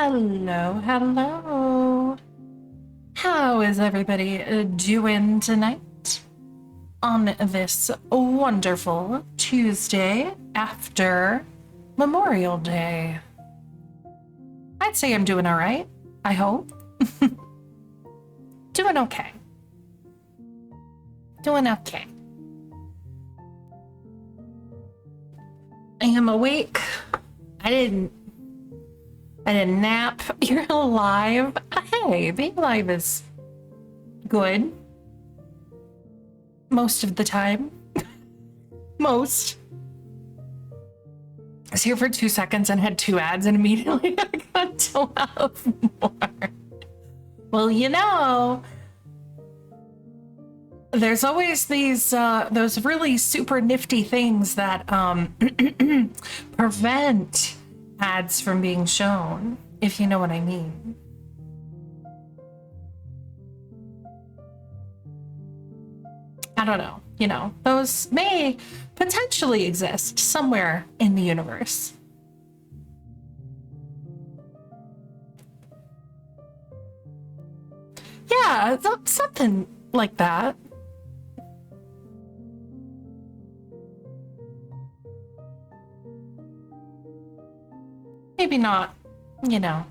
Hello, hello. How is everybody doing tonight on this wonderful Tuesday after Memorial Day? I'd say I'm doing all right, I hope. Doing okay. Doing okay. I am awake. I didn't nap. You're alive. Hey, being alive is good. Most of the time. Most. I was here for 2 seconds and had 2 ads and immediately I got 12 more. Well, you know, there's always these, those really super nifty things that prevent ads from being shown, if you know what I mean. I don't know, you know, those may potentially exist somewhere in the universe. Yeah, something like that. Maybe not, you know.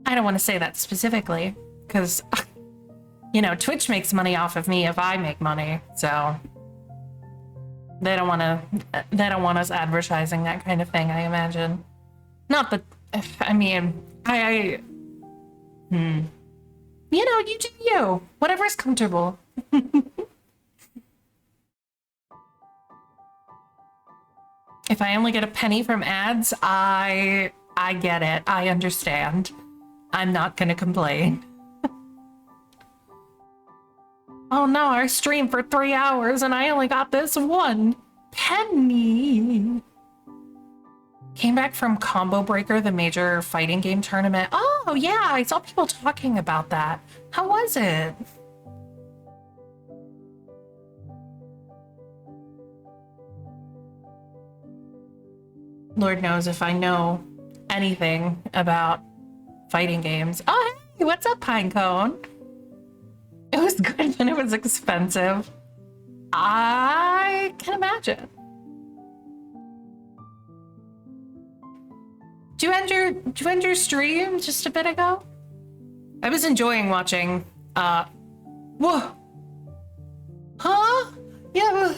I don't want to say that specifically because, you know, Twitch makes money off of me if I make money, so they don't want us advertising that kind of thing, I imagine. Not that, I mean, you know, you do you. Whatever's comfortable. If I only get a penny from ads, I get it. I understand. I'm not gonna complain. Oh no, I streamed for 3 hours and I only got this 1 penny. Came back from Combo Breaker, the major fighting game tournament. Oh yeah, I saw people talking about that. How was it? Lord knows if I know anything about fighting games. Oh hey, what's up, Pinecone? It was good, but it was expensive. I can imagine. Did you end your stream just a bit ago? I was enjoying watching, whoa. Huh? Yeah.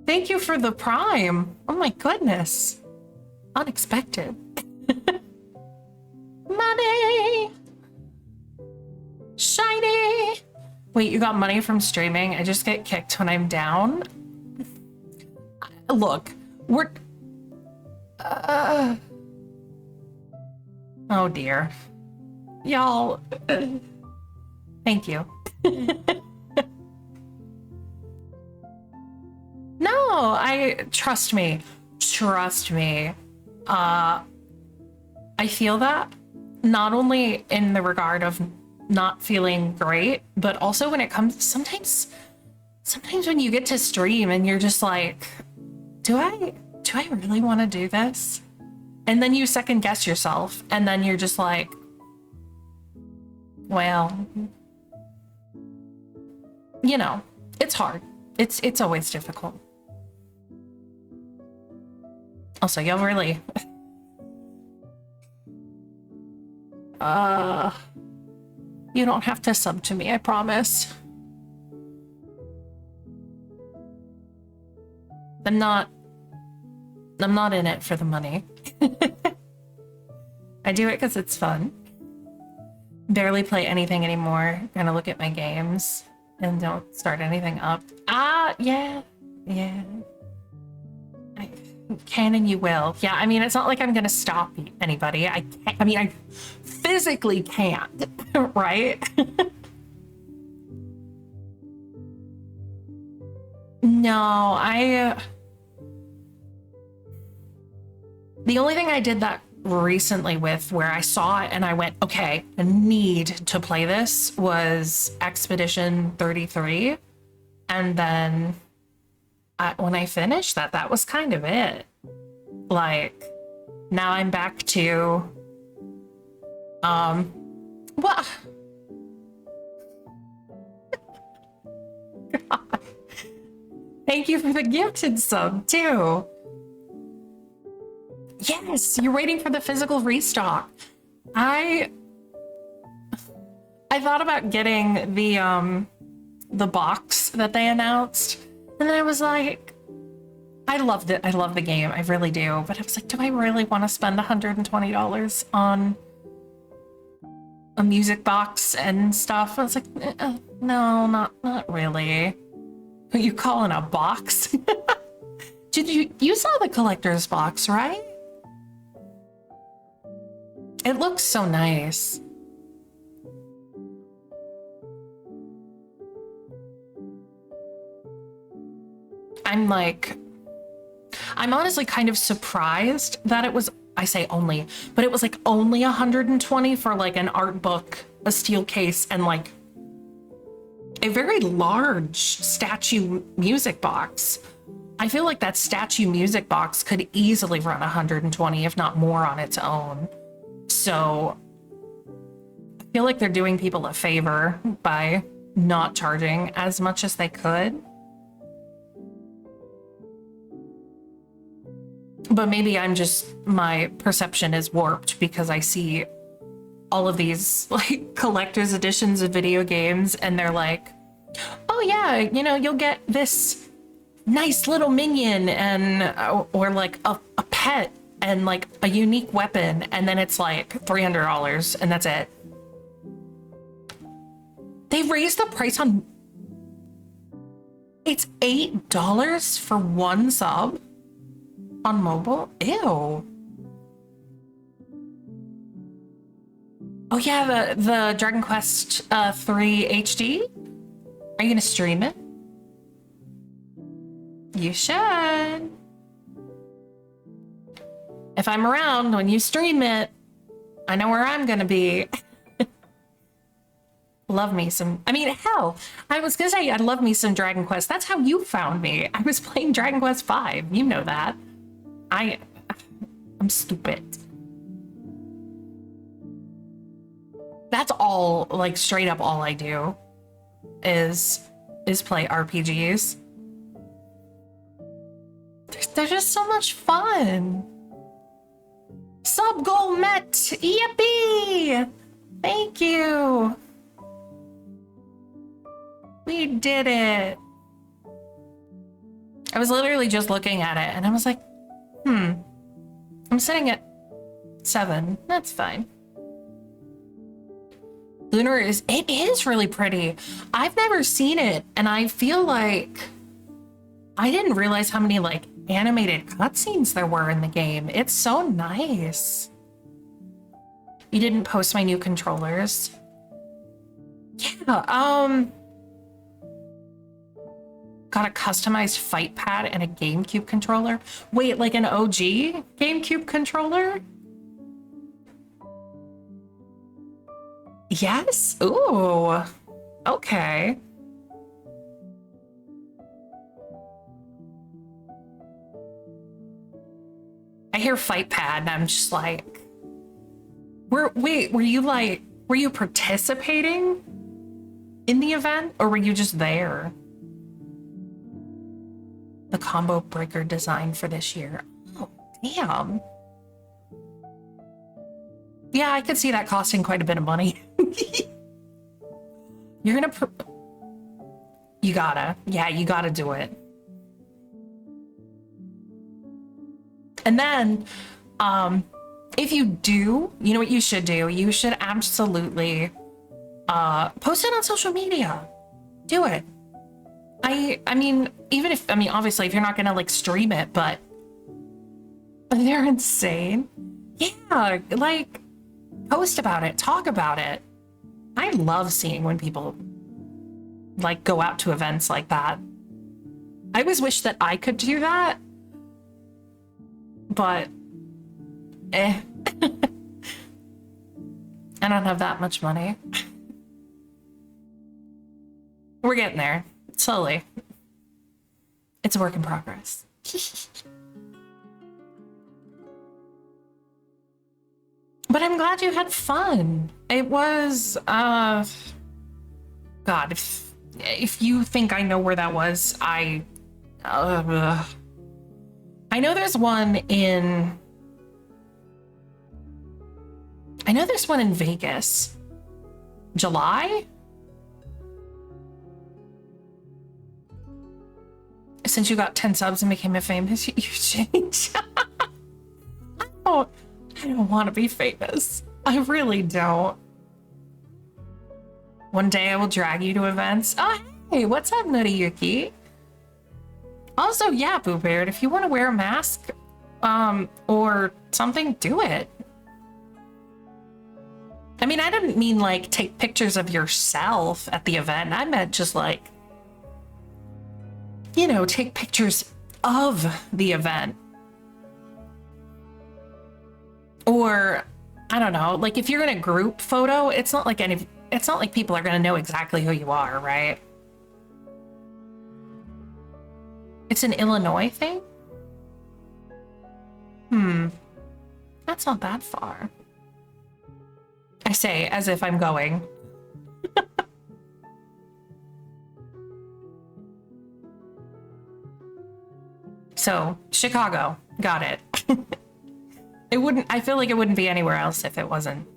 Thank you for the Prime. Oh my goodness. Unexpected. Money. Shiny. Wait, you got money from streaming? I just get kicked when I'm down? Look, we're... oh dear. Y'all... thank you. No, trust me. I feel that not only in the regard of not feeling great, but also when it comes, sometimes when you get to stream and you're just like, do I really want to do this? And then you second guess yourself, and then you're just like, well, you know, it's hard. It's always difficult. Also, y'all really... you don't have to sub to me, I promise. I'm not in it for the money. I do it because it's fun. Barely play anything anymore. Gonna look at my games and don't start anything up. Yeah. I can and you will. Yeah, I mean, it's not like I'm gonna stop anybody. I physically can't, right? No, the only thing I did that recently with where I saw it and I went, okay, I need to play this was Expedition 33. And then when I finished that was kind of it. Like, now I'm back to, what? God. Thank you for the gifted sub, too. Yes, you're waiting for the physical restock. I thought about getting the box that they announced, and then I was like, I loved it. I love the game. I really do. But I was like, do I really want to spend $120 on a music box and stuff? I was like, no, not really. What you calling a box? You saw the collector's box, right? It looks so nice. I'm honestly kind of surprised that it was, I say only, but it was like only 120 for like an art book, a steel case, and like a very large statue music box. I feel like that statue music box could easily run 120, if not more, on its own. So I feel like they're doing people a favor by not charging as much as they could. But maybe my perception is warped because I see all of these like collector's editions of video games and they're like, oh yeah, you'll get this nice little minion and or like a pet and like a unique weapon, and then it's like $300 and that's it. They raised the price on... It's $8 for one sub on mobile? Ew. Oh yeah, the Dragon Quest 3 HD? Are you gonna stream it? You should. If I'm around when you stream it, I know where I'm gonna be. Love me some... I mean, hell, I was gonna say I love me some Dragon Quest. That's how you found me. I was playing Dragon Quest V. You know that. I'm stupid. That's all, like, straight up all I do is play RPGs. They're just so much fun. Sub goal met. Yippee! Thank you. We did it. I was literally just looking at it and I was like, I'm sitting at 7. That's fine. Lunar it is really pretty. I've never seen it, and I feel like I didn't realize how many like animated cutscenes there were in the game. It's so nice. You didn't post my new controllers. Yeah, got a customized fight pad and a GameCube controller. Wait, like an OG GameCube controller? Yes? Ooh. Okay. I hear fight pad and I'm just like, were you participating in the event or were you just there? The combo breaker design for this year. Oh, damn. Yeah, I could see that costing quite a bit of money. You're gonna... you gotta do it. And then, if you do, you know what you should do? You should absolutely post it on social media. Do it. I mean, obviously if you're not gonna like stream it, but they're insane. Yeah, like post about it, talk about it. I love seeing when people like go out to events like that. I always wish that I could do that, but I don't have that much money. We're getting there. Slowly. It's a work in progress. But I'm glad you had fun. It was, God, if you think I know where that was, I know there's one in Vegas. July? Since you got 10 subs and became a famous, you changed. I don't want to be famous. I really don't. One day I will drag you to events. Oh, hey, what's up, Nutty Yuki? Also, yeah, Boo Beard, if you want to wear a mask, or something, do it. I mean, I didn't mean like take pictures of yourself at the event. I meant just like, you know, take pictures of the event. Or, I don't know, like if you're in a group photo, it's not like people are gonna know exactly who you are, right? It's an Illinois thing? That's not that far. I say as if I'm going. So, Chicago. Got it. It wouldn't, I feel like it wouldn't be anywhere else if it wasn't.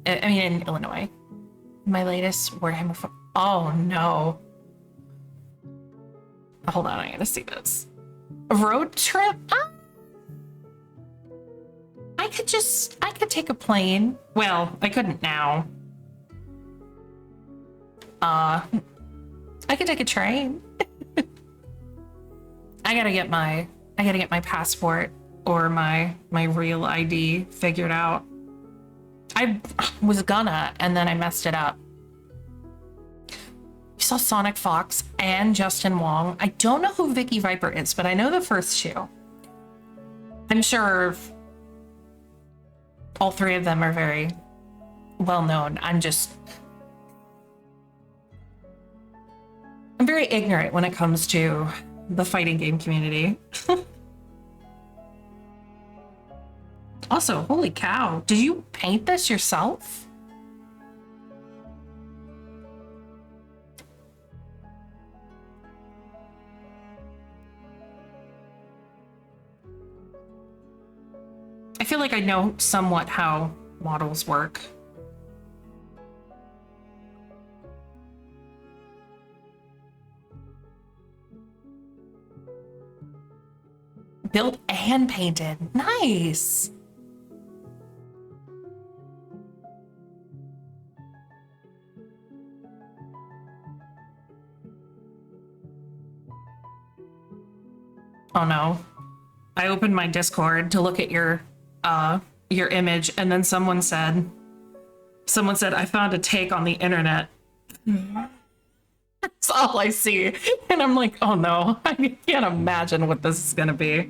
I mean, in Illinois. My latest Warhammer. Oh no. Hold on, I gotta see this. A road trip? I could take a plane. Well, I couldn't now. I could take a train. I gotta get my passport or my real ID figured out. I was gonna, and then I messed it up. You saw Sonic Fox and Justin Wong. I don't know who Vicky Viper is, but I know the first two. I'm sure all three of them are very well known. I'm very ignorant when it comes to the fighting game community. Also, holy cow, did you paint this yourself? I feel like I know somewhat how models work. Built and painted. Nice. Oh no. I opened my Discord to look at your image, and then someone said, I found a take on the internet. That's all I see. And I'm like, oh no, I can't imagine what this is gonna be.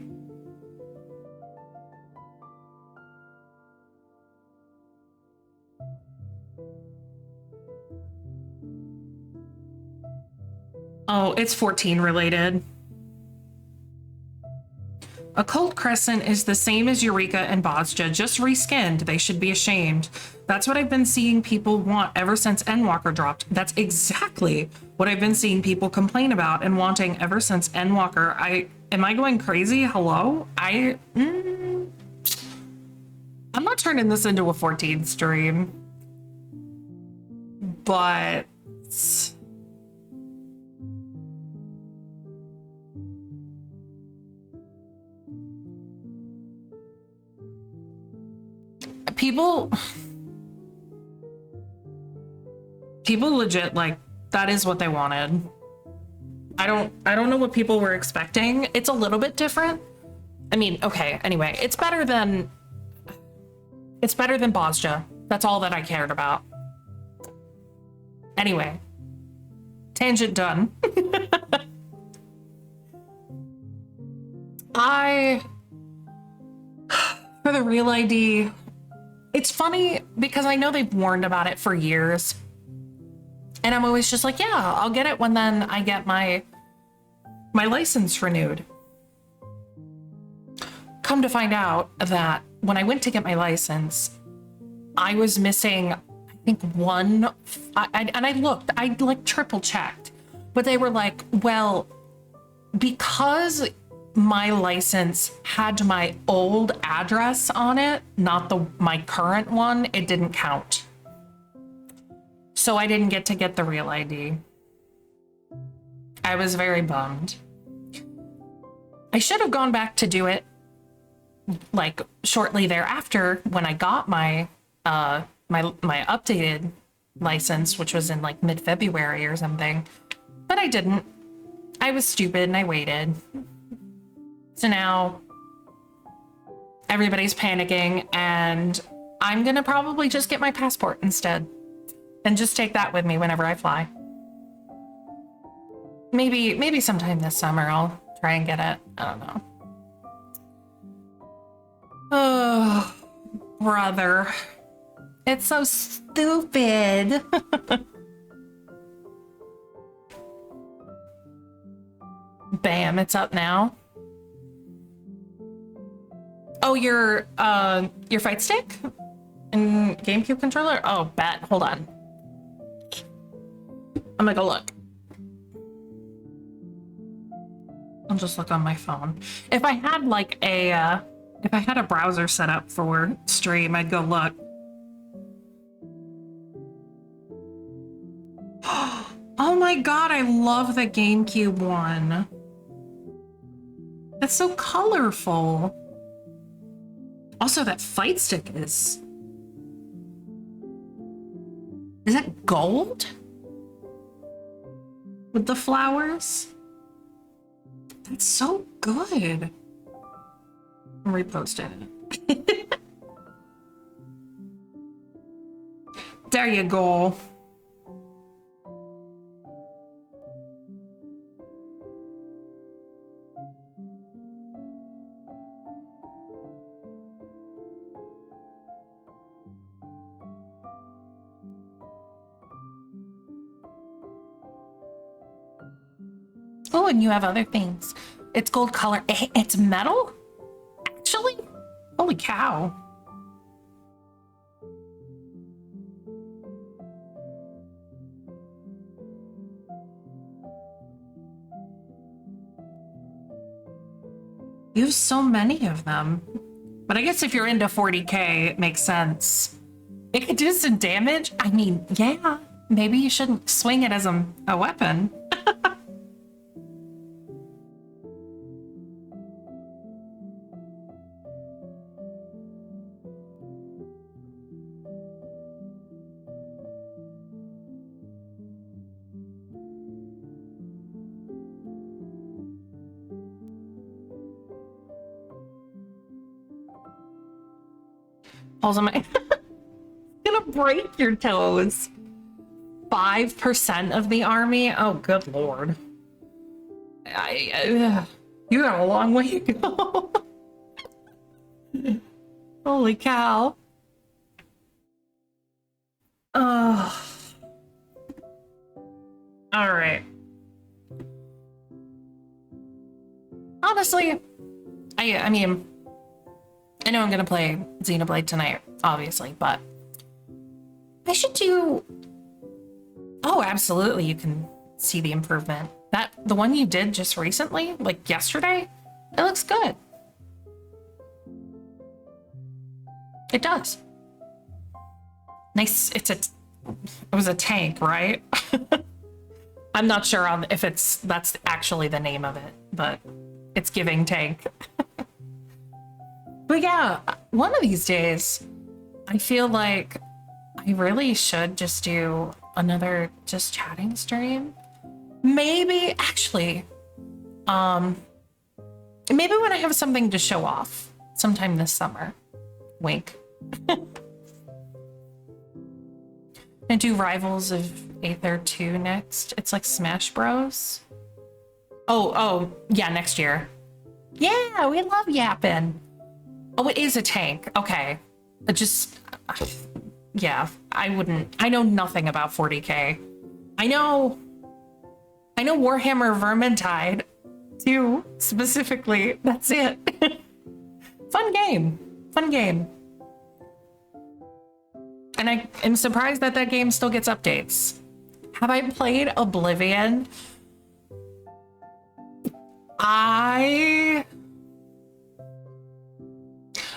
Oh, it's 14 related. Occult Crescent is the same as Eureka and Bozja, just reskinned. They should be ashamed. That's what I've been seeing people want ever since Endwalker dropped. That's exactly what I've been seeing people complain about and wanting ever since Endwalker. Am I going crazy? Hello? I'm not turning this into a 14 stream, but people legit, like, that is what they wanted. I don't know what people were expecting. It's a little bit different. I mean, okay, anyway, it's better than Bozja. That's all that I cared about. Anyway, tangent done. For the real ID, it's funny because I know they've warned about it for years. And I'm always just like, yeah, I'll get it when then I get my license renewed. Come to find out that when I went to get my license, I was missing, I think one, and I looked, I like triple checked, but they were like, well, because my license had my old address on it, not my current one, it didn't count. So I didn't get to get the real ID. I was very bummed. I should have gone back to do it like shortly thereafter when I got my my updated license, which was in like mid-February or something, but I didn't. I was stupid and I waited. So now everybody's panicking, and I'm gonna probably just get my passport instead and just take that with me whenever I fly. Maybe sometime this summer I'll try and get it. I don't know. Oh, brother. It's so stupid. Bam, it's up now. Oh, your fight stick and GameCube controller? Oh, bet. Hold on. I'm gonna go look. I'll just look on my phone. If I had like a if I had a browser set up for stream, I'd go look. Oh my god, I love the GameCube one. That's so colorful. Also, that fight stick is that gold? With the flowers? That's so good. I'm reposting it. There you go. Oh, and you have other things. It's gold color. It's metal? Actually? Holy cow. You have so many of them. But I guess if you're into 40k, it makes sense. It could do some damage. I mean, yeah. Maybe you shouldn't swing it as a weapon. Also, my gonna break your toes. 5% of the army? Oh, good lord. You got a long way to go. Holy cow. Oh. All right. Honestly, I mean, I know I'm gonna play Xenoblade tonight, obviously, but I should do... Oh, absolutely, you can see the improvement. The one you did just recently, like yesterday, it looks good. It does. Nice, it was a tank, right? I'm not sure on if that's actually the name of it, but it's giving tank. But yeah, one of these days, I feel like I really should just do another just chatting stream. Maybe, actually, maybe when I have something to show off sometime this summer. Wink. I do Rivals of Aether 2 next. It's like Smash Bros. Oh, yeah, next year. Yeah, we love yapping. Oh, it is a tank. Okay. Yeah, I know nothing about 40k. I know Warhammer Vermintide 2 specifically. That's it. Fun game. And I am surprised that game still gets updates. Have I played Oblivion?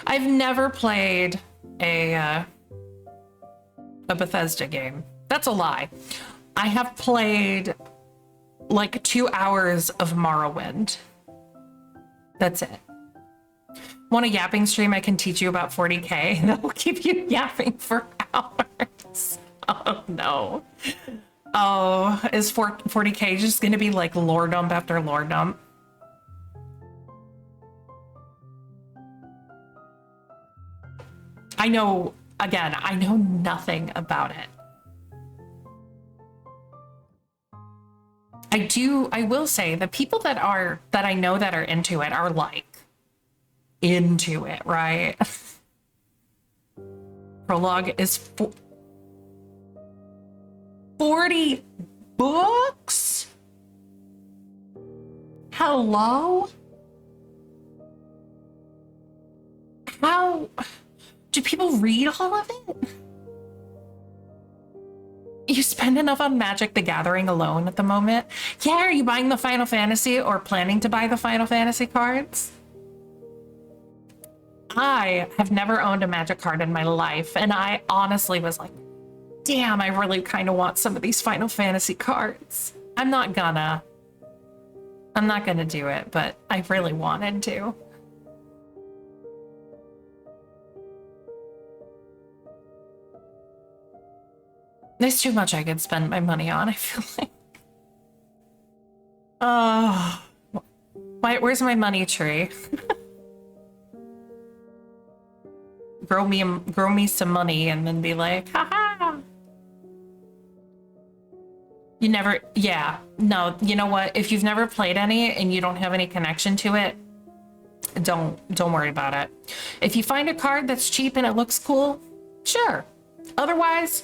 I've never played a Bethesda game. That's a lie. I have played like 2 hours of Morrowind. That's it. Want a yapping stream? I can teach you about 40k. That will keep you yapping for hours. Oh no. Oh, is 40k just gonna be like lore dump after lore dump? I know nothing about it. I will say the people that I know that are into it are like into it, right? Prologue is 40 books? Hello? How do people read all of it? You spend enough on Magic the Gathering alone at the moment? Yeah, are you buying the Final Fantasy or planning to buy the Final Fantasy cards? I have never owned a Magic card in my life, and I honestly was like, damn, I really kind of want some of these Final Fantasy cards. I'm not gonna do it, but I really wanted to. There's too much I could spend my money on, I feel like. Where's my money tree? grow me some money and then be like, haha. You never, yeah, no, you know what? If you've never played any and you don't have any connection to it, don't worry about it. If you find a card that's cheap and it looks cool, sure. Otherwise,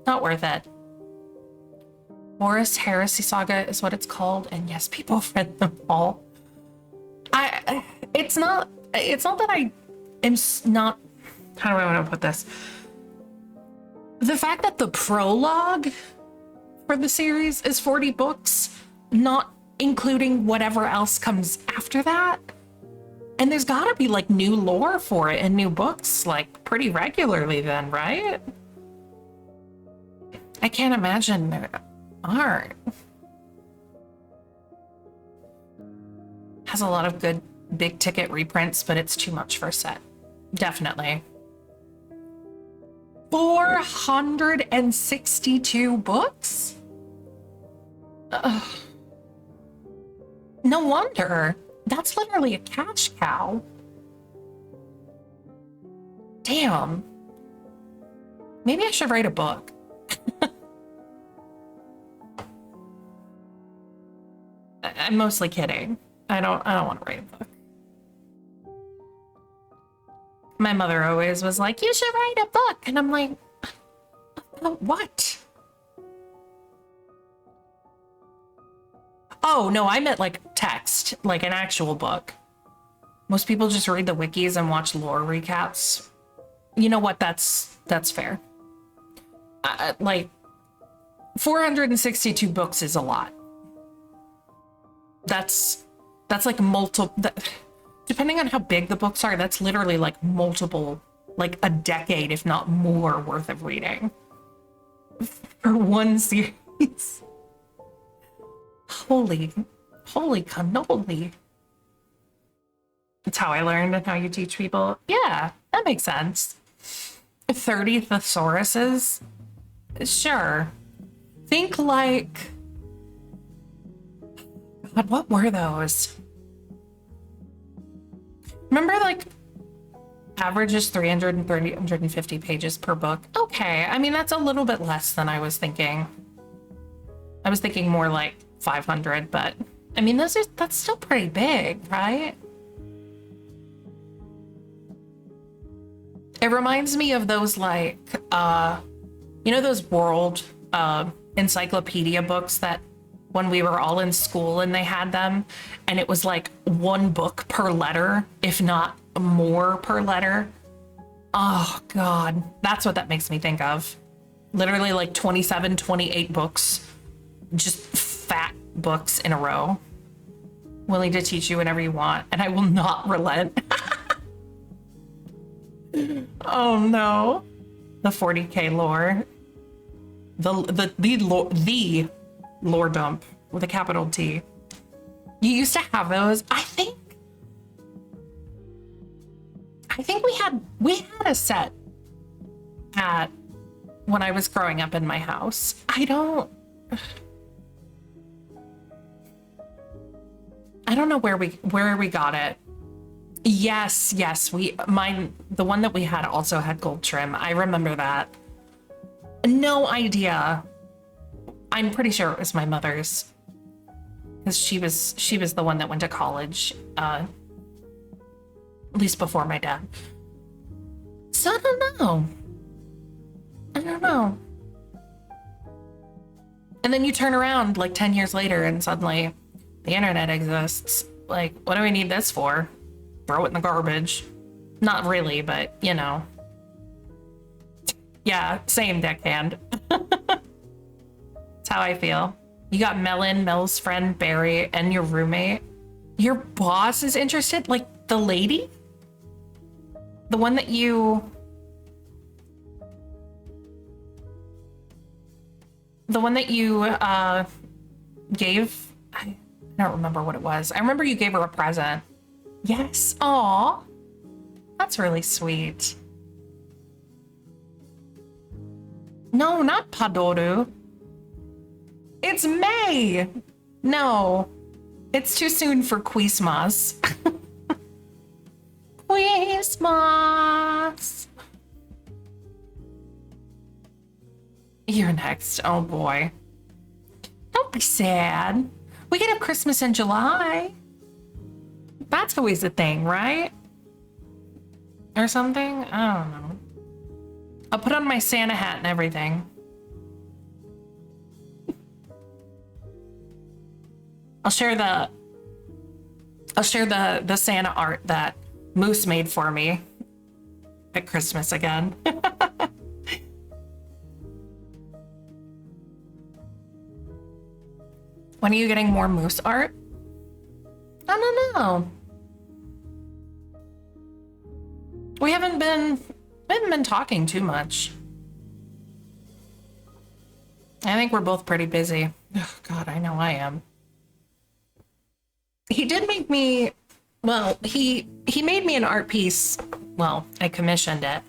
not worth it. Horus Heresy Saga is what it's called, and yes, people have read them all. It's not that I am not, how do I want to put this? The fact that the prologue for the series is 40 books, not including whatever else comes after that. And there's gotta be like new lore for it and new books like pretty regularly then, right? I can't imagine there aren't. Has a lot of good big ticket reprints, but it's too much for a set. Definitely. 462 books? No wonder. That's literally a cash cow. Damn. Maybe I should write a book. I'm mostly kidding. I don't want to write a book. My mother always was like, you should write a book. And I'm like, what? Oh, no, I meant like text, like an actual book. Most people just read the wikis and watch lore recaps. You know what? That's fair. Like 462 books is a lot. That's like multiple, depending on how big the books are, that's literally like multiple, like a decade, if not more, worth of reading for one series. Holy cannoli. That's how I learned and how you teach people. Yeah, that makes sense. 30 thesauruses? Sure. Think like... God, what were those? Remember, like, average is 350 pages per book? Okay, I mean, that's a little bit less than I was thinking. I was thinking more like 500, but I mean, that's still pretty big, right? It reminds me of those like, you know, those world encyclopedia books that when we were all in school and they had them, and it was like one book per letter, if not more per letter. Oh God, that's what that makes me think of. Literally like 27, 28 books, just fat books in a row, willing to teach you whatever you want, and I will not relent. Oh no. The 40K lore. The lore dump with a capital T. You used to have those. I think we had a set at when I was growing up in my house. I don't know where we got it. Yes, the one that we had also had gold trim. I remember that. No idea. I'm pretty sure it was my mother's, because she was the one that went to college, at least before my dad. So I don't know. And then you turn around like 10 years later and suddenly The internet exists. Like, what do we need this for? Throw it in the garbage. Not really, but, you know. Yeah, same, deckhand. That's how I feel. You got Melon, Mel's friend, Barry, and your roommate. Your boss is interested? Like, the lady? The one that you... The one that you, gave... I don't remember what it was. I remember you gave her a present. Yes. Aw. That's really sweet. No, not Padoru. It's May. No. It's too soon for Christmas. Christmas. You're next. Oh boy. Don't be sad. We can have Christmas in July. That's always a thing, right? Or something? I don't know. I'll put on my Santa hat and everything. I'll share the Santa art that Moose made for me at Christmas again. When are you getting more Moose art? I don't know. We haven't been talking too much. I think we're both pretty busy. Oh, God, I know I am. He did make me, well, he made me an art piece. Well, I commissioned it.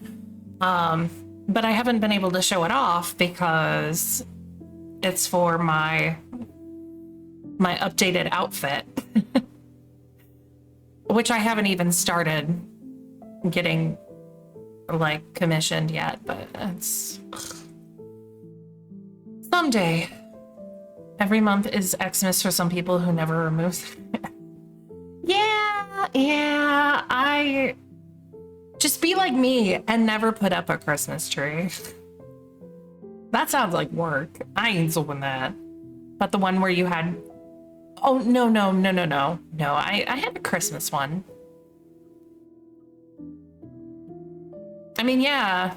But I haven't been able to show it off because it's for my updated outfit, which I haven't even started getting like commissioned yet, but it's someday. Every month is Xmas for some people who never remove. yeah, I just be like me and never put up a Christmas tree. That sounds like work. I ain't doing that. But the one where you had, oh, no. I had a Christmas one. I mean, yeah,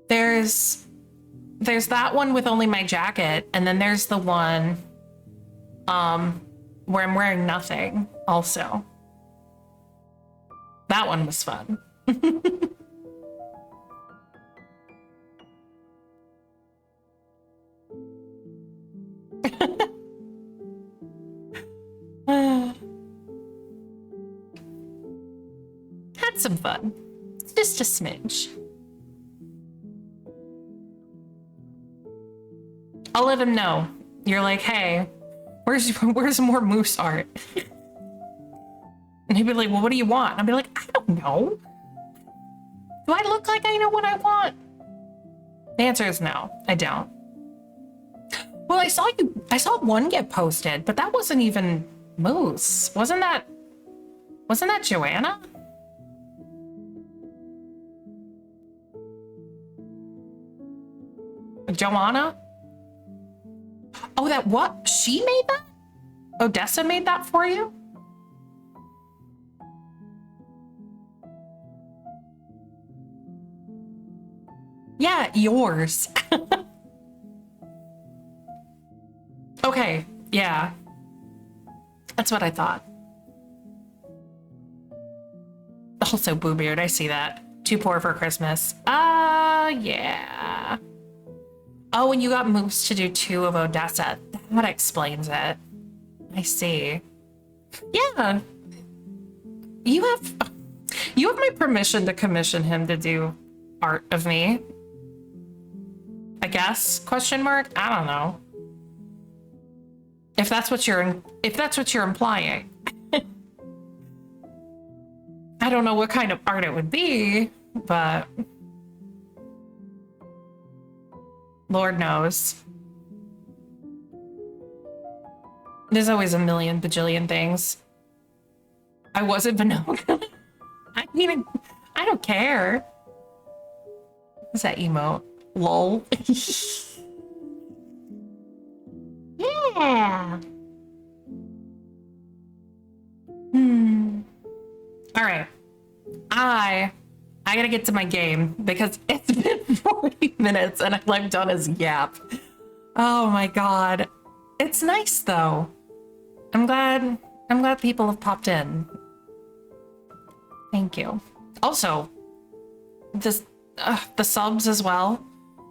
there's that one with only my jacket, and then there's the one where I'm wearing nothing also. That one was fun. Had some fun. Just a smidge. I'll let him know. You're like, hey, where's more Moose art? And he'd be like, well, what do you want? I'd be like, I don't know. Do I look like I know what I want? The answer is no, I don't. Well, I saw one get posted, but that wasn't even Moose. Wasn't that Joanna? Joanna? Oh, that what? She made that? Odessa made that for you? Yeah, yours. Okay, yeah. That's what I thought. Also, Bluebeard, I see that. Too poor for Christmas. Yeah. Oh, and you got Moose to do 2 of Odessa. That explains it. I see. Yeah. You have my permission to commission him to do art of me. I guess? Question mark? I don't know. If that's what you're implying. I don't know what kind of art it would be, but Lord knows. There's always a million bajillion things. I wasn't vanilla. I mean, I don't care. What's that emote? Lol. Yeah. All right. I gotta get to my game because it's been 40 minutes and all I've done is yap. Oh my god. It's nice though. I'm glad people have popped in. Thank you. Also, this the subs as well.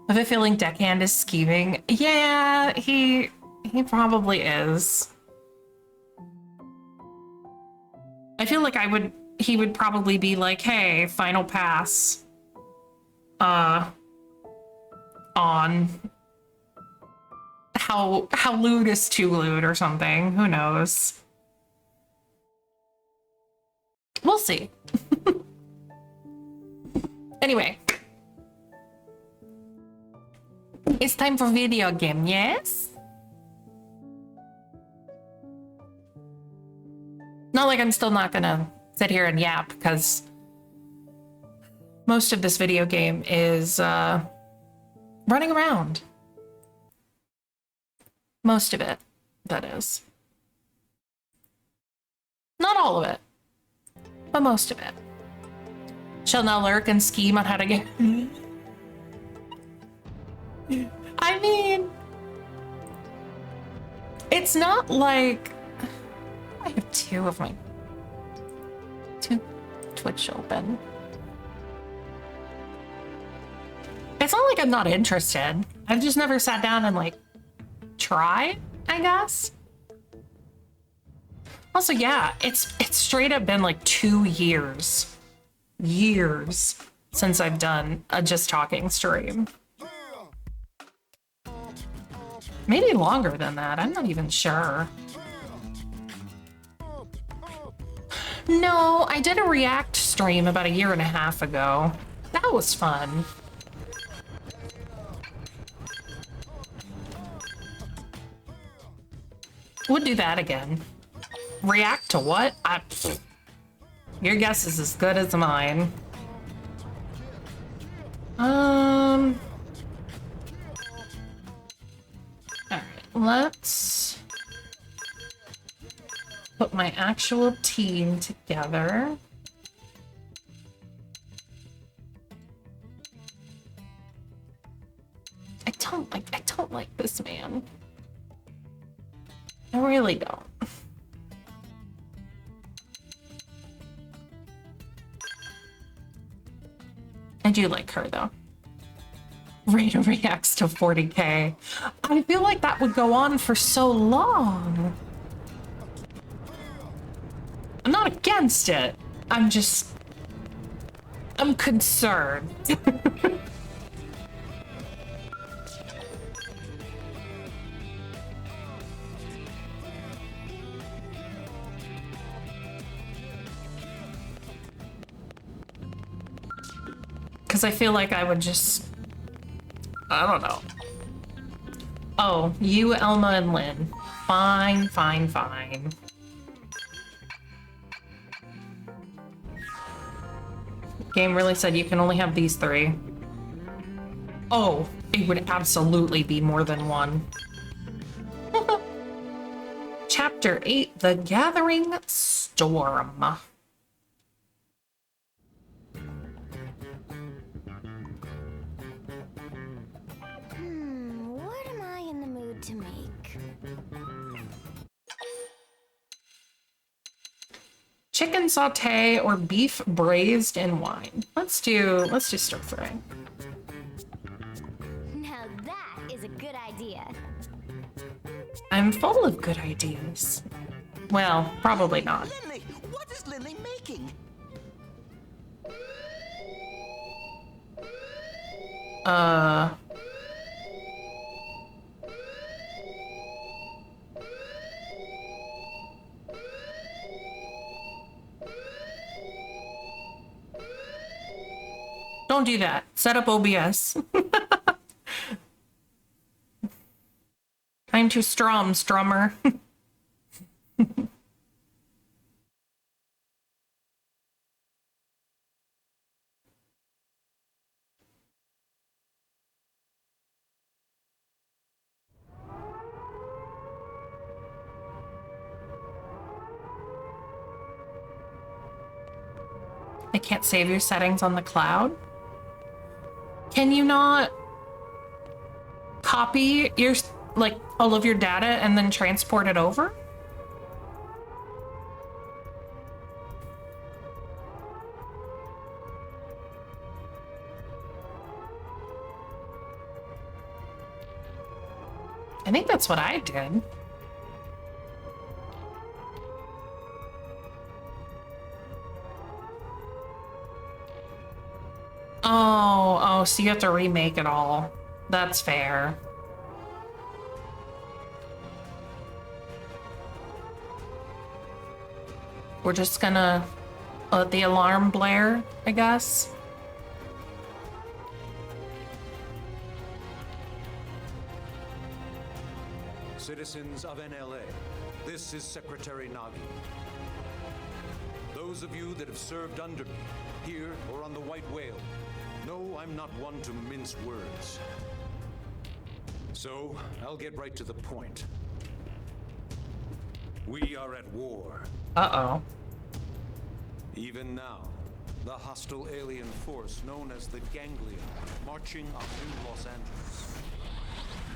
I have a feeling Deckhand is scheming. Yeah, he probably is. I feel like he would probably be like, hey, final pass. On how lewd is too lewd or something. Who knows? We'll see. Anyway. It's time for video game, yes? Not like I'm still not gonna sit here and yap, because most of this video game is running around. Most of it, that is. Not all of it, but most of it. Shall now lurk and scheme on how to get... I mean... It's not like... I have two Twitch open. It's not like I'm not interested. I've just never sat down and like tried, I guess. Also, yeah, it's straight up been like 2 years since I've done a just talking stream. Maybe longer than that. I'm not even sure. No, I did a React stream about 1.5 years ago. That was fun. Would do that again. React to what? Your guess is as good as mine. All right, let's put my actual team together. I don't like this man. I really don't. I do like her though. Reina reacts to 40k. I feel like that would go on for so long. I'm not against it. I'm concerned. Because I feel like I would just... I don't know. Oh, you, Elma, and Lynn. Fine, fine, fine. Game really said you can only have these 3. Oh, it would absolutely be more than one. Chapter 8, The Gathering Storm. What am I in the mood to make? Chicken sauté or beef braised in wine. Let's do stir fry. Now that is a good idea. I'm full of good ideas. Well, probably not. Lindley, what is Lindley making? Don't do that. Set up OBS. Time to strum, strummer. I can't save your settings on the cloud. Can you not copy your, like, all of your data and then transport it over? I think that's what I did. Oh, so you have to remake it all. That's fair. We're just gonna let the alarm blare, I guess. Citizens of NLA, this is Secretary Nagi. Those of you that have served under me, here or on the White Whale, know I'm not one to mince words. So, I'll get right to the point. We are at war. Uh-oh. Even now, the hostile alien force known as the Ganglion, marching on New Los Angeles.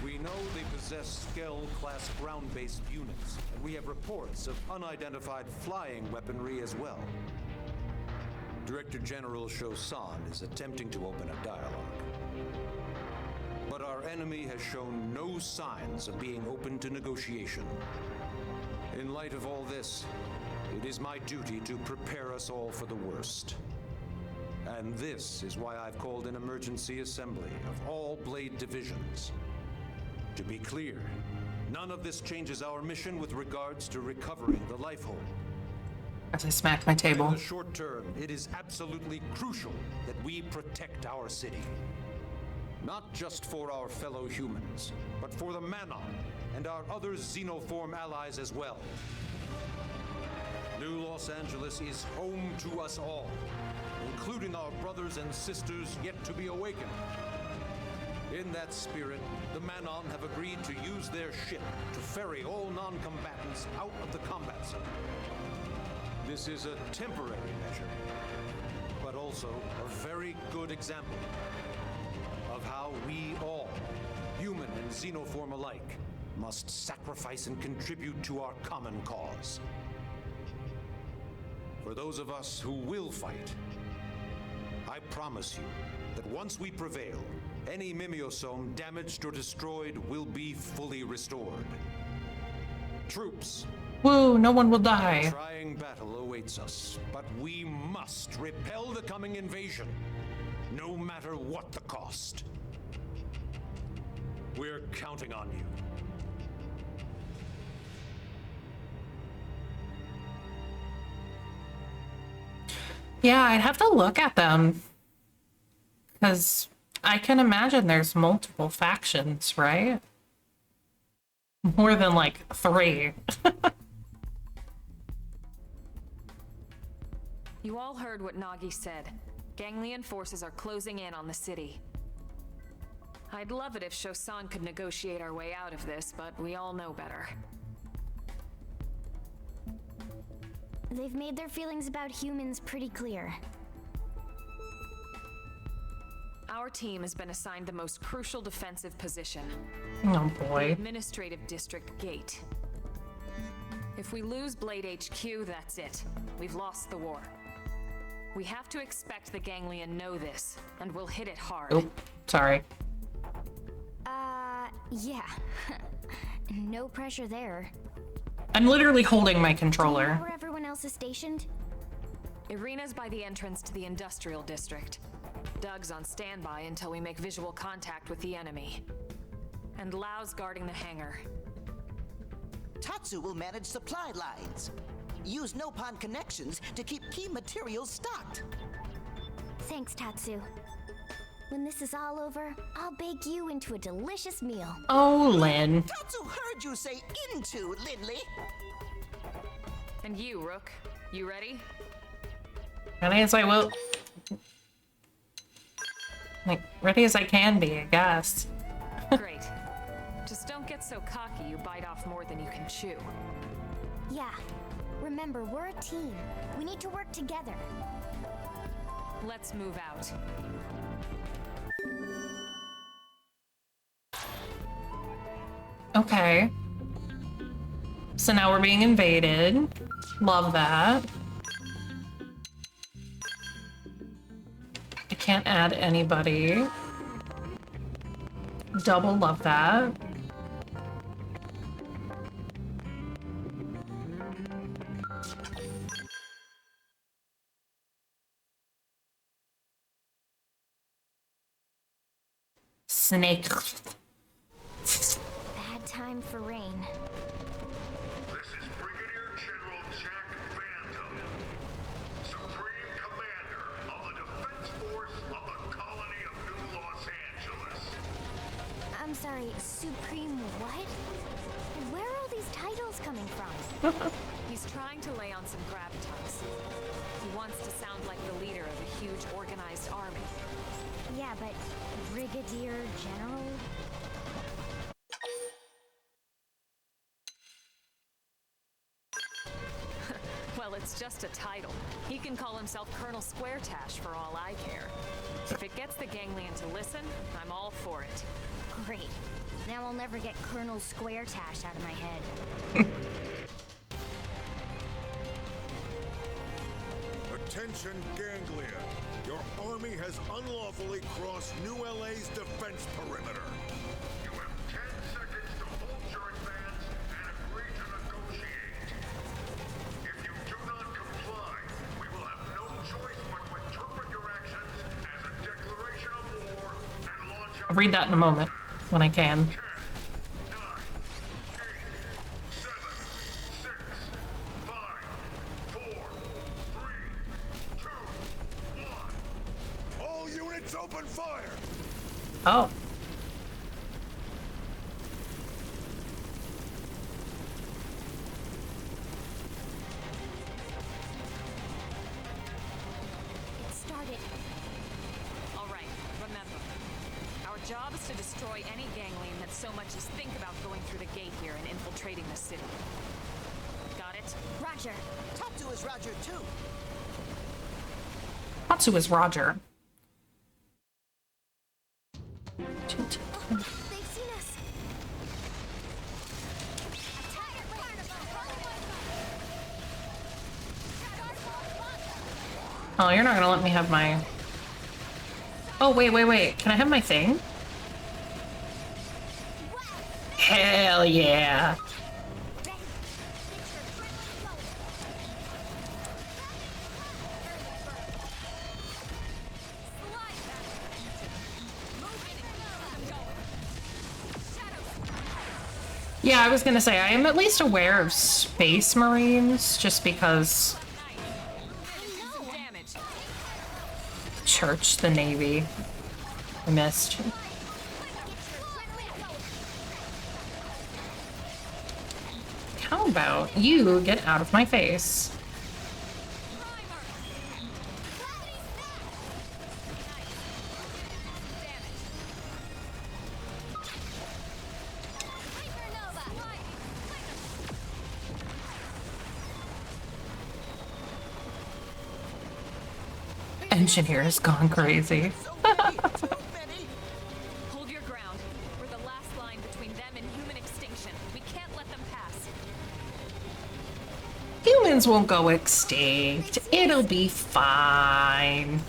We know they possess Skell-class ground-based units, and we have reports of unidentified flying weaponry as well. Director General Shosan is attempting to open a dialogue. But our enemy has shown no signs of being open to negotiation. In light of all this, it is my duty to prepare us all for the worst. And this is why I've called an emergency assembly of all Blade divisions. To be clear, none of this changes our mission with regards to recovering the life hole. As I smack my table. In the short term, it is absolutely crucial that we protect our city. Not just for our fellow humans, but for the Manon and our other xenoform allies as well. New Los Angeles is home to us all, including our brothers and sisters yet to be awakened. In that spirit, the Manon have agreed to use their ship to ferry all non-combatants out of the combat zone. This is a temporary measure, but also a very good example of how we all, human and xenoform alike, must sacrifice and contribute to our common cause. For those of us who will fight, I promise you that once we prevail, any mimeosome damaged or destroyed will be fully restored. Troops, Woo, no one will die. a trying battle awaits us, but we must repel the coming invasion, no matter what the cost. We're counting on you. Yeah, I'd have to look at them. Because I can imagine there's multiple factions, right? More than like 3. You all heard what Nagi said. Ganglion forces are closing in on the city. I'd love it if Shosan could negotiate our way out of this, but we all know better. They've made their feelings about humans pretty clear. Our team has been assigned the most crucial defensive position, Oh the boy. Administrative District Gate. If we lose Blade HQ, that's it. We've lost the war. We have to expect the Ganglion know this, and we'll hit it hard. Oh, sorry. Yeah. No pressure there. I'm literally holding my Do you know controller. where everyone else is stationed? Irina's by the entrance to the Industrial District. Doug's on standby until we make visual contact with the enemy. And Lau's guarding the hangar. Tatsu will manage supply lines. Use Nopon connections to keep key materials stocked. Thanks, Tatsu. When this is all over, I'll bake you into a delicious meal. Oh, Lynn. Tatsu heard you say into, Lindley. And you, Rook, you ready? Ready as I will. Like, ready as I can be, I guess. Great. Just don't get so cocky you bite off more than you can chew. Yeah. Remember, we're a team. We need to work together. Let's move out. Okay. So now we're being invaded. Love that. I can't add anybody. Double love that. Snake. Bad time for rain. This is Brigadier General Jack Phantom, Supreme Commander of the Defense Force of the Colony of New Los Angeles. I'm sorry, Supreme what? Where are all these titles coming from? He's trying to lay on some gravitas. He wants to sound like the leader of a huge organized army. Yeah, but Brigadier General? Well, it's just a title. He can call himself Colonel Squaretash for all I care. If it gets the Ganglion to listen, I'm all for it. Great. Now I'll never get Colonel Squaretash out of my head. Attention, Ganglia. Your army has unlawfully crossed New LA's defense perimeter. You have 10 seconds to hold your advance and agree to negotiate. If you do not comply, we will have no choice but to interpret your actions as a declaration of war and launch I'll read that in a moment when I can. 10, 9, 8, 7, 6, 5, 4, 3, 2, 1. All units open fire! Oh. It started. All right, remember. Our job is to destroy any Ganglion that so much as think about going through the gate here and infiltrating the city. Got it? Roger. Tatsu is Roger too. Tatsu is Roger. They've seen us. Oh, you're not gonna let me have my... Oh, wait. Can I have my thing? Hell yeah. Yeah, I was gonna say, I am at least aware of Space Marines, just because... Damage. Church, the Navy. I missed. How about you get out of my face? Engineer has gone crazy. So many, too many. Hold your ground. We're the last line between them and human extinction. We can't let them pass. Humans won't go extinct. It'll be fine.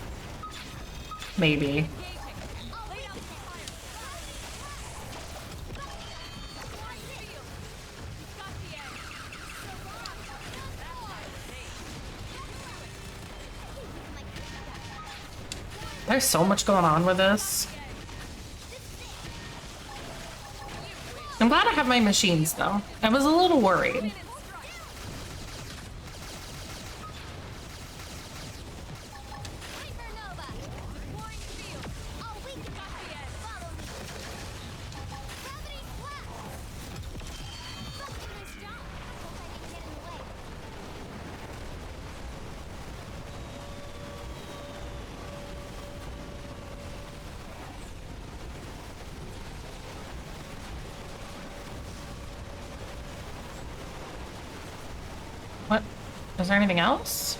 Maybe. There's so much going on with this. I'm glad I have my machines, though. I was a little worried. What? Is there anything else?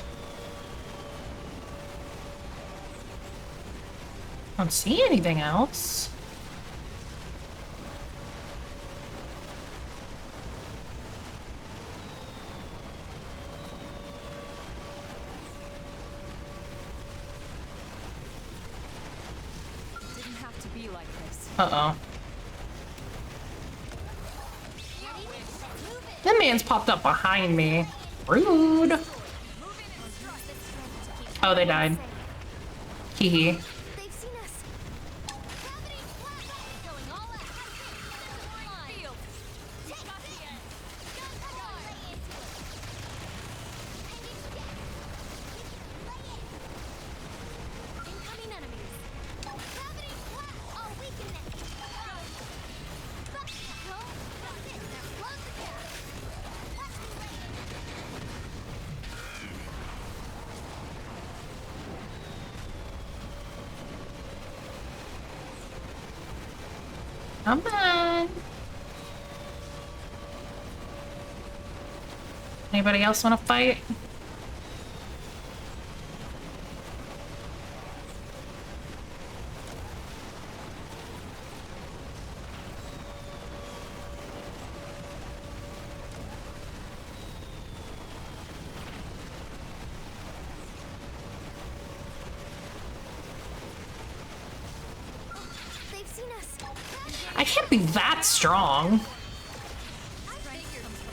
don't see anything else. Didn't have to be like this. Uh-oh. That man's popped up behind me. Rude. Oh, they died. Hee hee. They've seen us. Gravity flash! Going all out. Field. Take the end. Incoming enemies. Gravity flash! I'll weaken it. That's it. Now close the gap. Watch me lay it. Come on. Anybody else want to fight? They've seen us. I can't be that strong.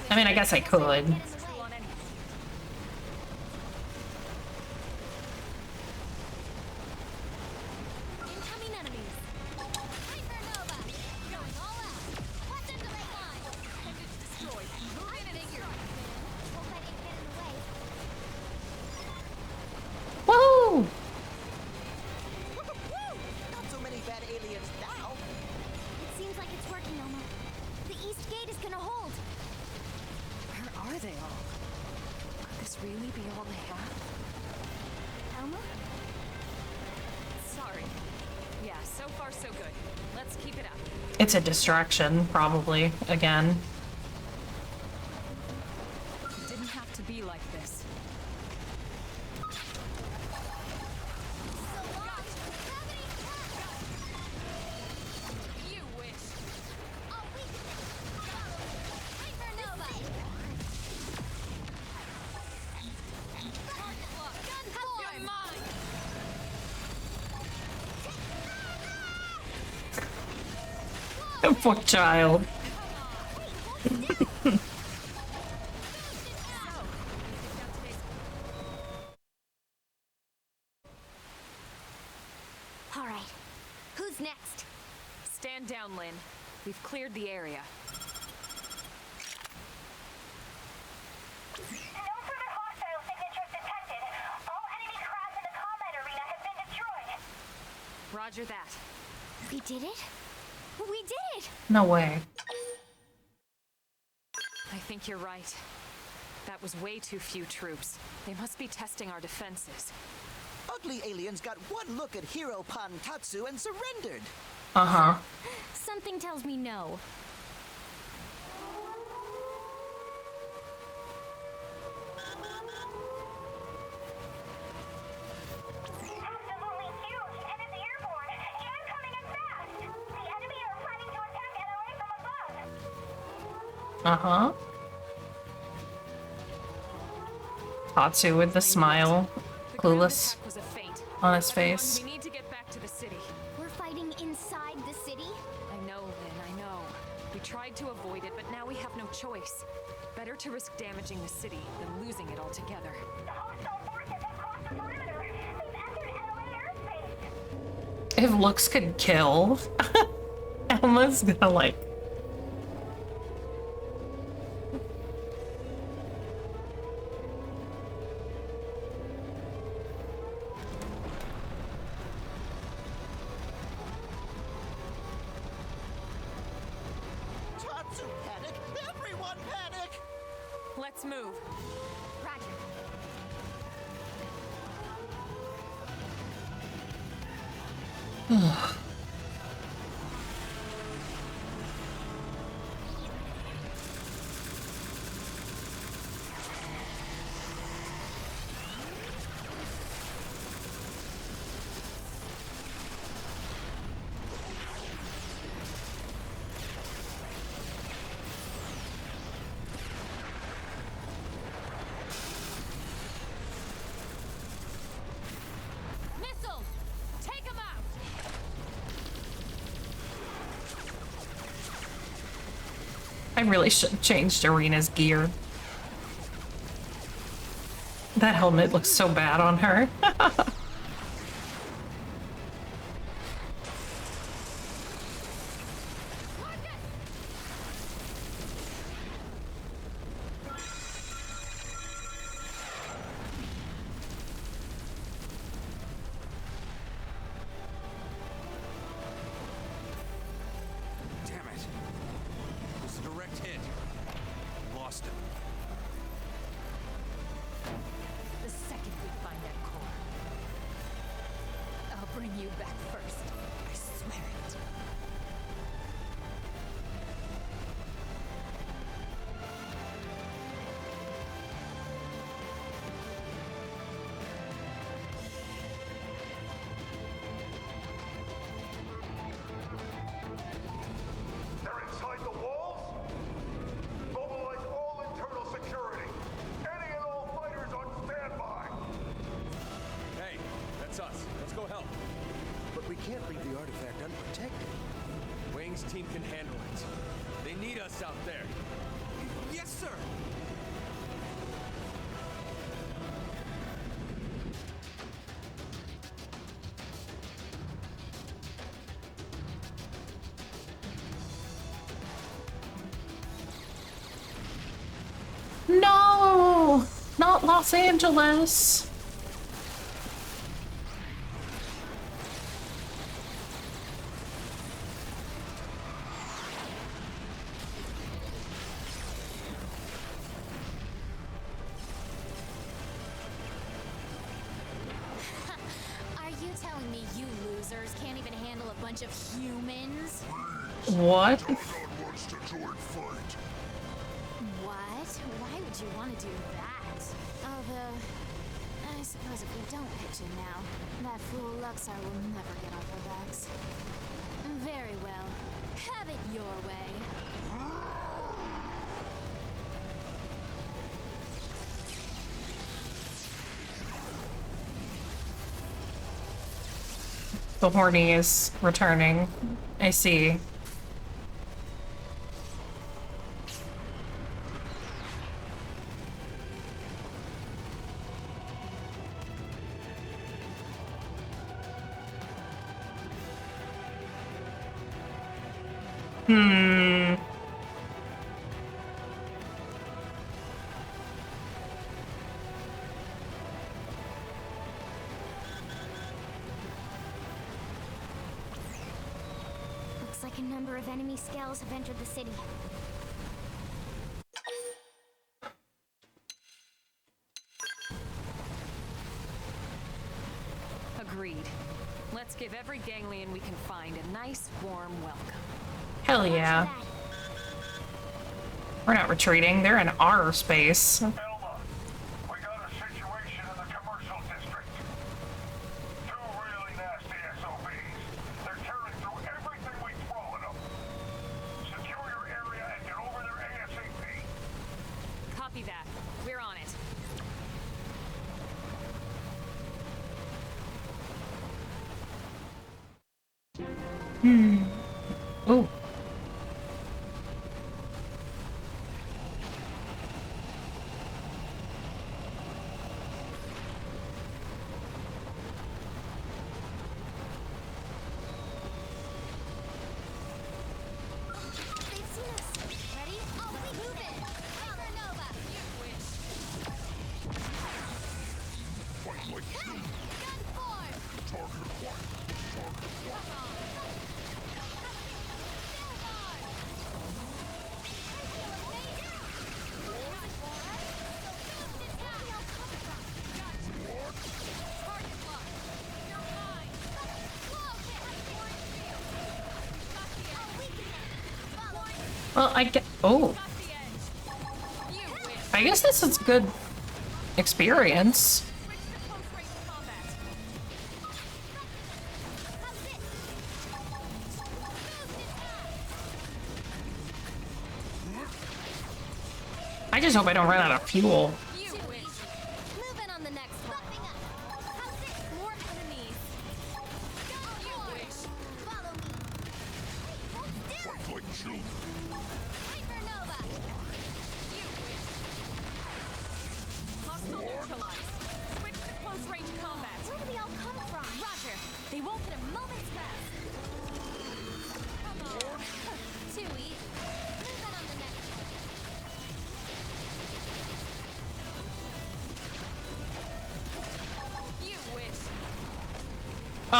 I mean, I guess I could. Incoming enemies. Hypernova. Going all out. Watch them delay line. Appendage destroyed. I figured. Hope I didn't get in the way. Woo! Not so many bad aliens now. It seems like it's working, Elmo. The east gate is gonna hold. Where are they all? Could this really be all they have? Elmo? Sorry. Yeah, so far so good. Let's keep it up. It's a distraction, probably, again. It didn't have to be like this. So long. Gravity flash. You wish. I'll weaken it. Hypernova. Gun form. Mine. Poor child. All right. Who's next? Stand down, Lynn. We've cleared the area. No further hostile signatures detected. All enemy crafts in the combat arena have been destroyed. Roger that. We did it? We did it! No way. I think you're right. That was way too few troops. They must be testing our defenses. Ugly aliens got one look at Hero Pan Tatsu and surrendered. Uh-huh. Something tells me no. Absolutely huge, and it's airborne. Incoming and fast. The enemy are planning to attack LA from above. Uh-huh. Tatsu with the smile, The ground clueless attack was a feint. on his Everyone, face. we need to get back to the city. We're fighting inside the city? I know, Lynn, I know. We tried to avoid it, but now we have no choice. Better to risk damaging the city than losing it altogether. The hostile forces have crossed the perimeter. They've entered LA airspace. If looks could kill, Emma's gonna like. Tatsu panic! Everyone panic! Let's move. Roger. I really should have changed Arena's gear. That helmet looks so bad on her. Damn it. It was a direct hit. Lost him. The second we find that core, I'll bring you back first. I swear it. They're inside the walls? Mobilize all internal security. Any and all fighters on standby. Hey, that's us. Let's go help. But we can't leave the artifact unprotected. Wing's team can handle it. They need us out there. Yes, sir. No! Not Los Angeles! Are you telling me you losers can't even handle a bunch of humans? What? Wants to join fight. What? Why would you want to do that? Although, I suppose if we don't pitch in now, that fool Luxar will never get off our backs. Very well. Have it your way. The horny is returning. I see. Looks like a number of enemy scales have entered the city. Agreed. Let's give every ganglion we can find a nice, warm welcome. Hell yeah. We're not retreating. They're in our space. Elma, we got a situation in the commercial district. Two really nasty SOBs. They're tearing through everything we throw at them. Secure your area and get over there ASAP. Copy that. We're on it. Ooh. They've seen us. Ready? Oh, we move it. Counter Nova. Fight like you. Gun forward. Target acquired. Target acquired. Well, I get. Oh. I guess this is good experience. I just hope I don't run out of fuel. Move in on the next one. How's it? More enemies. Follow me. Fight like children. Hypernova.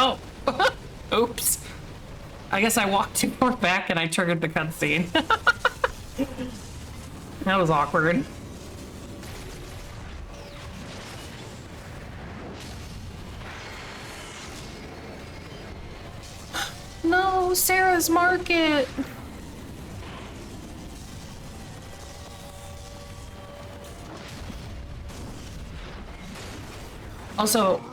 Oh, oops. I guess I walked too far back and I triggered the cutscene. That was awkward. No, Sarah's Market. Also,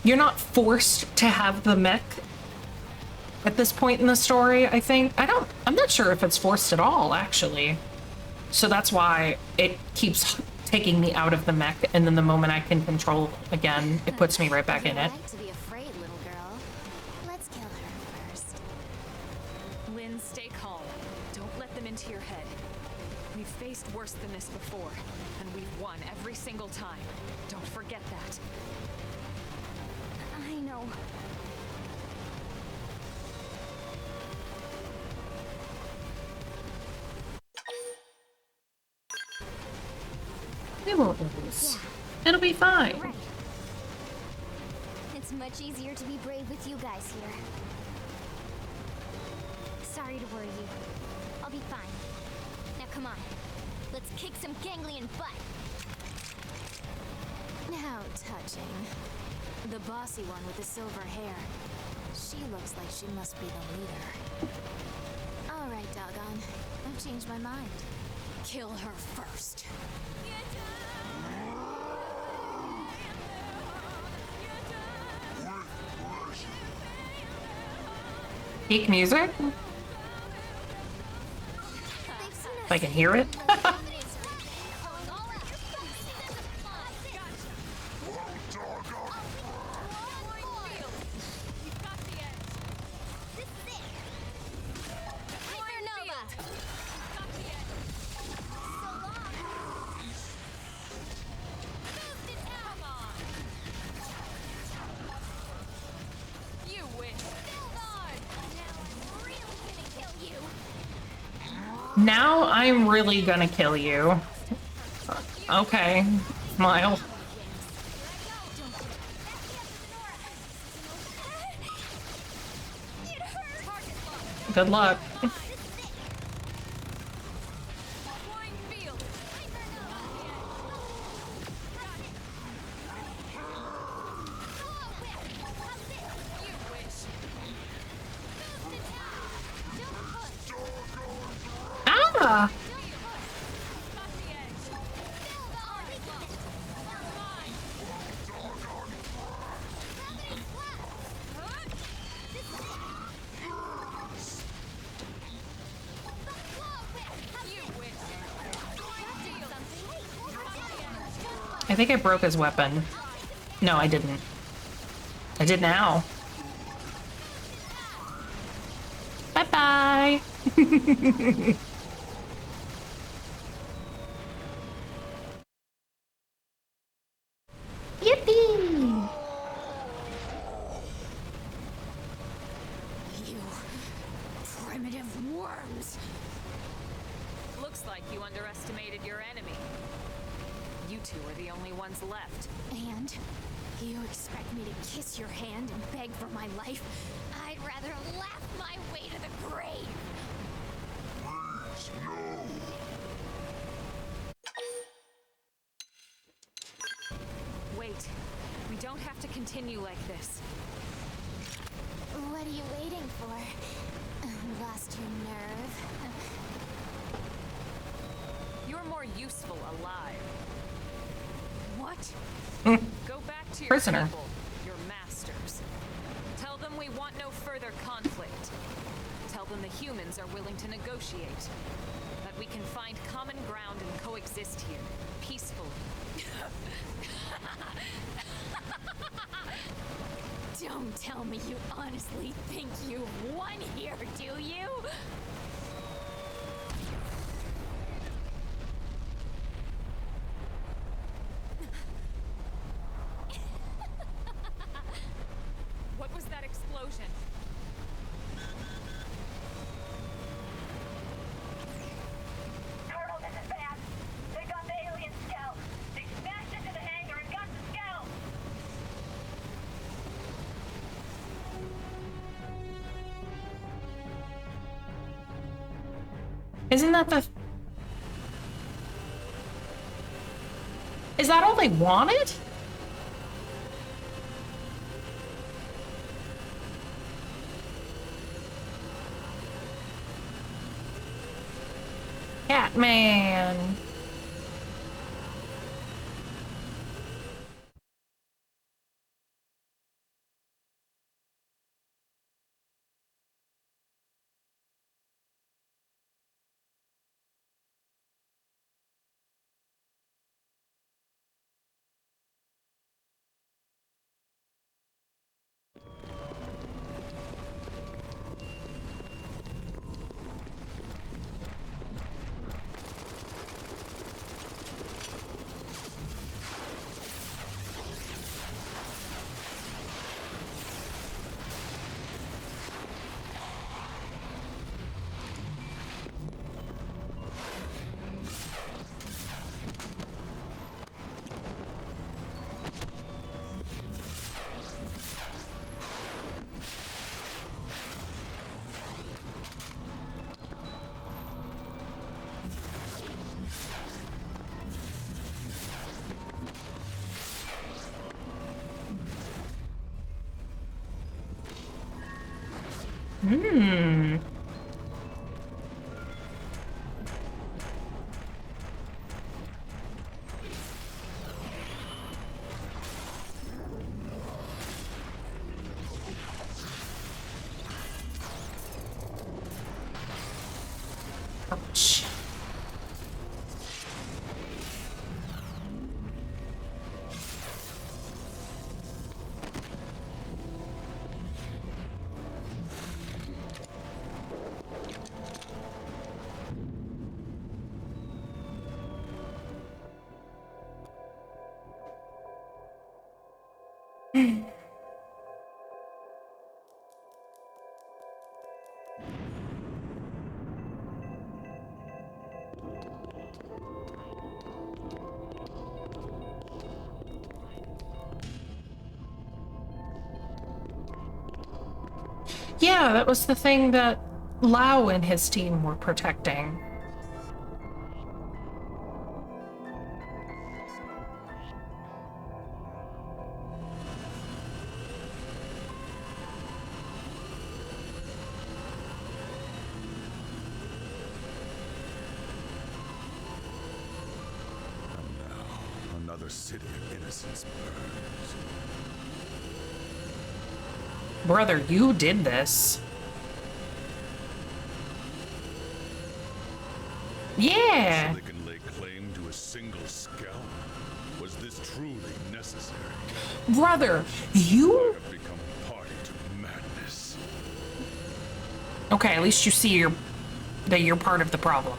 you're not forced to have the mech at this point in the story, I think. I'm not sure if it's forced at all, actually. So that's why it keeps taking me out of the mech, and then the moment I can control again, it puts me right back in it. Like to be afraid, little girl. Let's kill her first. Lynn, stay calm. Don't let them into your head. We've faced worse than this before, and we've won every single time. Don't forget that. I know. We won't lose. It'll be fine. Right. It's much easier to be brave with you guys here. Sorry to worry you. I'll be fine. Now come on. Let's kick some ganglion butt. How touching. The bossy one with the silver hair. She looks like she must be the leader. Alright, doggone. I've changed my mind. Kill her first. Peak music? If I can hear it. Now I'm really gonna kill you. Okay, smile. Good luck. Ah! I think I broke his weapon. No, I didn't. I did now. Bye-bye. Yippee! You primitive worms. Looks like you underestimated your enemy. You two are the only ones left. And you expect me to kiss your hand and beg for my life? I'd rather laugh my way to the grave. Please, no. Wait, we don't have to continue like this. What are you waiting for? Lost your nerve? You're more useful alive. What? Go back to your Prisoner. people, your masters. Tell them we want no further conflict. Tell them the humans are willing to negotiate. That we can find common ground and coexist here, peacefully. Don't tell me you honestly think you won here, do you? What was that explosion? Colonel, this is bad. They got the alien scout. They smashed into the hangar and got the scout. Isn't that the... Is that all they wanted? Catman. Hmm. Ouch. Yeah, that was the thing that Lau and his team were protecting. And now, another city of innocence burns. Brother, you did this. Yeah. So they can lay claim to a single scalp? Was this truly necessary? Brother, you... I have become party to madness. Okay, at least you see that you're part of the problem.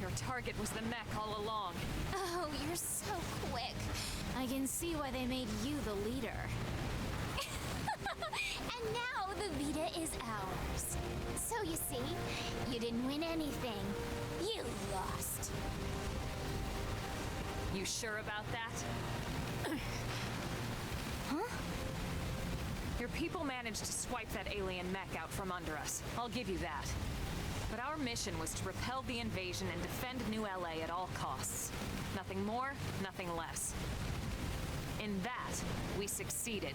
Your target was the mech all along. Oh, you're so quick. I can see why they made you the leader. And now the Vita is ours. So you see, you didn't win anything. You lost. You sure about that? Huh? Your people managed to swipe that alien mech out from under us. I'll give you that. But our mission was to repel the invasion and defend New LA at all costs. Nothing more, nothing less. In that, we succeeded.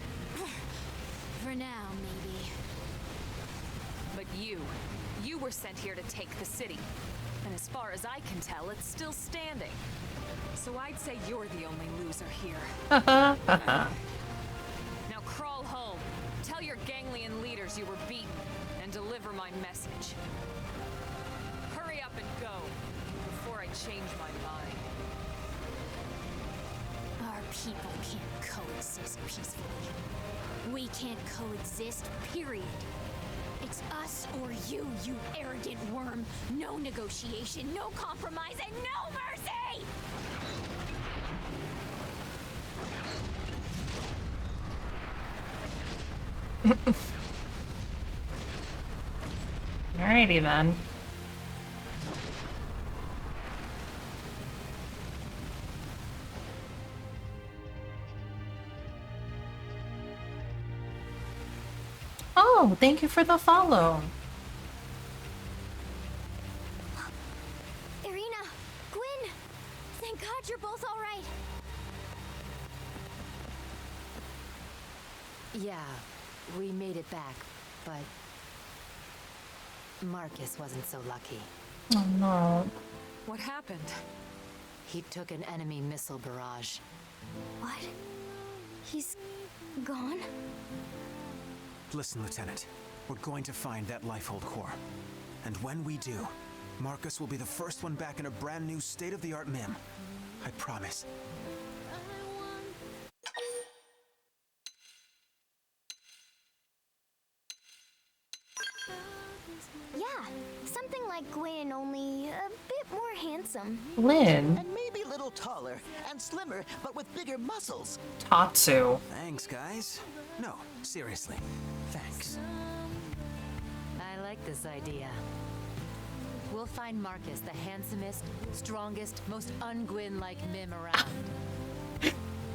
For now, maybe. But you were sent here to take the city. And as far as I can tell, it's still standing. So I'd say you're the only loser here. Now crawl home. Tell your ganglion leaders you were beaten, and deliver my message. Hurry up and go, before I change my mind. Our people can't coexist peacefully. We can't coexist, period. It's us or you arrogant worm. No negotiation, no compromise, and no mercy! Alrighty then. Oh, thank you for the follow. Irina, Gwyn, thank God you're both all right. Yeah, we made it back, but Marcus wasn't so lucky. Oh no. What happened? He took an enemy missile barrage. What? He's gone? Listen, Lieutenant. We're going to find that Lifehold core. And when we do, Marcus will be the first one back in a brand new state-of-the-art MIM. I promise. Yeah, something like Gwyn, only a bit more handsome. Lynn. And maybe a little taller and slimmer, but with bigger muscles. Tatsu. Thanks, guys. No, seriously. Thanks. I like this idea. We'll find Marcus the handsomest, strongest, most un-Gwyn-like MIM around.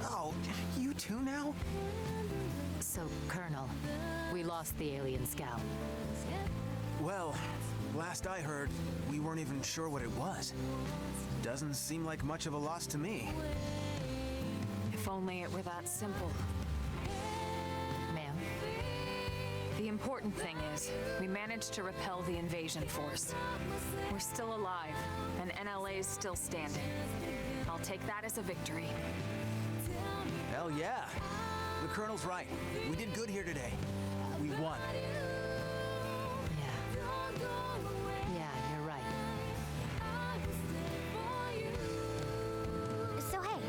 Oh, you too now? So, Colonel, we lost the alien scout. Well, last I heard, we weren't even sure what it was. Doesn't seem like much of a loss to me. If only it were that simple. Ma'am? The important thing is, we managed to repel the invasion force. We're still alive, and NLA's still standing. I'll take that as a victory. Hell yeah. The Colonel's right. We did good here today. We won. Yeah, you're right. So hey,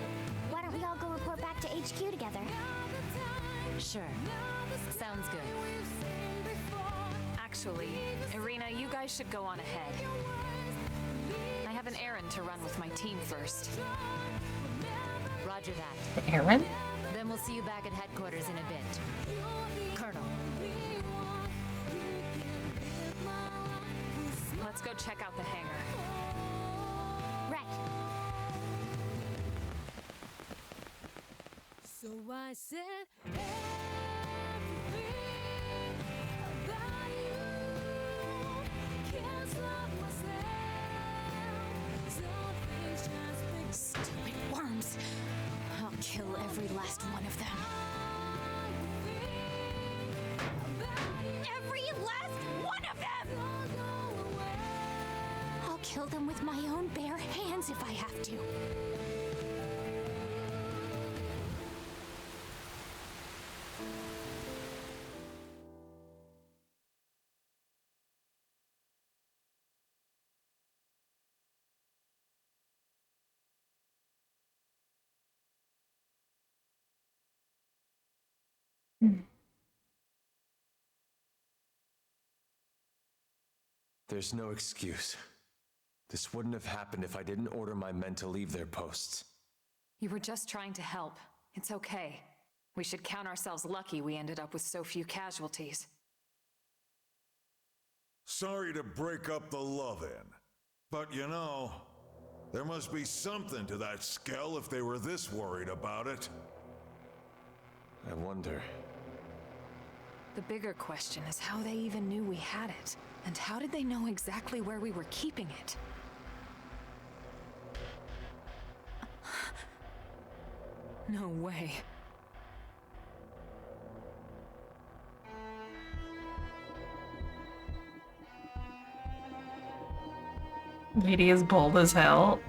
why don't we all go report back to HQ together? Sure. Sounds good. Actually, Irina, you guys should go on ahead. I have an errand to run with my team first. Roger that. Aaron? Then we'll see you back at headquarters in a bit. Colonel. Let's go check out the hangar. Right. So I said everything about you. Can't stop myself. Something's just big. Stupid worms. I'll kill every last one of them. Every last one of them! I'll kill them with my own bare hands if I have to. There's no excuse. This wouldn't have happened if I didn't order my men to leave their posts. You were just trying to help. It's okay. We should count ourselves lucky we ended up with so few casualties. Sorry to break up the love-in, but you know, there must be something to that skell if they were this worried about it. I wonder. The bigger question is how they even knew we had it. And how did they know exactly where we were keeping it? No way. Lady is bold as hell.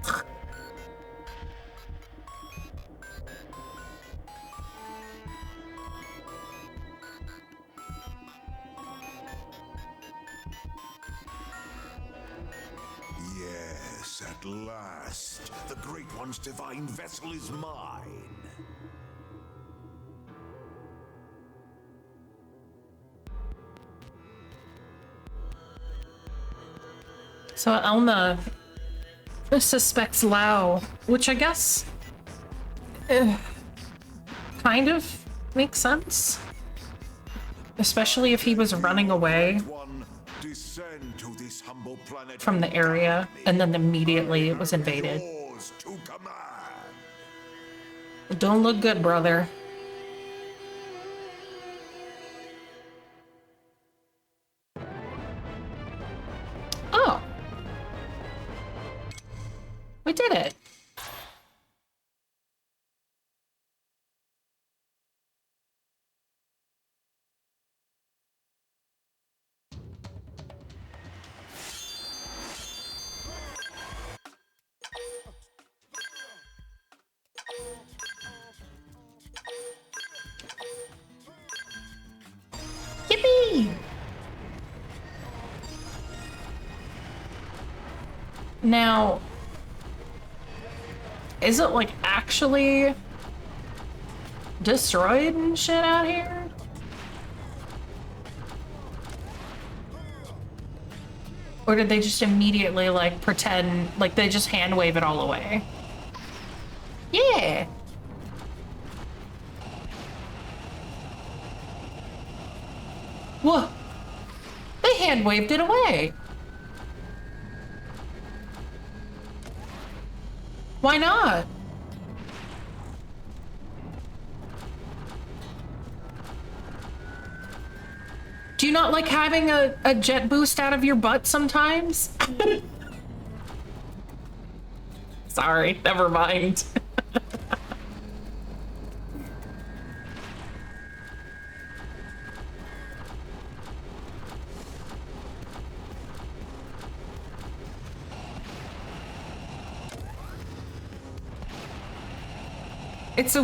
Yes, at last, the Great One's divine vessel is mine. So Elna suspects Lao, which I guess kind of makes sense. Especially if he was running away Descend to this humble planet from the area and then immediately it was invaded. yours to command. Don't look good, brother. Oh. We did it. Yippee! Now, is it like actually destroyed and shit out here? Or did they just immediately like pretend, like they just hand wave it all away? Yeah. Whoa. They hand waved it away. Why not? Do you not like having a jet boost out of your butt sometimes? Sorry, never mind. It's a...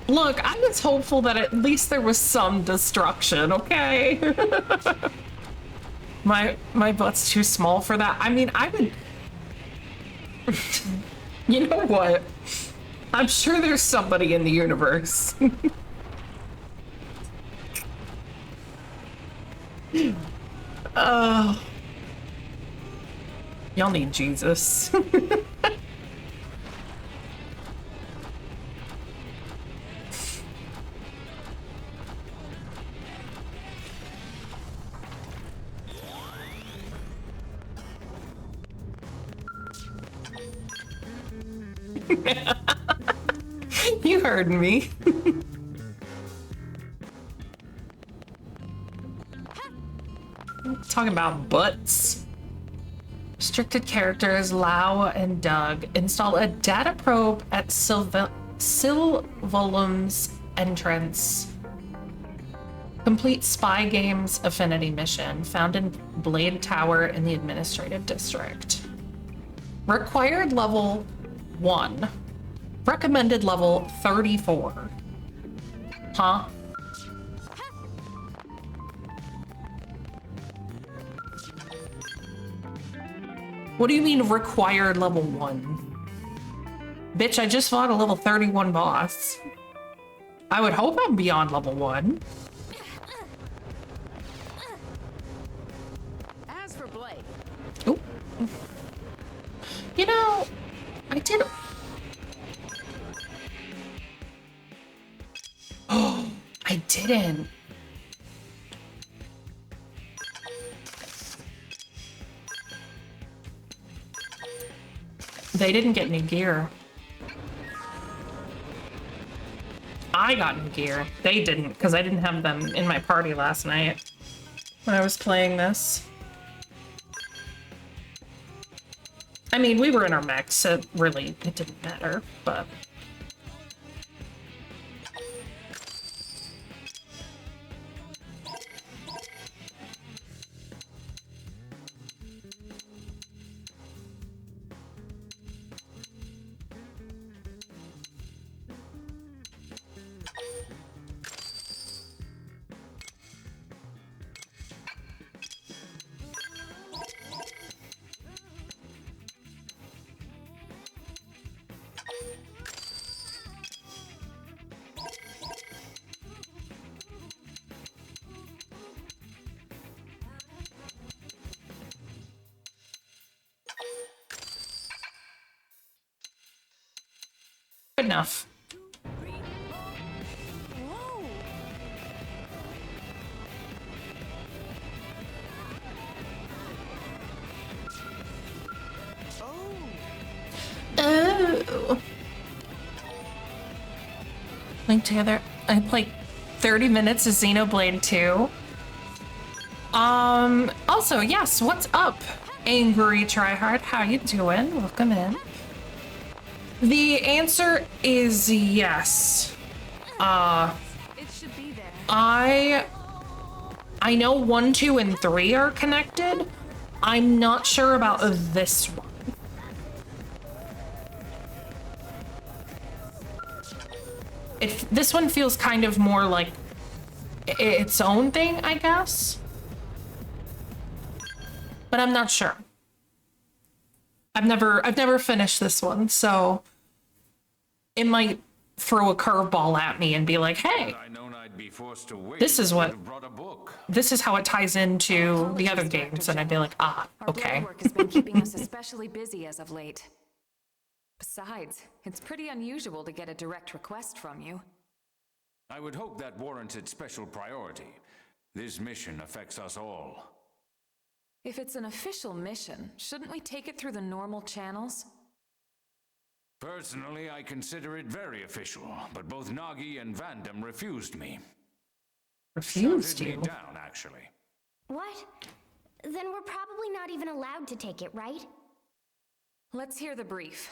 Look, I was hopeful that at least there was some destruction, okay? My butt's too small for that. I mean, I would... You know what? I'm sure there's somebody in the universe. Y'all need Jesus. You heard me. Talking about butts. Restricted characters Lau and Doug install a data probe at Silvolum's entrance. Complete Spy Games Affinity mission found in Blade Tower in the Administrative District. Required level 1. Recommended level 34. Huh? What do you mean required level 1? Bitch, I just fought a level 31 boss. I would hope I'm beyond level 1. As for Blade. Ooh. You know, I did... Oh, I didn't. They didn't get new gear. I got new gear. They didn't, because I didn't have them in my party last night when I was playing this. I mean, we were in our mechs, so really, it didn't matter, but... Good enough. Link together. I played 30 minutes of Xenoblade 2. Also, yes, what's up, Angry Tryhard? How you doing? Welcome in. The answer is yes. It should be there. I know 1, 2, and 3 are connected. I'm not sure about this one. This one feels kind of more like its own thing, I guess. But I'm not sure. I've never finished this one, so it might throw a curveball at me and be like, hey, this is how it ties into the other games, and I'd be like, ah, okay. Our work has been keeping us especially busy as of late. Besides, it's pretty unusual to get a direct request from you. I would hope that warranted special priority. This mission affects us all. If it's an official mission, shouldn't we take it through the normal channels? Personally, I consider it very official, but both Nagi and Vandam refused me. Refused Shouted you? me down, actually. What? Then we're probably not even allowed to take it, right? Let's hear the brief,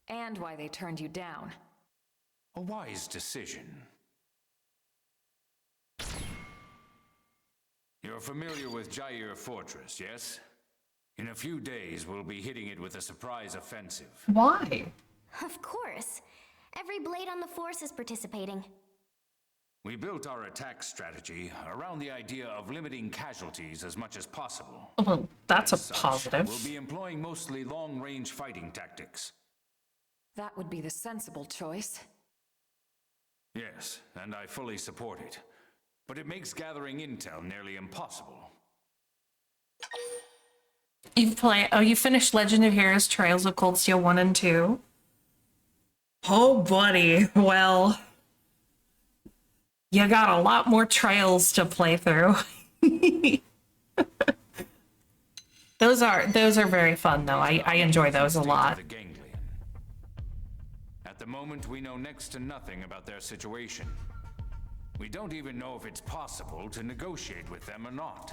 and why they turned you down. A wise decision. You're familiar with Jair Fortress, yes? In a few days, we'll be hitting it with a surprise offensive. Why? Of course. Every blade on the force is participating. We built our attack strategy around the idea of limiting casualties as much as possible. Well, that's As a such, positive. We'll be employing mostly long-range fighting tactics. That would be the sensible choice. Yes, and I fully support it. But it makes gathering intel nearly impossible. You finished Legend of Heroes Trails of Cold Steel 1 and 2? Oh, buddy. Well, you got a lot more trails to play through. Those are very fun, though. I enjoy those a lot. At the moment, we know next to nothing about their situation. We don't even know if it's possible to negotiate with them or not.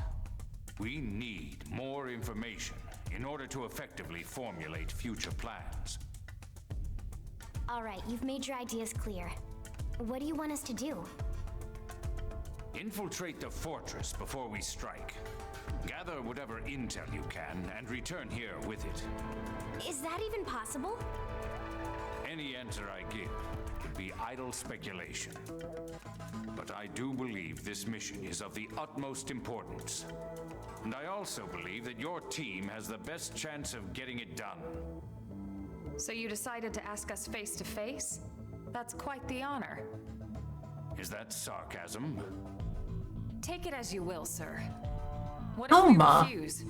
We need more information in order to effectively formulate future plans. All right, you've made your ideas clear. What do you want us to do? Infiltrate the fortress before we strike. Gather whatever intel you can and return here with it. Is that even possible? Any answer I give would be idle speculation. But I do believe this mission is of the utmost importance. And I also believe that your team has the best chance of getting it done. So you decided to ask us face to face? That's quite the honor. Is that sarcasm? Take it as you will, sir. What if we refuse?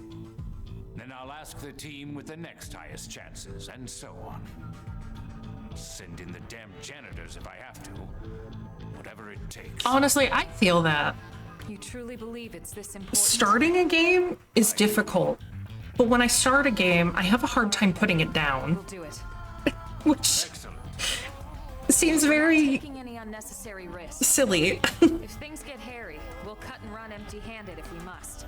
Then I'll ask the team with the next highest chances, and so on. Send in the damn janitors if I have to. Whatever it takes. Honestly, I feel that. You truly believe it's this important? Starting a game is difficult, but when I start a game, I have a hard time putting it down. We'll do it. Which seems very taking any unnecessary risks. silly. If things get hairy, we'll cut and run empty-handed if we must.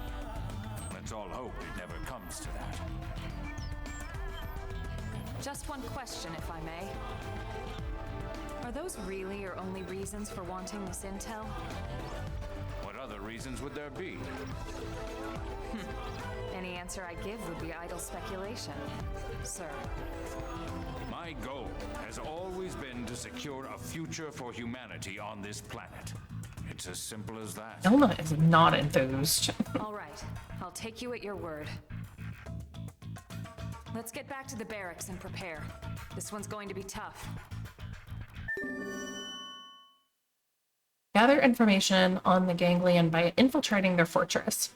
Let's all hope it never comes to that. Just one question, if I may. Are those really your only reasons for wanting this intel? What other reasons would there be? Any answer I give would be idle speculation, sir. My goal has always been to secure a future for humanity on this planet. It's as simple as that. Elna is not enthused. All right, I'll take you at your word. Let's get back to the barracks and prepare. This one's going to be tough. Gather information on the Ganglion by infiltrating their fortress.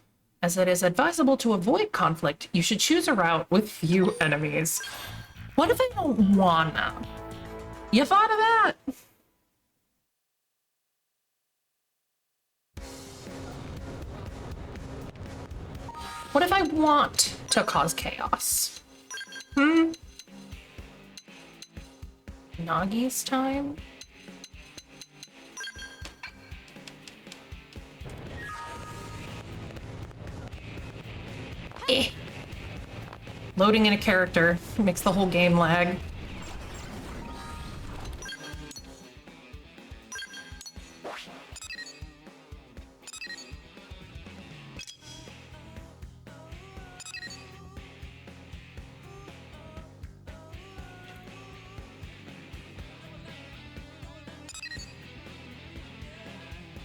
As it is advisable to avoid conflict, you should choose a route with few enemies. What if I don't wanna? You thought of that? What if I want to cause chaos? Nagi's time? Loading in a character makes the whole game lag.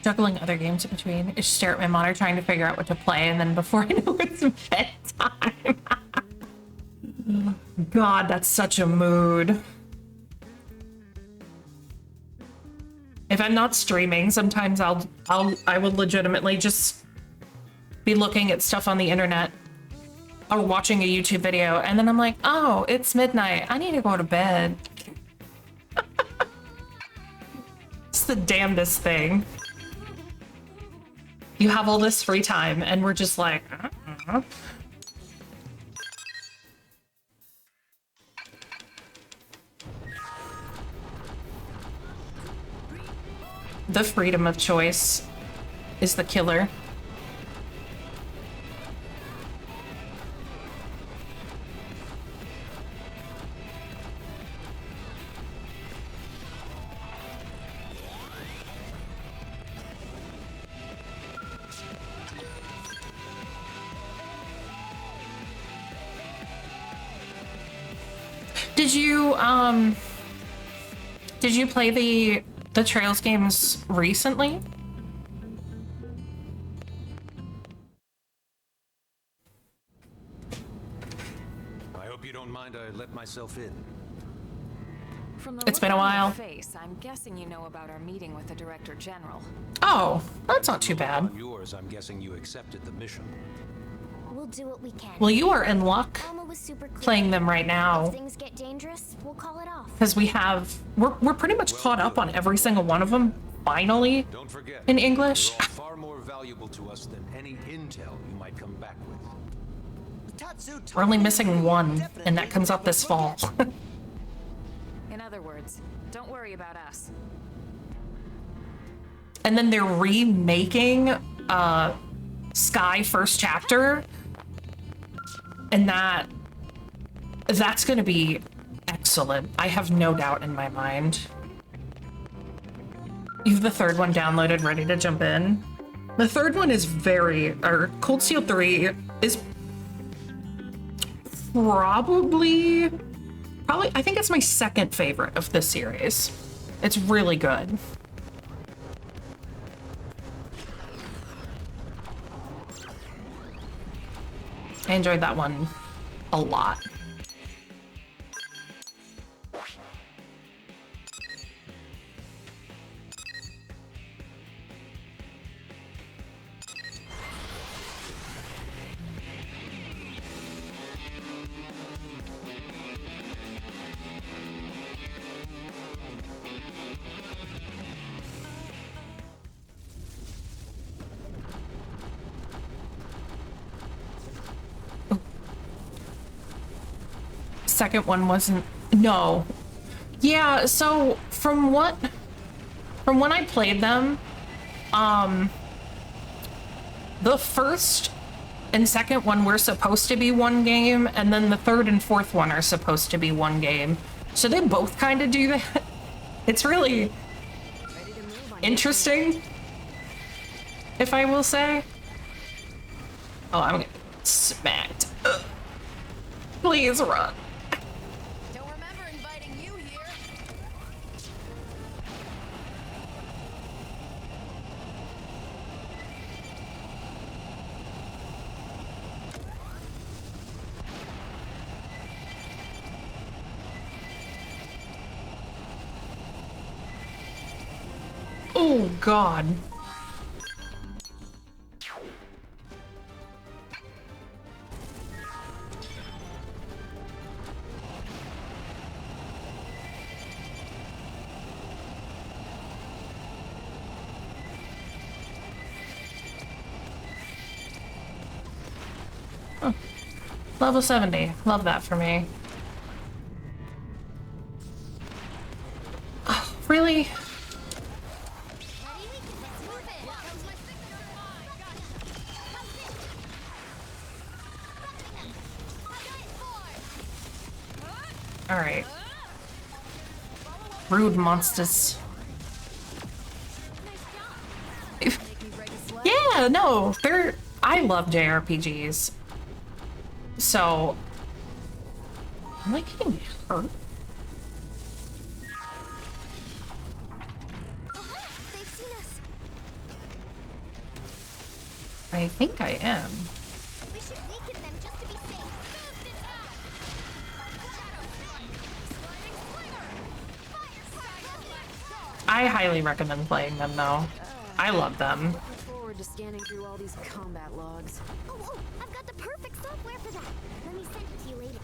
Juggling other games in between. I just stare at my monitor trying to figure out what to play, and then before I know it's bedtime. God, that's such a mood. If I'm not streaming, sometimes I will legitimately just be looking at stuff on the internet or watching a YouTube video, and then I'm like, oh, it's midnight. I need to go to bed. It's the damnedest thing. You have all this free time, and we're just like, The freedom of choice is the killer. Did you play the Trails games recently? I hope you don't mind I let myself in. From the It's been a while. Face, I'm guessing you know about our meeting with the Director General. Oh, that's not too bad. On yours, I'm guessing you accepted the mission. We'll do what we can. Well, you are in luck Alma was super clear. playing them right now. If things get dangerous, we'll call it off. Because we're pretty much caught up on every single one of them, finally, Don't forget, in English. they're all far more valuable to us than any intel you might come back with. We're only missing one, and that comes out this fall. In other words, don't worry about us. And then they're remaking Sky First Chapter, and that's gonna be excellent. I have no doubt in my mind. You have the third one downloaded, ready to jump in. The third one is Cold Steel 3 is probably, I think it's my second favorite of this series. It's really good. I enjoyed that one a lot. Second one wasn't, no. Yeah, so from when I played them, the first and second one were supposed to be one game, and then the third and fourth one are supposed to be one game. So they both kind of do that. It's really interesting, if I will say. Oh, I'm gonna get smacked. Ugh. Please run. Oh, God. Oh. Level 70. Love that for me. Oh, really? Rude monsters. Yeah, no, they're. I love JRPGs. So. Am I getting hurt? They've seen us. I think I am. We should weaken them just to be safe. I highly recommend playing them though. I love them. Looking forward to scanning through all these combat logs. Oh, I've got the perfect software for that. Let me send it to you later.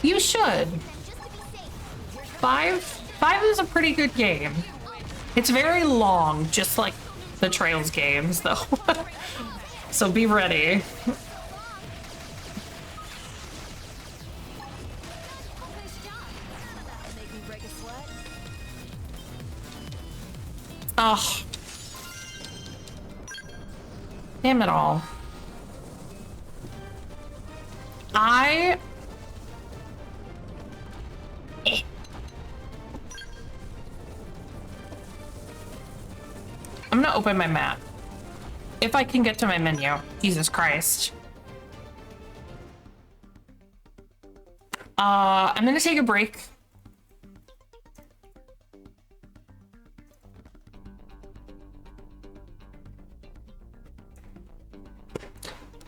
You should. Five is a pretty good game. It's very long, just like the Trails games, though. So be ready. Oh. Damn it all. I'm gonna open my map. If I can get to my menu. Jesus Christ. I'm gonna take a break.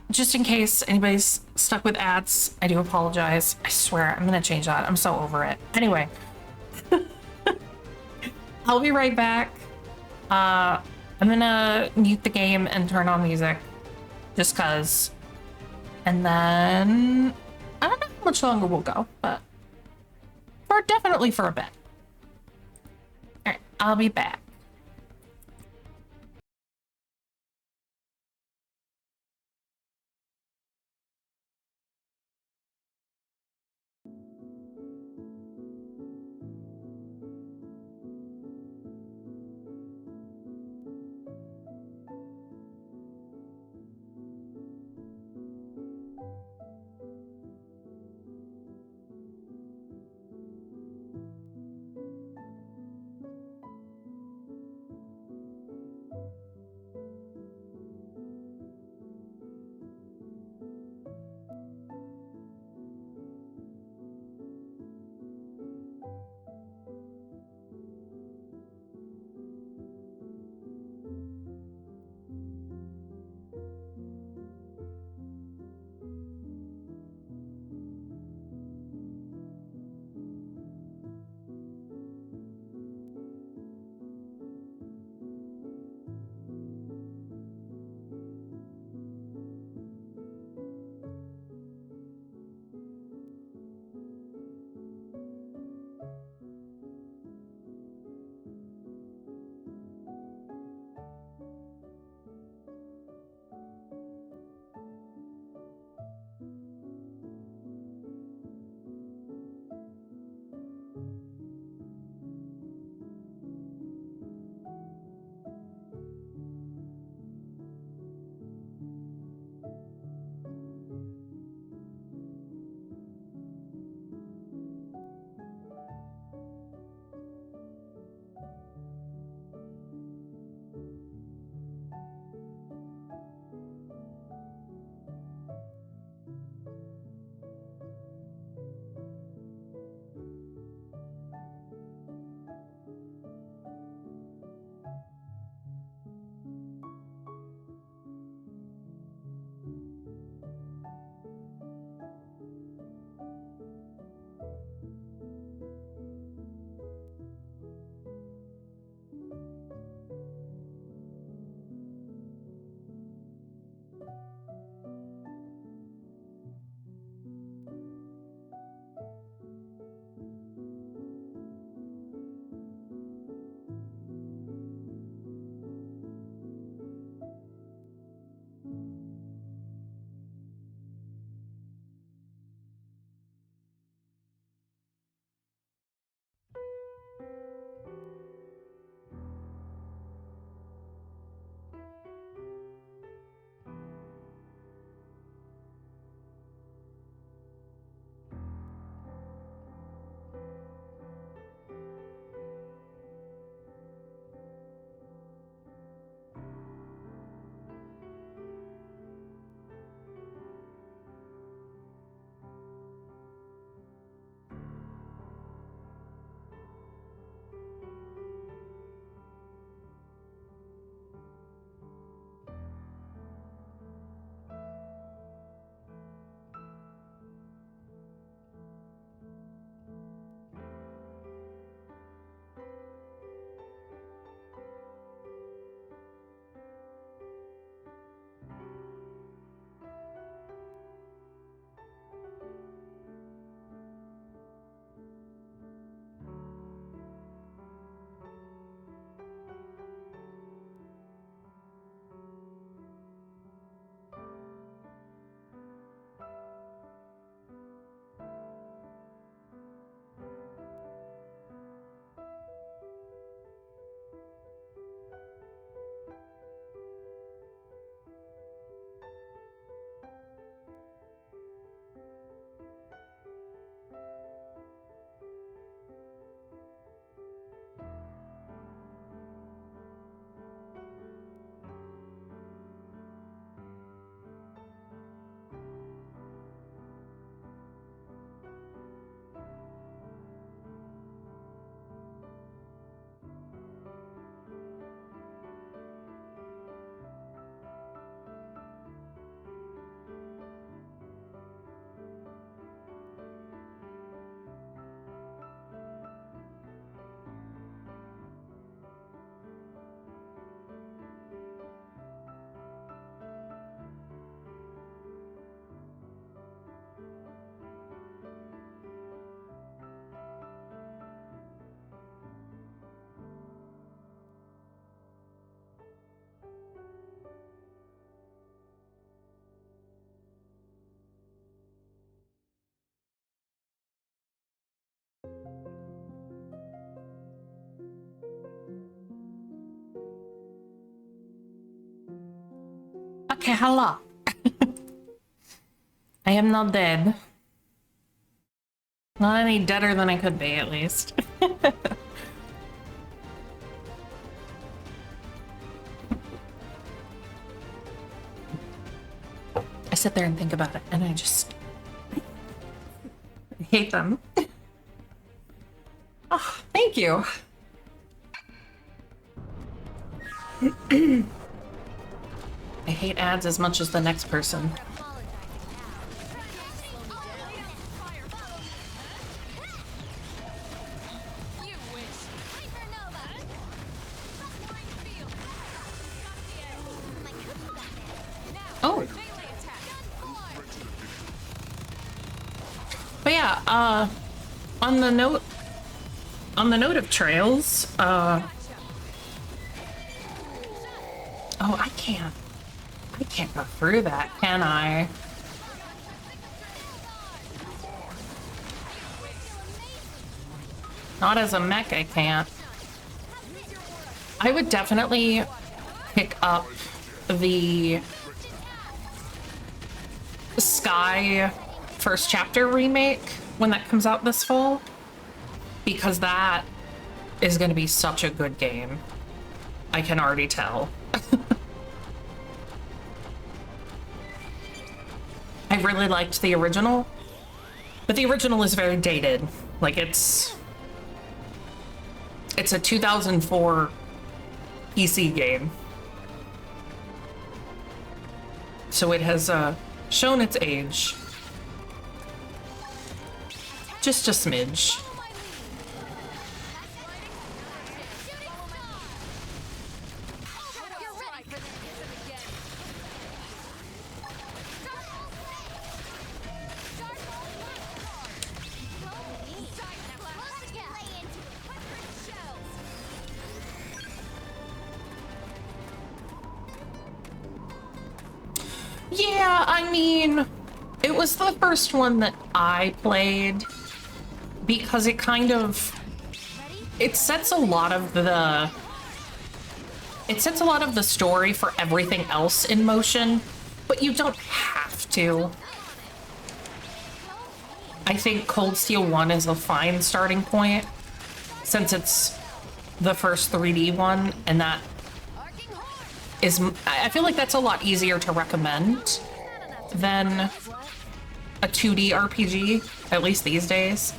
Just in case anybody's stuck with ads, I do apologize. I swear, I'm gonna change that. I'm so over it. Anyway. I'll be right back. I'm gonna mute the game and turn on music. Just cause. And then I don't know how much longer we'll go, but definitely for a bit. Alright, I'll be back. Okay, hello. I am not dead. Not any deader than I could be, at least. I sit there and think about it, and I just hate them. Oh, thank you. I hate ads as much as the next person. Oh. But yeah, on the note of trails, oh, I can't go through that, can I? Not as a mech, I can't. I would definitely pick up the Sky first chapter remake when that comes out this fall, because that is going to be such a good game. I can already tell. I really liked the original, but the original is very dated. Like, it's a 2004 PC game. So it has shown its age. Just a smidge. Yeah, I mean, it was the first one that I played because it kind of, it sets a lot of the story for everything else in motion, but you don't have to. I think Cold Steel 1 is a fine starting point since it's the first 3D one, and that is, I feel like that's a lot easier to recommend than a 2D RPG, at least these days.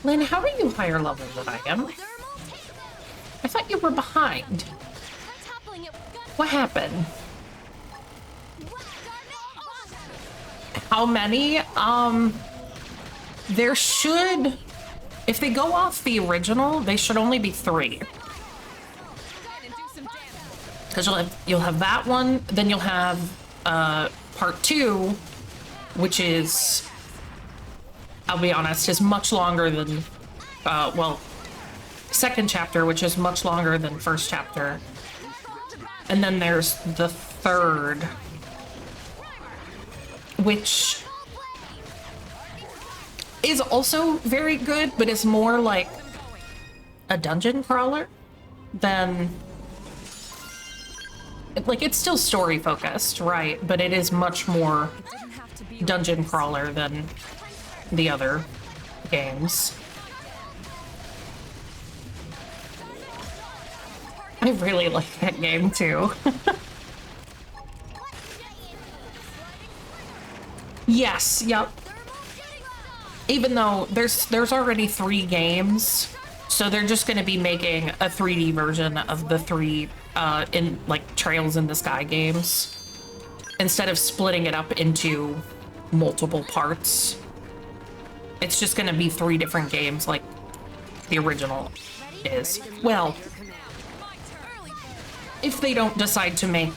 Lynn, how are you higher level than I am? I thought you were behind. What happened? How many? There should, if they go off the original, they should only be 3. Because you'll have that one, then you'll have part 2, which is, I'll be honest, is much longer than, well, second chapter, which is much longer than first chapter. And then there's the third, which is also very good, but is more like a dungeon crawler than, like, it's still story focused, right? But it is much more dungeon crawler than the other games. I really like that game too. Yes, yep. Even though there's already 3 games, so they're just going to be making a 3D version of the 3 in like Trails in the Sky games instead of splitting it up into multiple parts. It's just going to be 3 different games like the original is. Well, if they don't decide to make,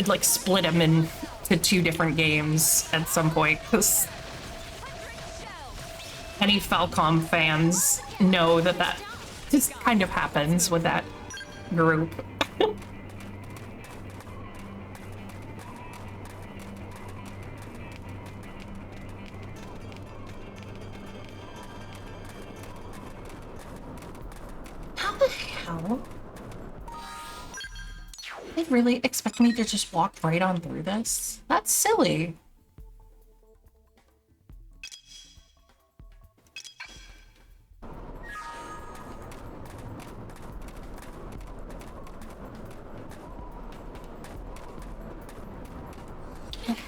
like, split them into 2 different games at some point, because any Falcom fans know that that just kind of happens with that group. How the hell? They really expect me to just walk right on through this? That's silly.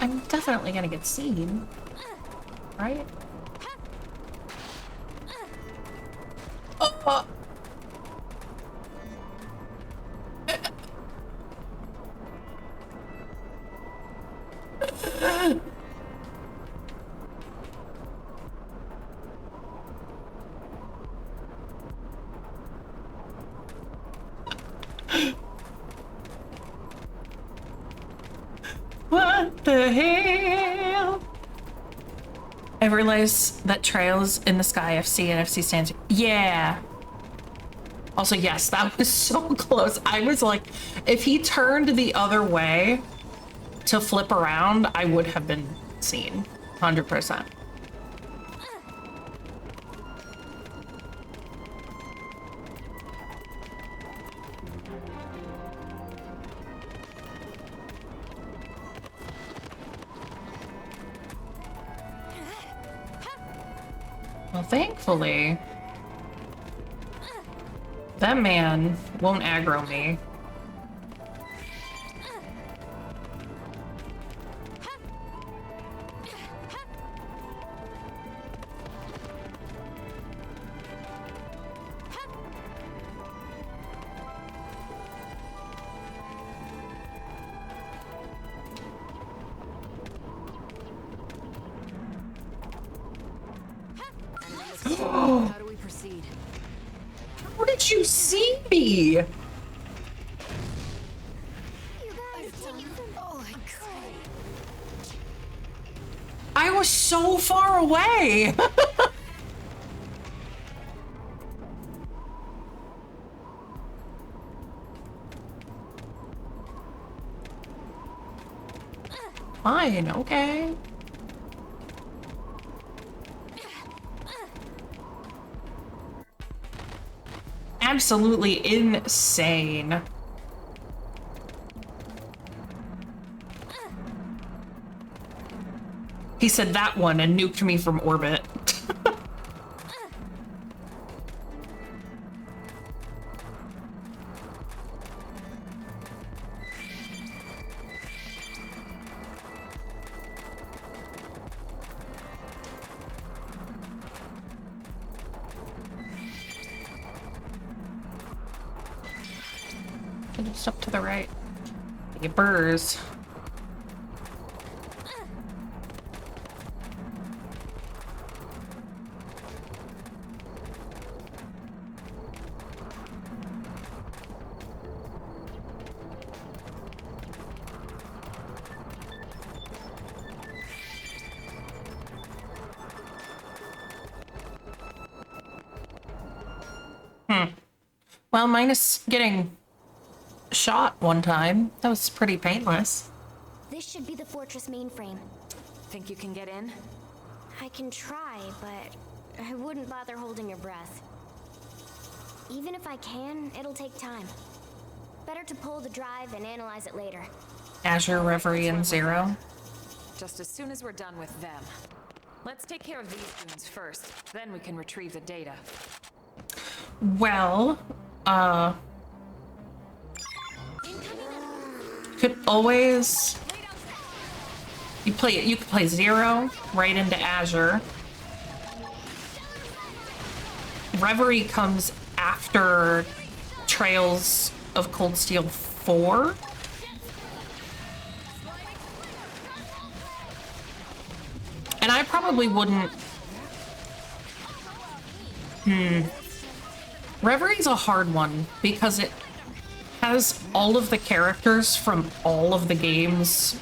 I'm definitely gonna get seen, right? Oh, what the hell? I realized that trails in the sky FC and FC stands. Yeah. Also, yes, that was so close. I was like, if he turned the other way to flip around, I would have been seen. 100%. Well, thankfully, that man won't aggro me. How do we proceed? How did you see me? You guys oh, I was so far away. Fine, okay. Absolutely insane. He said that one and nuked me from orbit. Just up to the right. You burrs. Well, minus getting shot one time. That was pretty painless. This should be the fortress mainframe. Think you can get in? I can try, but I wouldn't bother holding your breath. Even if I can, it'll take time. Better to pull the drive and analyze it later. Azure, Reverie, and Zero. Just as soon as we're done with them. Let's take care of these goons first, then we can retrieve the data. Well, could always you could play Zero right into Azure. Reverie comes after Trails of Cold Steel 4. And I probably wouldn't. Reverie's a hard one because it has all of the characters from all of the games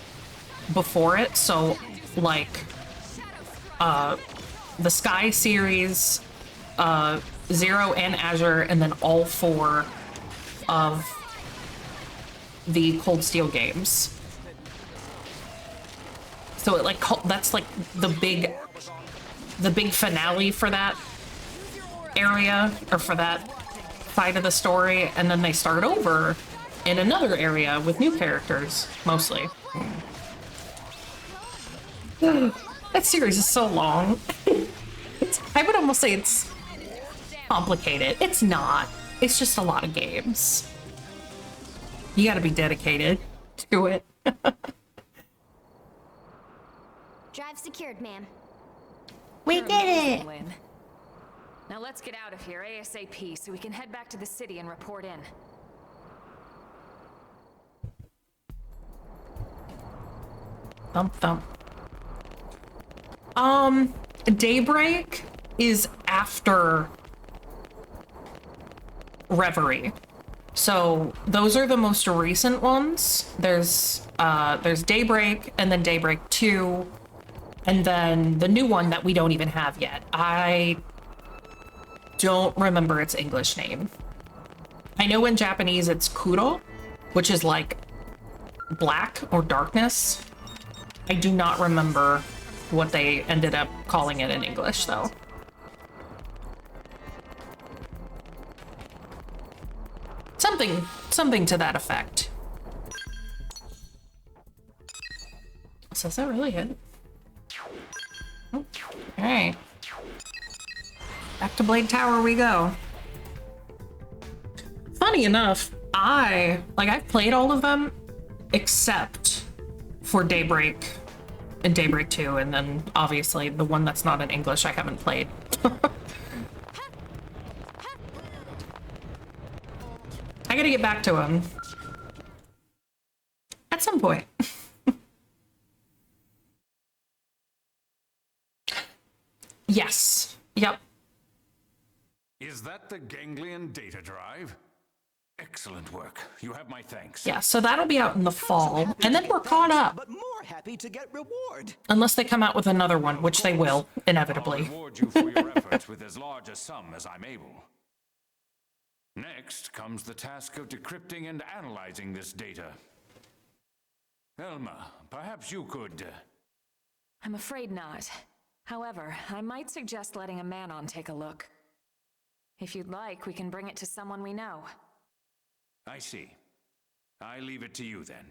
before it. So, like, the Sky series, Zero and Azure, and then all 4 of the Cold Steel games. So it like that's like the big finale for that area, or for that side of the story, and then they start over in another area with new characters, mostly. That series is so long. I would almost say it's complicated. It's not. It's just a lot of games. You gotta be dedicated to it. Drive secured, ma'am. We You're did amazing, it! Lynn. Now let's get out of here ASAP so we can head back to the city and report in. Thump thump. Daybreak is after Reverie. So those are the most recent ones. There's Daybreak, and then Daybreak 2, and then the new one that we don't even have yet. I don't remember its English name. I know in Japanese it's Kuro, which is like black or darkness. I do not remember what they ended up calling it in English, though. Something to that effect. So is that really it? Oh, all right. Back to Blade Tower we go. Funny enough, I've played all of them except for Daybreak and Daybreak 2, and then obviously the one that's not in English I haven't played. I gotta get back to him at some point. Yes. Yep. Is that the ganglion data drive? Excellent work. You have my thanks. Yeah, so that'll be out in the fall, and then we're caught up. But more happy to get reward. Unless they come out with another one, which they will, inevitably. I'll reward you for your efforts with as large a sum as I'm able. Next comes the task of decrypting and analyzing this data. Elma, perhaps you could... I'm afraid not. However, I might suggest letting a man-on take a look. If you'd like, we can bring it to someone we know. I see. I leave it to you then.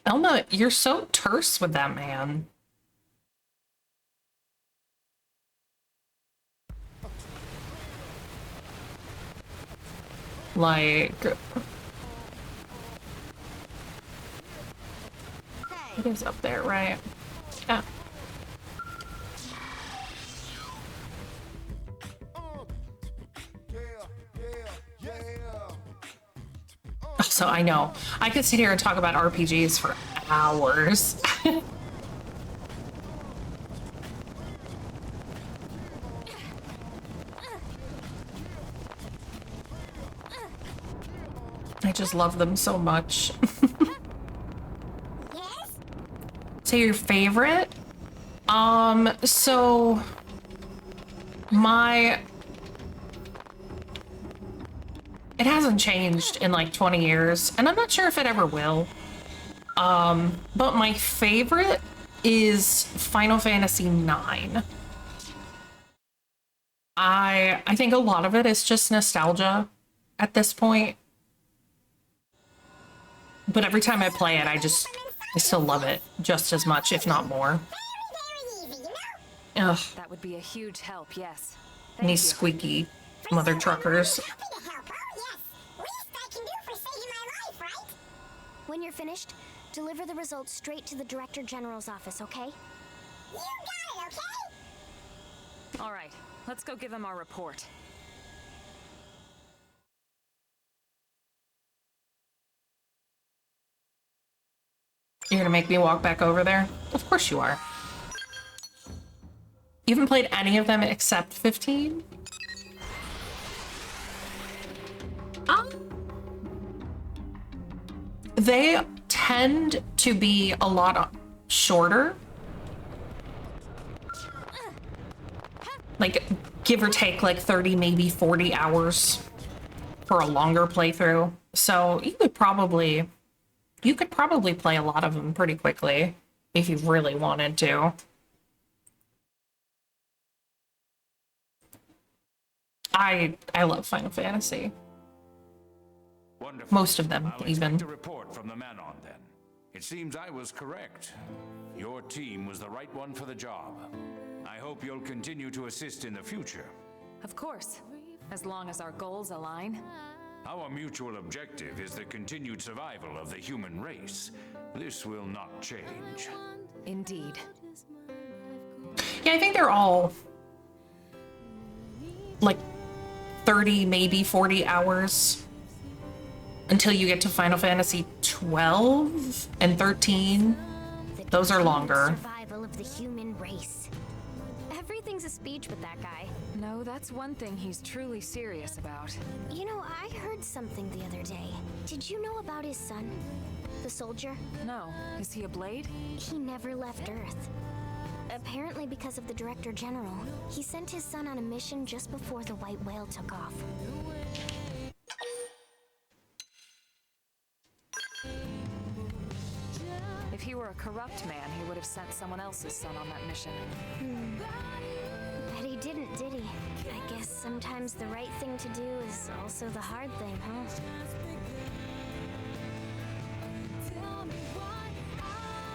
Elma, you're so terse with that man. Like... It is up there, right? Yeah. So I know. I could sit here and talk about RPGs for hours. I just love them so much. So your favorite? So it hasn't changed in like 20 years, and I'm not sure if it ever will. But my favorite is Final Fantasy IX. I think a lot of it is just nostalgia at this point. But every time I play it, I still love it just as much, if not more. Ugh. That would be a huge help, yes. And these squeaky mother truckers. When you're finished, deliver the results straight to the Director General's office, okay? You got it, okay? All right, let's go give him our report. You're gonna make me walk back over there? Of course you are. You haven't played any of them except 15? They tend to be a lot shorter. Like, give or take, like 30, maybe 40 hours for a longer playthrough. So you could probably play a lot of them pretty quickly if you really wanted to. I love Final Fantasy. Wonderful. Most of them, I'll even. expect a report from the Manon then. It seems I was correct. Your team was the right one for the job. I hope you'll continue to assist in the future. Of course, as long as our goals align. Our mutual objective is the continued survival of the human race. This will not change. Indeed. Yeah, I think they're all like 30, maybe 40 hours until you get to Final Fantasy 12 and 13. Those are longer. Survival of the human race. Everything's a speech with that guy. No, that's one thing he's truly serious about. You know, I heard something the other day. Did you know about his son? The soldier? No. Is he a Blade? He never left Earth. Apparently because of the Director General. He sent his son on a mission just before the White Whale took off. If he were a corrupt man, he would have sent someone else's son on that mission. But he didn't, did he? I guess sometimes the right thing to do is also the hard thing, huh?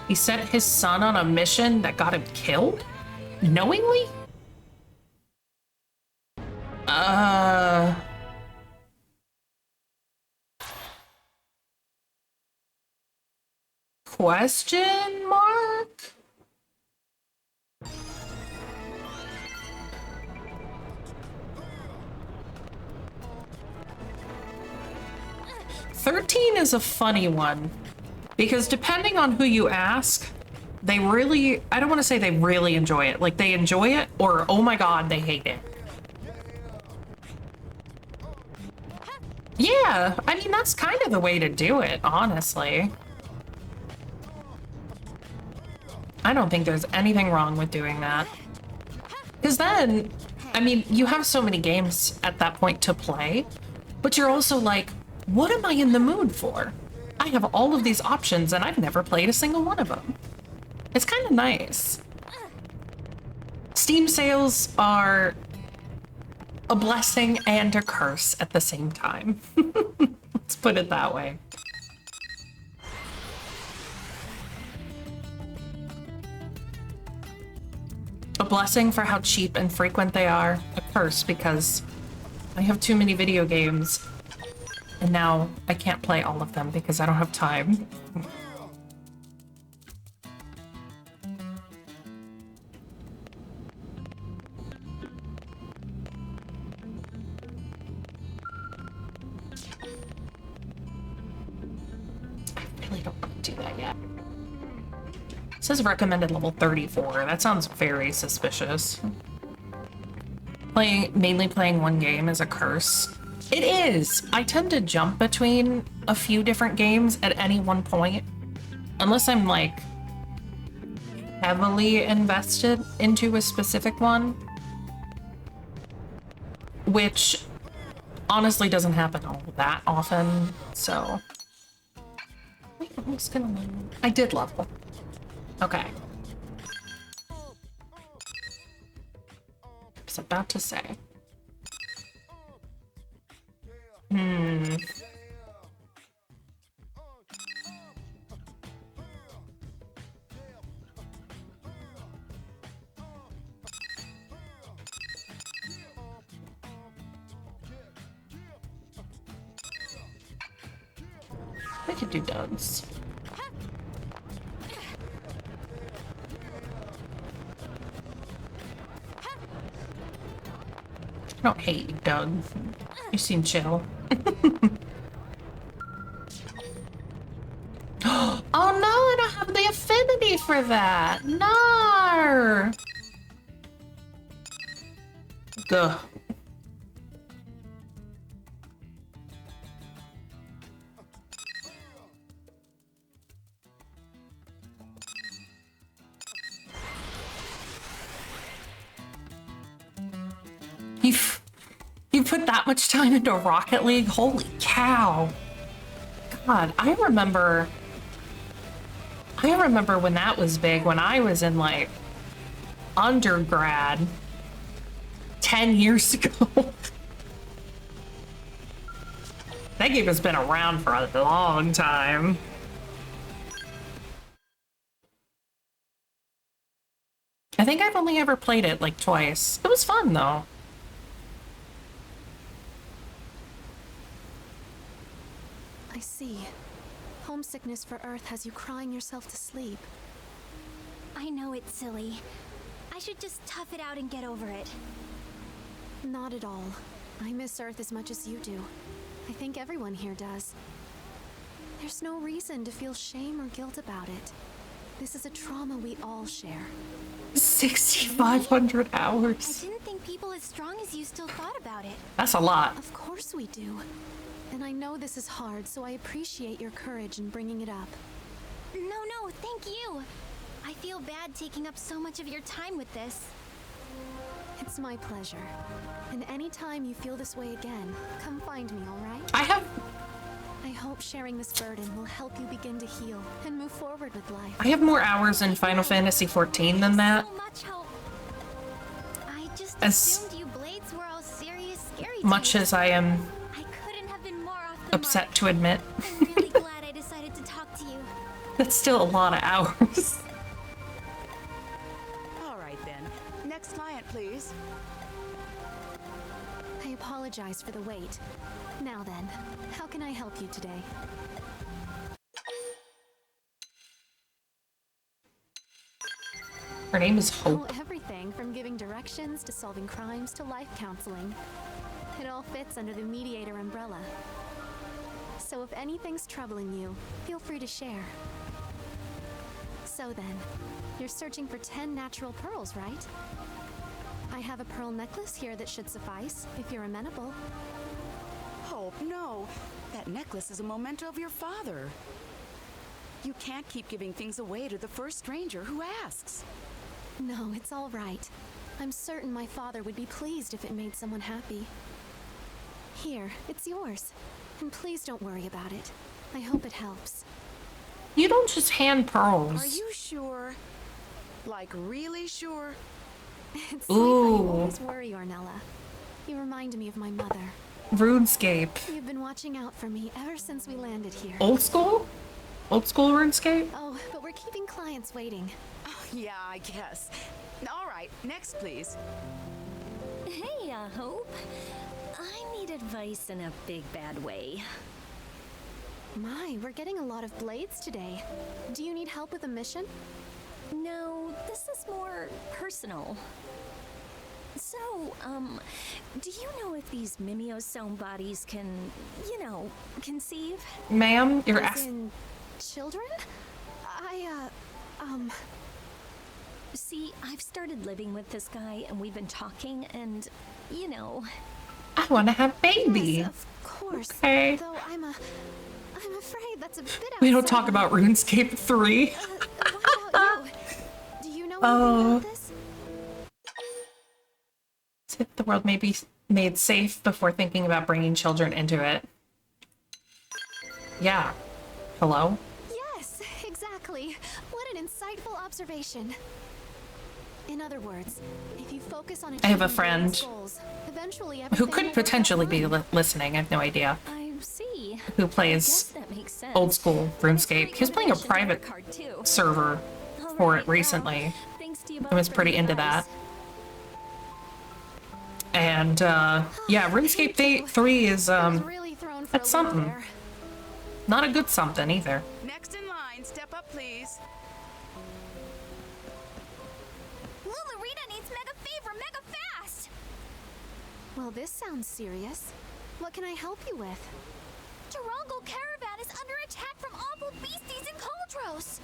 He sent his son on a mission that got him killed? Knowingly? Question mark? "13" is a funny one. Because depending on who you ask, they really, I don't want to say they really enjoy it. Like, they enjoy it, or, oh my god, they hate it. Yeah, I mean, that's kind of the way to do it, honestly. I don't think there's anything wrong with doing that. Because then, I mean, you have so many games at that point to play, but you're also like, what am I in the mood for? I have all of these options and I've never played a single one of them. It's kind of nice. Steam sales are a blessing and a curse at the same time. Let's put it that way. A blessing for how cheap and frequent they are. A curse because I have too many video games. And now I can't play all of them because I don't have time. I really don't want to do that yet. It says recommended level 34. That sounds very suspicious. Mainly playing one game is a curse. It is! I tend to jump between a few different games at any one point. Unless I'm, like, heavily invested into a specific one. Which, honestly, doesn't happen all that often, so... Wait, I'm just gonna... I did level. Okay. I was about to say. We could do duds. I don't hate you, Doug. You seem chill. Oh no, I don't have the affinity for that. No. Duh. You put that much time into Rocket League? Holy cow. God, I remember when that was big, when I was in like undergrad 10 years ago. That game has been around for a long time. I think I've only ever played it like twice. It was fun though. I see. Homesickness for Earth has you crying yourself to sleep. I know it's silly. I should just tough it out and get over it. Not at all. I miss Earth as much as you do. I think everyone here does. There's no reason to feel shame or guilt about it. This is a trauma we all share. 6,500 hours. I didn't think people as strong as you still thought about it. That's a lot. Of course we do. And I know this is hard, so I appreciate your courage in bringing it up. No, thank you. I feel bad taking up so much of your time with this. It's my pleasure. And anytime you feel this way again, come find me, all right? I hope sharing this burden will help you begin to heal and move forward with life. I have more hours in Final Fantasy XIV than that. I just As assumed you blades were all serious, scary much types. as I am I couldn't have been more off the upset mark. to admit. I'm really glad I decided to talk to you. That's still a lot of hours. All right then. Next client, please. I apologize for the wait. Now then, how can I help you today? Her name is Hope. Oh, everything from giving directions to solving crimes to life counseling. It all fits under the mediator umbrella. So if anything's troubling you, feel free to share. So then, you're searching for 10 natural pearls, right? I have a pearl necklace here that should suffice, if you're amenable. Hope, no. That necklace is a memento of your father. You can't keep giving things away to the first stranger who asks. No, it's all right. I'm certain my father would be pleased if it made someone happy. Here, it's yours. And please don't worry about it. I hope it helps. You don't just hand pearls. Are you sure? Like, really sure? It's sweet that you always worry, Ornella. You remind me of my mother. RuneScape. You've been watching out for me ever since we landed here. Old school? Old school RuneScape? Oh, but we're keeping clients waiting. Oh, yeah, I guess. All right, next, please. Hey, Hope. I need advice in a big bad way. My, we're getting a lot of blades today. Do you need help with a mission? No, this is more personal. So, do you know if these Mimiosome bodies can, conceive? Ma'am, you're As in children? See, I've started living with this guy and we've been talking and, I want to have baby. Yes, of course. Okay. Though I'm afraid that's a bit outside. We don't talk about RuneScape 3. What about you? Do you know anything about this? If the world may be made safe before thinking about bringing children into it. Yeah. Hello? Yes, exactly. What an insightful observation. In other words, if you focus on I have a achieving friend various goals, eventually who everything could will work potentially out be fine. listening. I have no idea. I see. Who I guess plays that makes sense. old school RuneScape. He was playing a Motivation to private work hard, too. server for it recently. Thanks to you I was both for pretty the into advice. that. And yeah, RuneScape 3 is Really thrown for that's a loop something. there. Not a good something either. Next in line, step up, please. Lulurita needs mega favor, mega fast! Well, this sounds serious. What can I help you with? Durango Caravan is under attack from awful beasties in Coldros!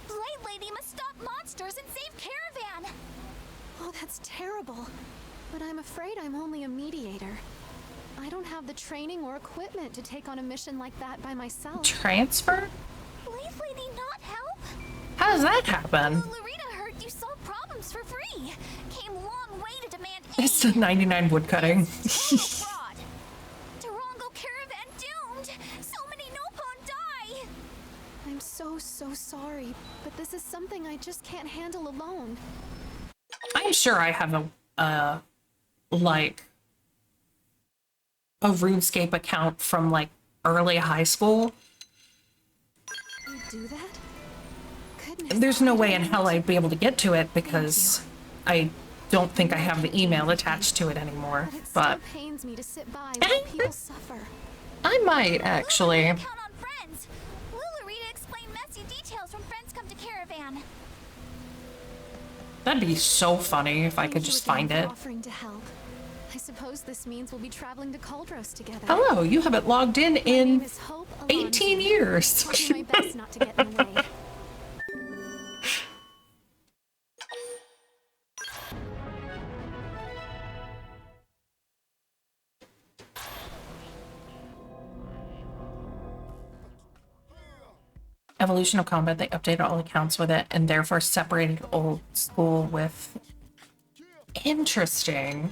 Blade Lady must stop monsters and save Caravan! Oh, that's terrible. But I'm afraid I'm only a mediator. I don't have the training or equipment to take on a mission like that by myself. Transfer? Blade Lady not help? How does that happen? Lulurita heard you solve problems for free. Came long way to demand It's the 99 woodcutting. fraud. Durango caravan doomed. So many Nopon die. I'm so sorry, but this is something I just can't handle alone. I'm sure I have like a RuneScape account from like early high school. You do that? There's no way in hell I'd be able to get to it because I don't think I have the email attached to it anymore. But It pains me to sit by while people suffer. I might actually. Count on friends. Will Rita explain messy details when friends come to caravan? That'd be so funny if I could just find it. Offering to help. I suppose this means we'll be traveling to Cauldros together. Hello, you haven't logged in 18 years. I'll do my best not to get in the way. Evolution of Combat, they updated all accounts with it and therefore separated old school with... Interesting.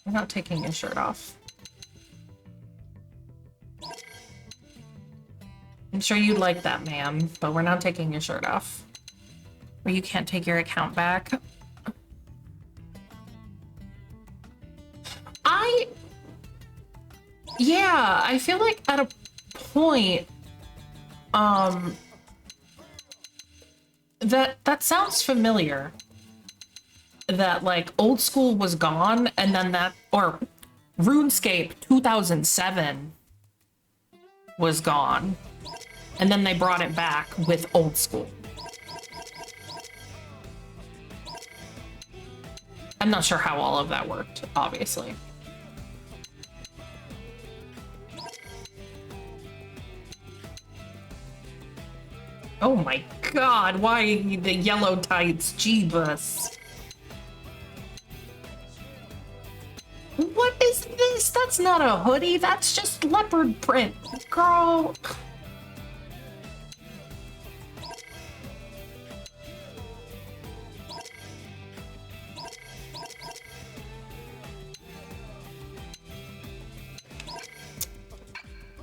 I'm not taking your shirt off. I'm sure you'd like that, ma'am, but we're not taking your shirt off. Or you can't take your account back. Yeah, I feel like at a point, that sounds familiar. That like old school was gone and then or RuneScape 2007 was gone and then they brought it back with old school. I'm not sure how all of that worked, obviously. Oh my god, why the yellow tights, Jeebus? What is this? That's not a hoodie, that's just leopard print, girl.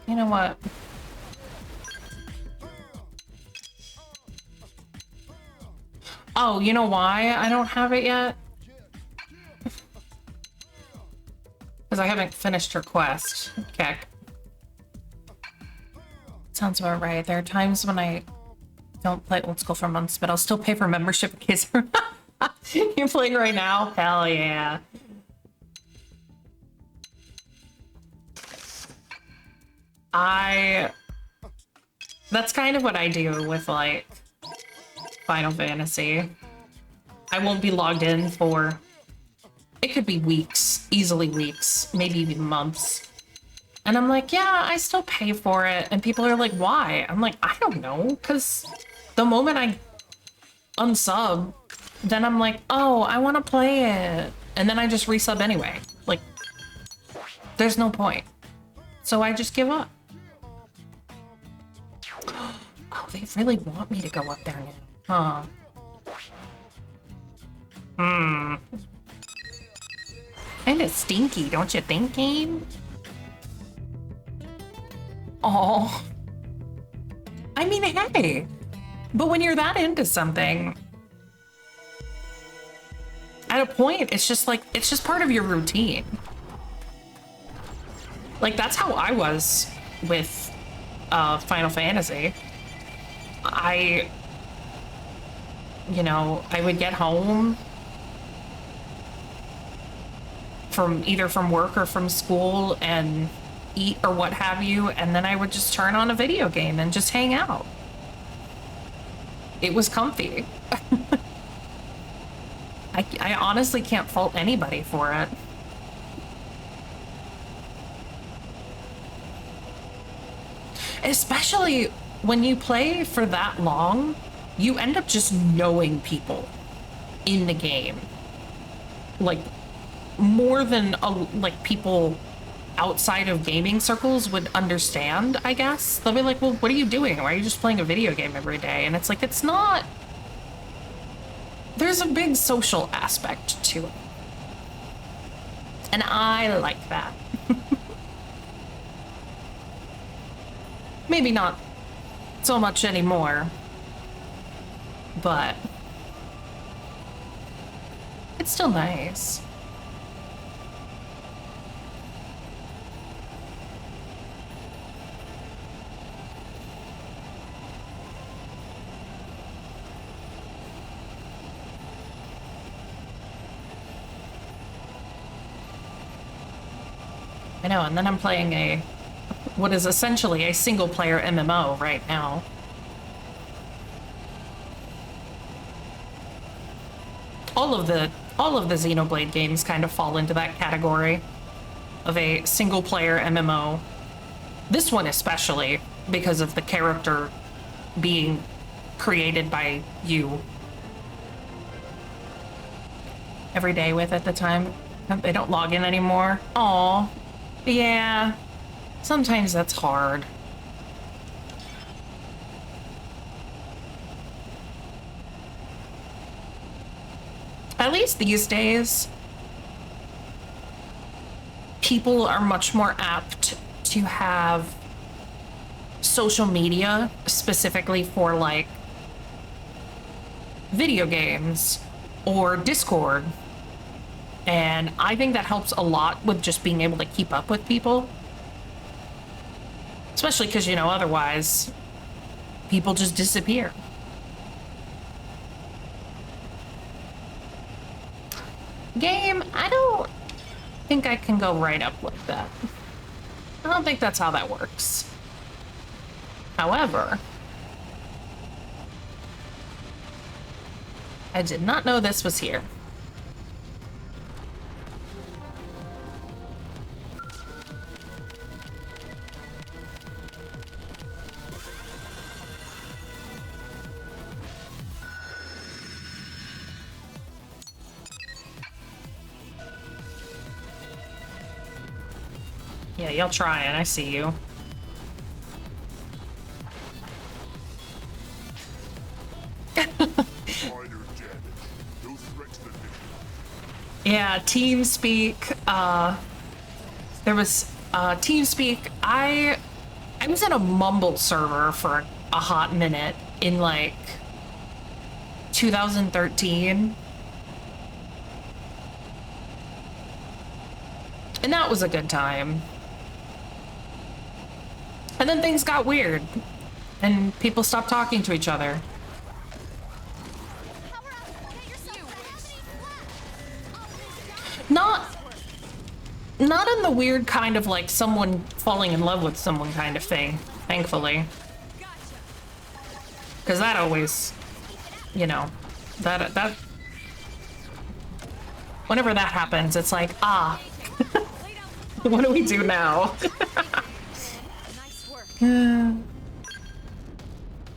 You know what? Oh, you know why I don't have it yet? Because I haven't finished her quest. Okay. Sounds about right. There are times when I don't play old school for months, but I'll still pay for membership in case you're playing right now? Hell yeah. That's kind of what I do with, like, Final Fantasy. I won't be logged in for... It could be weeks, easily weeks, maybe even months. And I'm like, yeah, I still pay for it. And people are like, why? I'm like, I don't know, because the moment I unsub, then I'm like, oh, I want to play it. And then I just resub anyway. Like, there's no point. So I just give up. Oh, they really want me to go up there now. Huh. Kinda stinky, don't you think, game? Oh. I mean, hey. But when you're that into something, at a point, it's just like, it's just part of your routine. Like, that's how I was with Final Fantasy. You know, I would get home from either from work or from school and eat or what have you, and then I would just turn on a video game and just hang out. It was comfy. I honestly can't fault anybody for it. Especially when you play for that long, you end up just knowing people in the game. Like, more than like people outside of gaming circles would understand, I guess. They'll be like, well, what are you doing? Why are you just playing a video game every day? And it's like, it's not... There's a big social aspect to it. And I like that. Maybe not so much anymore, but it's still nice. I know, and then I'm playing what is essentially a single-player MMO right now. All of the Xenoblade games kind of fall into that category of a single-player MMO. This one especially, because of the character being created by you. Every day with at the time. They don't log in anymore. Aw. Yeah. Sometimes that's hard. At least these days, people are much more apt to have social media specifically for like video games or Discord. And I think that helps a lot with just being able to keep up with people. Especially because, you know, otherwise people just disappear. Game, I don't think I can go right up like that. I don't think that's how that works. However, I did not know this was here. Yeah, you'll try it. I see you. Yeah, TeamSpeak. There was TeamSpeak. I was in a Mumble server for a hot minute in like 2013. And that was a good time. And then things got weird. And people stopped talking to each other. Not in the weird kind of like someone falling in love with someone kind of thing, thankfully. Because that always, you know, that whenever that happens, it's like, ah, what do we do now?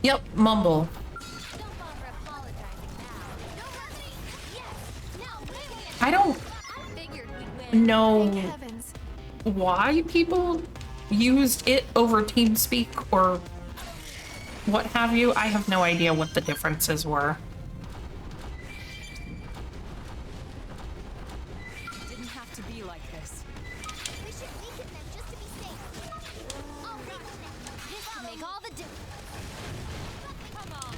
Yep, Mumble. I don't know why people used it over TeamSpeak or what have you. I have no idea what the differences were. Didn't have to be like this. We should weaken them just to be safe. I'll weaken them. This can make all the difference. Come on.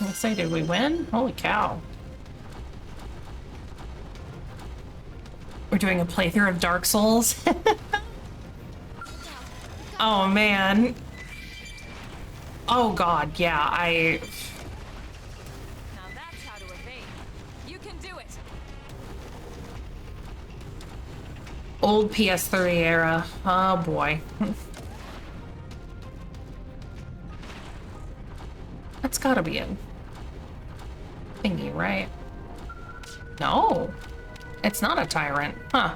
Let's say, did we win? Holy cow. We're doing a playthrough of Dark Souls. Oh man. Oh god, yeah, Now that's how to evade. You can do it. Old PS3 era. Oh boy. That's gotta be it. Thingy, right? No. It's not a tyrant. Huh.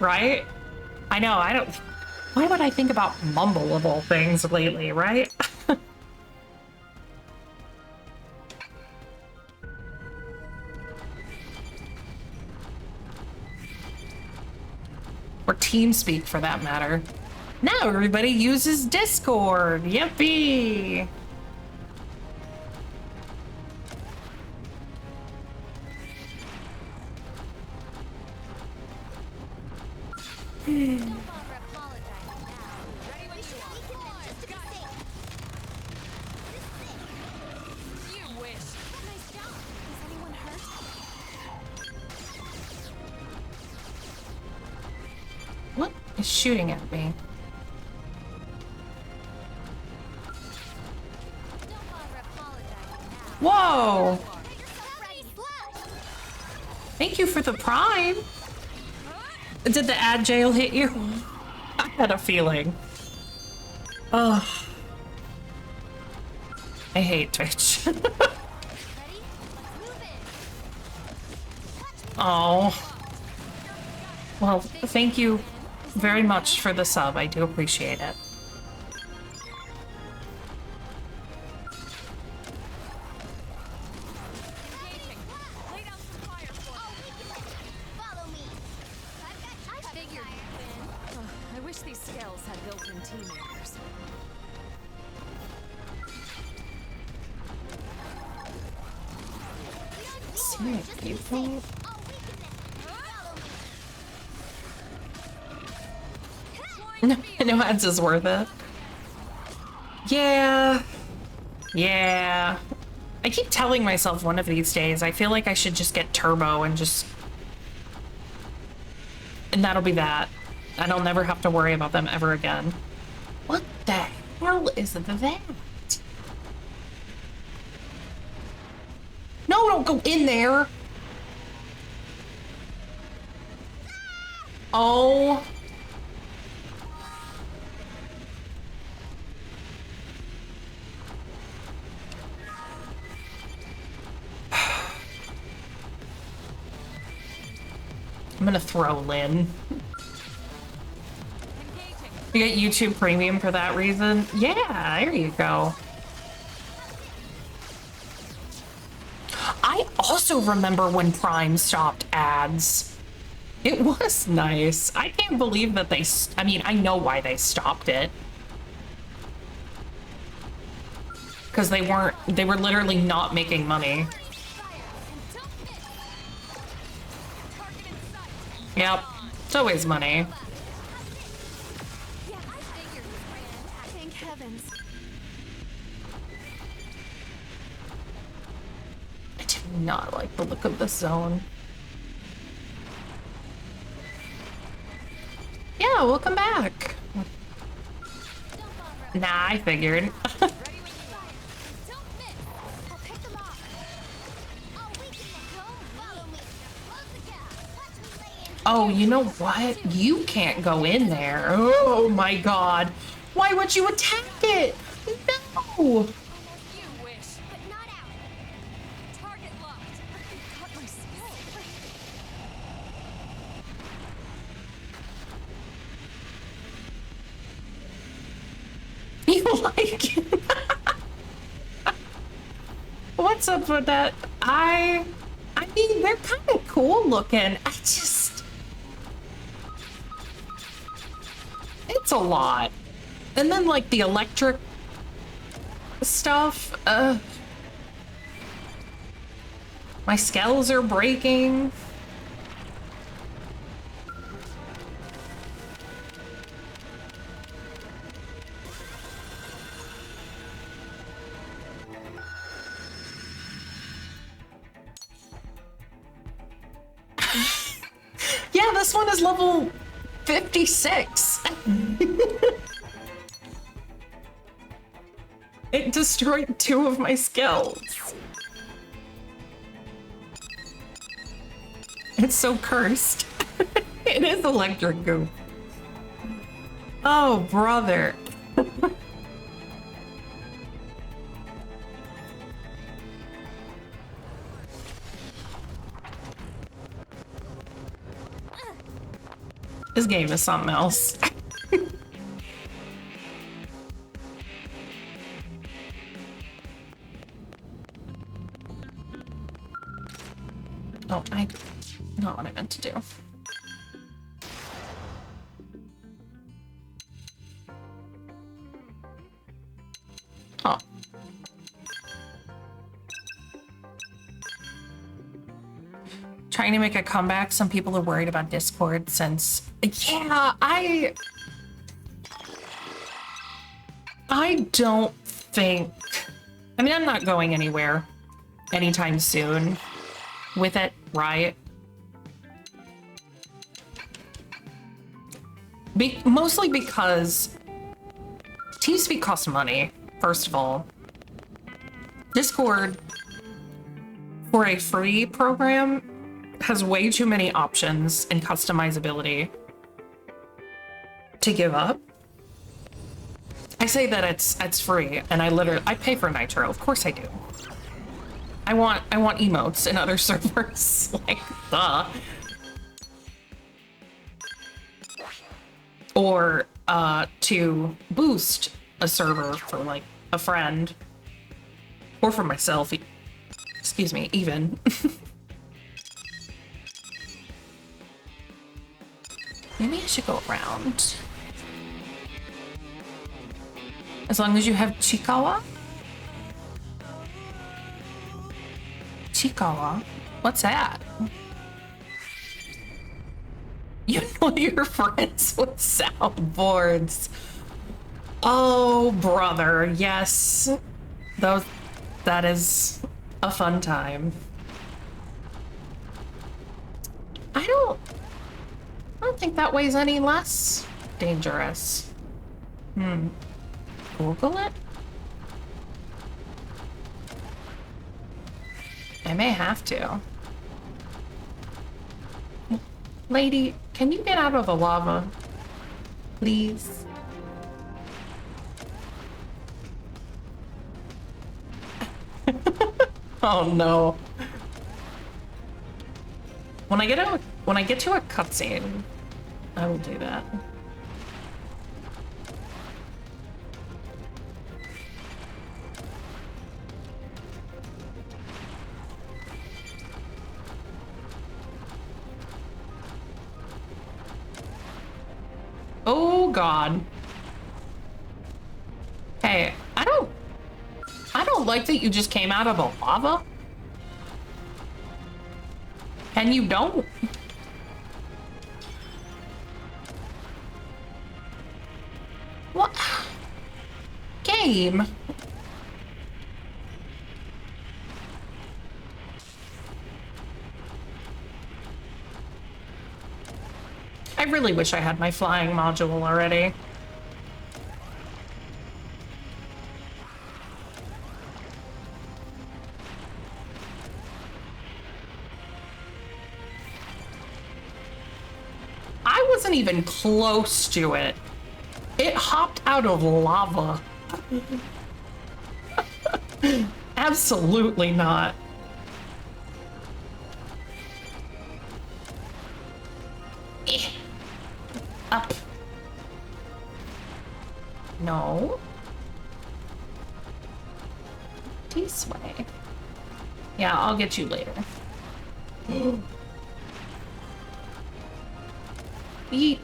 Right? I know, I don't... Why would I think about Mumble of all things lately, right? Or TeamSpeak for that matter. Now everybody uses Discord. Yippee! What is shooting at me? Whoa! Thank you for the prime. Did the ad jail hit you? I had a feeling. Ugh. I hate Twitch. Oh. Well, thank you very much for the sub. I do appreciate it. I wish these scales had built-in teammates. People. No ads is worth it. Yeah. Yeah. I keep telling myself one of these days, I feel like I should just get turbo and just... And that'll be that. And I'll never have to worry about them ever again. What the hell is that? No, don't go in there! Oh... I'm gonna throw Lynn. You get YouTube Premium for that reason? Yeah, there you go. I also remember when Prime stopped ads. It was nice. I can't believe that they... I mean, I know why they stopped it. Because they were literally not making money. Yep, it's always money. Thank heavens. I do not like the look of the zone. Yeah, welcome back. Nah, I figured. Oh, you know what? You can't go in there. Oh my god. Why would you attack it? No! You like it? What's up with that? I mean, they're kind of cool looking. It's a lot. And then like the electric stuff, my skells are breaking. this one is level 56. It destroyed 2 of my skills. It's so cursed. It is electric goo. Oh, brother. This game is something else. Oh, not what I meant to do. Huh. Trying to make a comeback. Some people are worried about Discord since... Yeah, I don't think... I mean, I'm not going anywhere anytime soon with it, right? Mostly because TeamSpeak costs money, first of all. Discord, for a free program, has way too many options and customizability to give up. I say that it's free, and I pay for Nitro. Of course I do. I want emotes in other servers, like duh. Or to boost a server for like a friend, or for myself. Excuse me, even. Maybe I should go around. As long as you have Chikawa? Chikawa? What's that? You know you're friends with soundboards. Oh, brother, yes. That is a fun time. I don't think that weighs any less dangerous. Google it? I may have to. Lady, can you get out of the lava? Please? Oh no. When I get to a cutscene, I will do that. Oh God. Hey, I don't like that you just came out of the lava. And you don't. What? Game. I really wish I had my flying module already. I wasn't even close to it. It hopped out of lava. Absolutely not. Up. No. This way. Yeah, I'll get you later. Eat.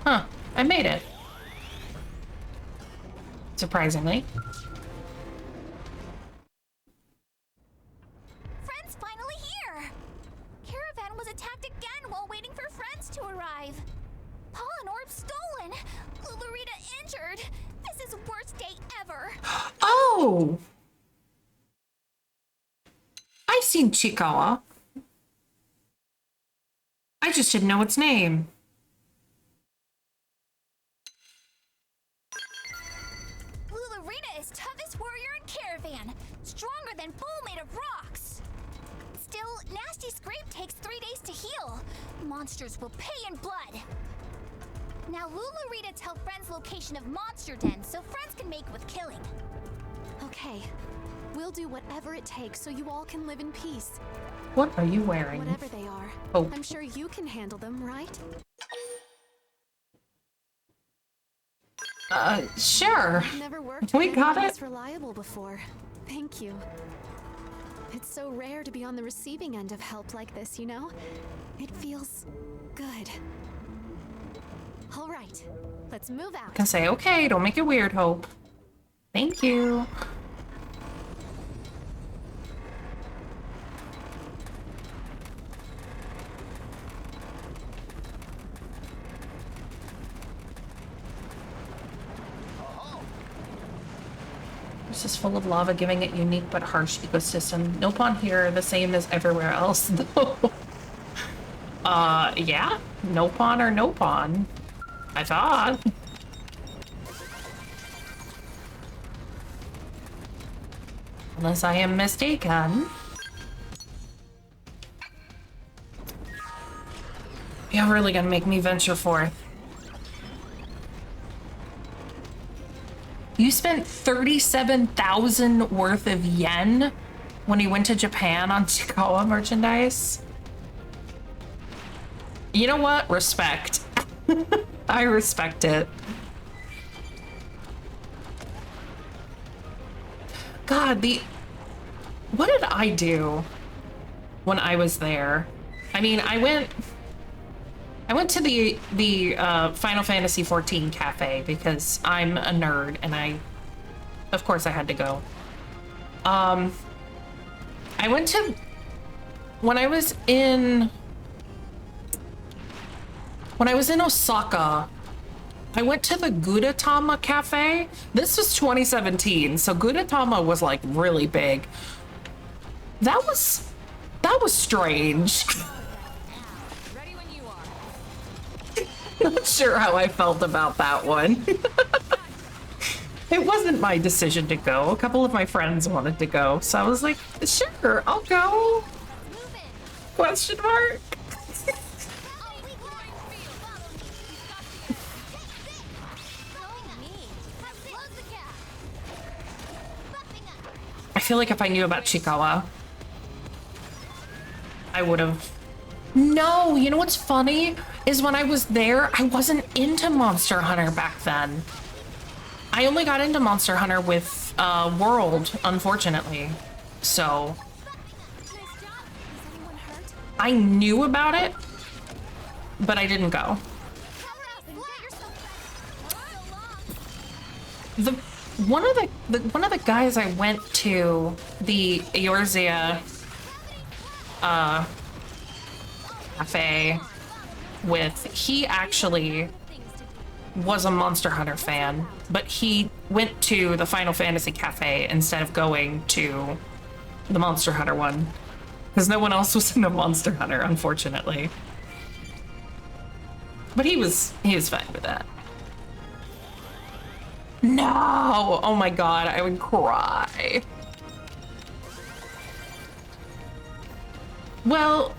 Huh, I made it. Surprisingly. Friends finally here! Caravan was attacked again while waiting for friends to arrive. Paul and Orb stolen! Oh! I've seen Chikawa. I just didn't know its name. Lulurita is toughest warrior in Caravan. Stronger than bull made of rocks. Still, Nasty Scrape takes 3 days to heal. Monsters will pay in blood. Now Lulurita tell friends location of Monster Den so friends can make with killing. Okay. We'll do whatever it takes so you all can live in peace. What are you wearing? Whatever they are. Oh. I'm sure you can handle them, right? Sure. I've never worked We with got anyone it. this reliable before. Thank you. It's so rare to be on the receiving end of help like this, you know? It feels good. All right, let's move out. Can say, okay, don't make it weird, Hope. Thank you. This is full of lava, giving it unique but harsh ecosystem. No pond here, the same as everywhere else, though. Yeah? No pond or no pond? I thought. Unless I am mistaken. You're really gonna make me venture forth. You spent 37,000 worth of yen when you went to Japan on Chikawa merchandise? You know what? Respect. I respect it. God, what did I do when I was there? I mean, I went to the Final Fantasy XIV cafe because I'm a nerd and of course I had to go. I went to, when I was in Osaka, I went to the Gudetama cafe. This was 2017, so Gudetama was like really big. That was strange. Not sure how I felt about that one. It wasn't my decision to go. A couple of my friends wanted to go, so I was like, sure, I'll go. Question mark. I feel like if I knew about Chikawa, I would have. No, you know what's funny? Is when I was there, I wasn't into Monster Hunter back then. I only got into Monster Hunter with World, unfortunately. So I knew about it, but I didn't go. One of the guys I went to the Eorzea cafe with, he actually was a Monster Hunter fan, but he went to the Final Fantasy cafe instead of going to the Monster Hunter one because no one else was into Monster Hunter, unfortunately. But he was fine with that. No! Oh my god, I would cry. Well,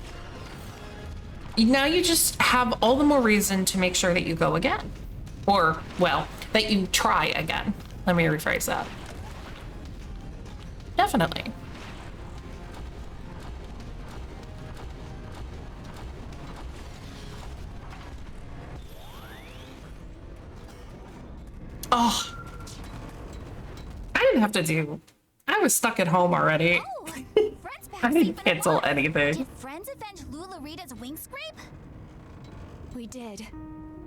now you just have all the more reason to make sure that you go again. Or, well, that you try again. Let me rephrase that. Definitely. Oh. I didn't have to do. I was stuck at home already. I didn't cancel anything. Did friends avenge Lulurita's wing scrape? We did.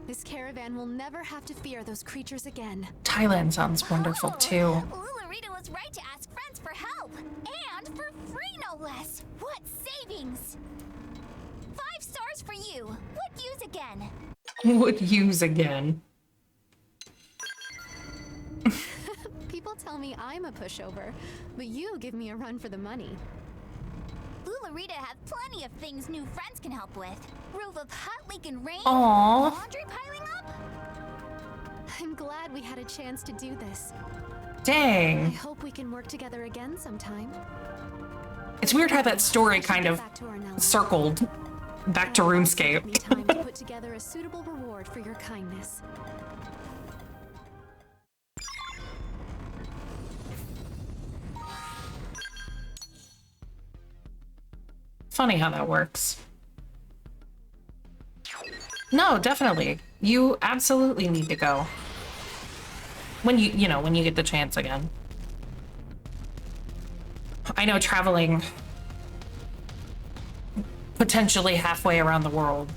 This caravan will never have to fear those creatures again. Thailand sounds wonderful too. Lulurita was right to ask friends for help. And for free, no less. What savings! 5 stars for you. Would use again. Would use again. People tell me I'm a pushover, but you give me a run for the money. Lularita has plenty of things new friends can help with. Roof of hot leaking rain. Aww. Laundry piling up. I'm glad we had a chance to do this. Dang. I hope we can work together again sometime. It's weird how that story kind of circled back to RuneScape. Time to put together a suitable reward for your kindness. Funny how that works. No, definitely. You absolutely need to go. When when you get the chance again. I know traveling potentially halfway around the world,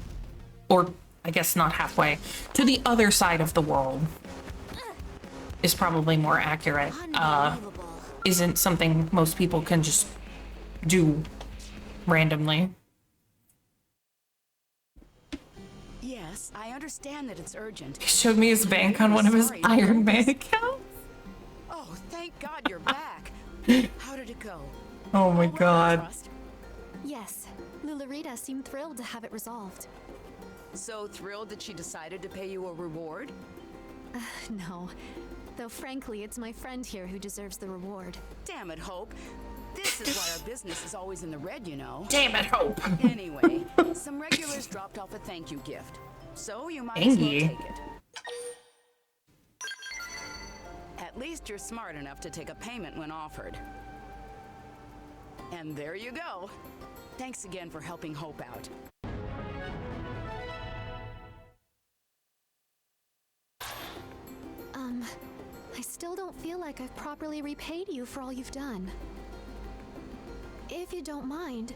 or I guess not halfway, to the other side of the world is probably more accurate. Isn't something most people can just do randomly. Yes, I understand that it's urgent. He showed me his bank on one of his Iron Man accounts. Oh, thank God you're back. How did it go? Oh my God. Yes, Lularita seemed thrilled to have it resolved. So thrilled that she decided to pay you a reward? No. Though frankly, it's my friend here who deserves the reward. Damn it, Hope. This is why our business is always in the red, you know. Damn it, Hope. Anyway, some regulars dropped off a thank you gift. So you might as well take it. At least you're smart enough to take a payment when offered. And there you go. Thanks again for helping Hope out. I still don't feel like I've properly repaid you for all you've done. If you don't mind,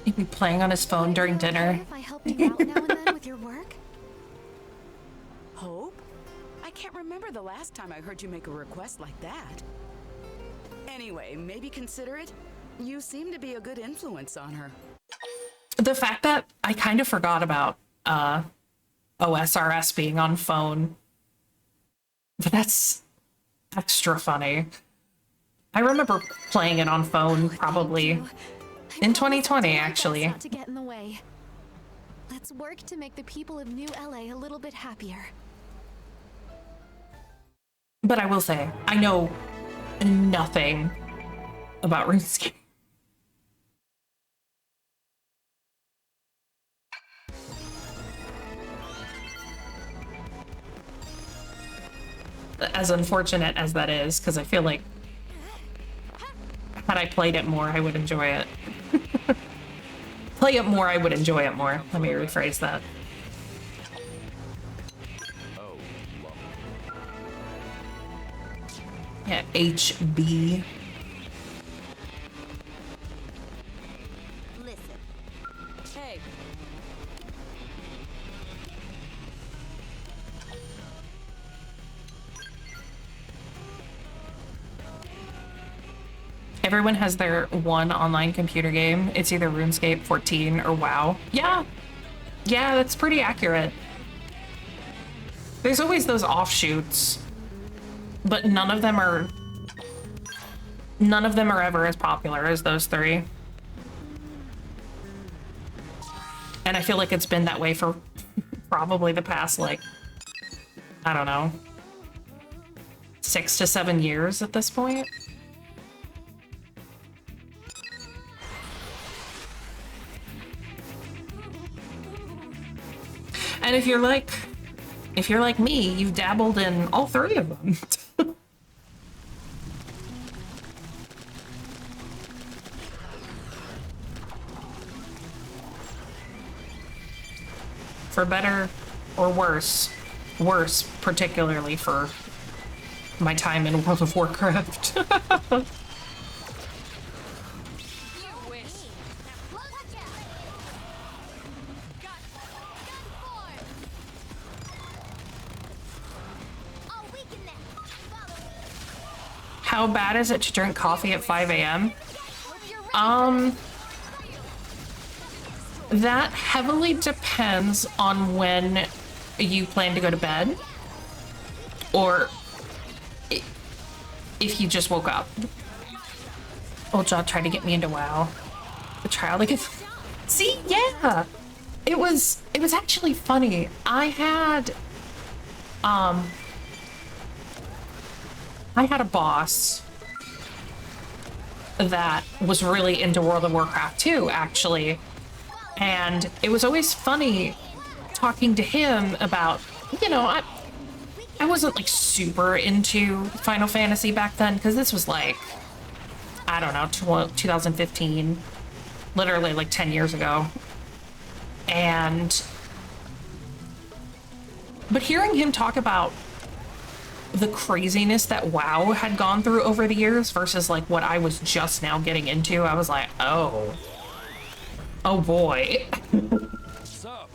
He'd be playing on his phone during dinner. if I helped you out now and then with your work? Hope? I can't remember the last time I heard you make a request like that. Anyway, maybe consider it. You seem to be a good influence on her. The fact that I kind of forgot about OSRS being on phone, but that's extra funny. I remember playing it on phone probably in 2020, actually. Not to get in the way. Let's work to make the people of New LA a little bit happier. But I will say, I know nothing about RuneScape. As unfortunate as that is, because I feel like had I played it more, I would enjoy it. Play it more, I would enjoy it more. Let me rephrase that. Yeah, HB. Listen. Hey. Everyone has their one online computer game. It's either RuneScape 14 or WoW. Yeah. Yeah, that's pretty accurate. There's always those offshoots, but none of them are ever as popular as those three. And I feel like it's been that way for probably the past, like, I don't know, 6 to 7 years at this point. And if you're like me, you've dabbled in all three of them. For better or worse. Worse, particularly for my time in World of Warcraft. How bad is it to drink coffee at 5 a.m.? That heavily depends on when you plan to go to bed. Or if he just woke up. Old Jaw tried to get me into WoW. The trial to get... See, yeah! It was actually funny. I had a boss that was really into World of Warcraft too, actually. And it was always funny talking to him about, you know, I wasn't like super into Final Fantasy back then, because this was like, I don't know, 2015, literally like 10 years ago. But hearing him talk about the craziness that WoW had gone through over the years versus like what I was just now getting into, I was like, oh boy. What's up?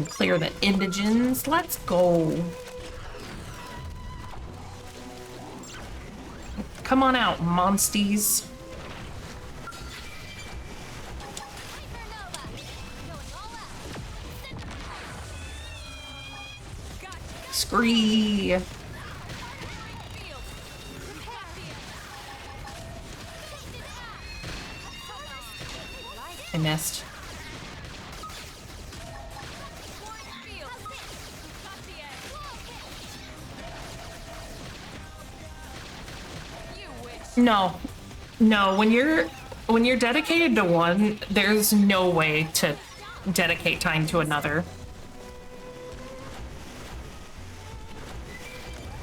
Clear the indigents. Let's go. Come on out, monsties. Scree. I missed. No, when you're dedicated to one, there's no way to dedicate time to another.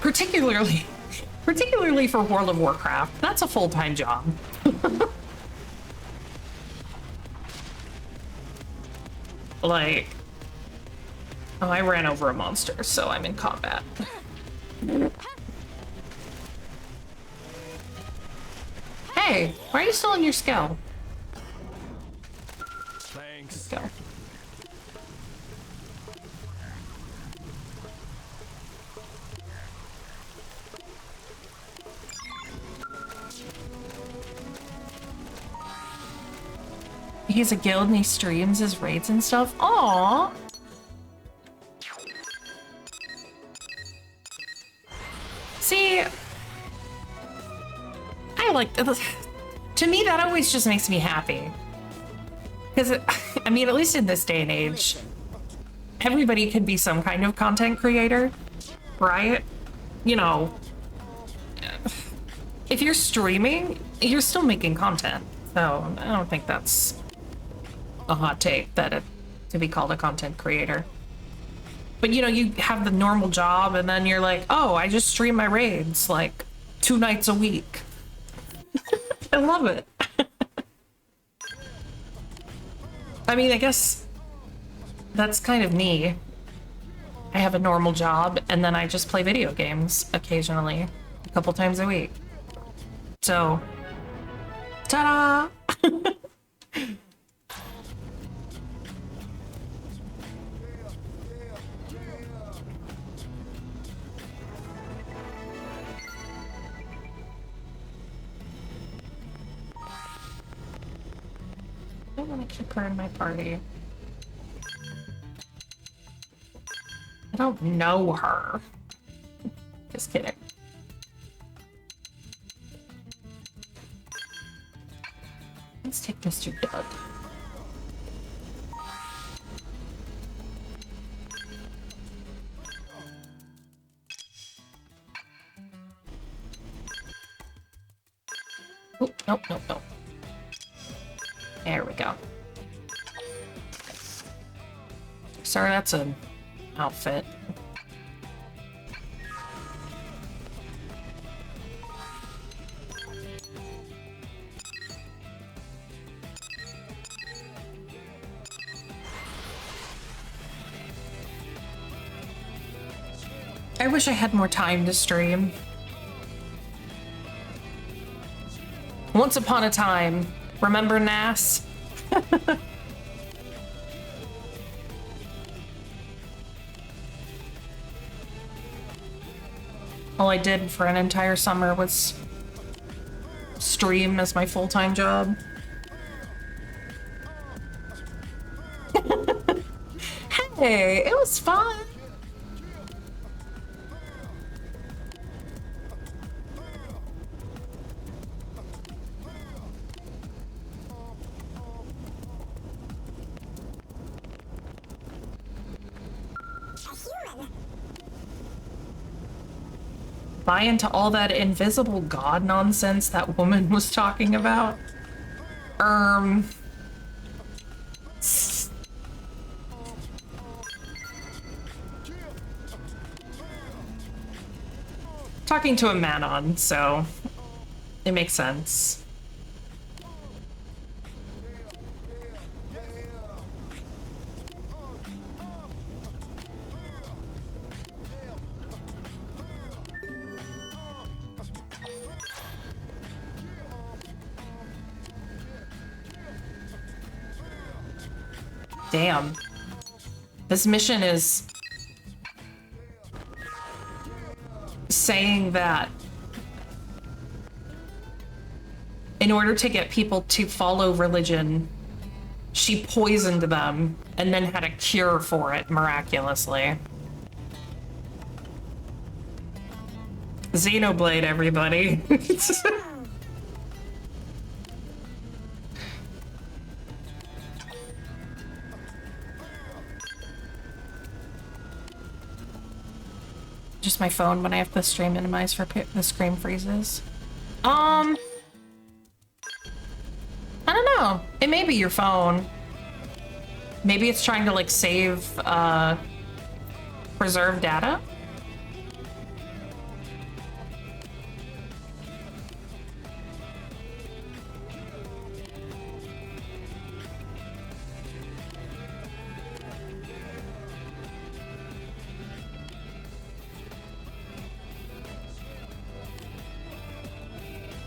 Particularly for World of Warcraft. That's a full-time job. Like, oh, I ran over a monster, so I'm in combat. Hey, why are you still in your skill? Thanks. Go. He's a guild and he streams his raids and stuff. Aww. See, I like this. To me, that always just makes me happy. Because, I mean, at least in this day and age, everybody can be some kind of content creator, right? You know, if you're streaming, you're still making content. So I don't think that's a hot take to be called a content creator. But you know, you have the normal job and then you're like, oh, I just stream my raids like 2 nights a week. I love it. I mean, I guess that's kind of me. I have a normal job and then I just play video games occasionally, a couple times a week. So, ta-da! I don't want to keep her in my party. I don't know her. Just kidding. Let's take Mr. Doug. Oh, nope, nope, nope. There we go. Sorry, that's an outfit. I wish I had more time to stream. Once upon a time, remember Nas? All I did for an entire summer was stream as my full-time job. Hey, it was fun. Buy into all that invisible god nonsense that woman was talking about? Talking to a Manon, so it makes sense. Damn. This mission is saying that in order to get people to follow religion, she poisoned them and then had a cure for it miraculously. Xenoblade, everybody. Just my phone when I have the stream minimized for the screen freezes. I don't know. It may be your phone. Maybe it's trying to like save preserve data.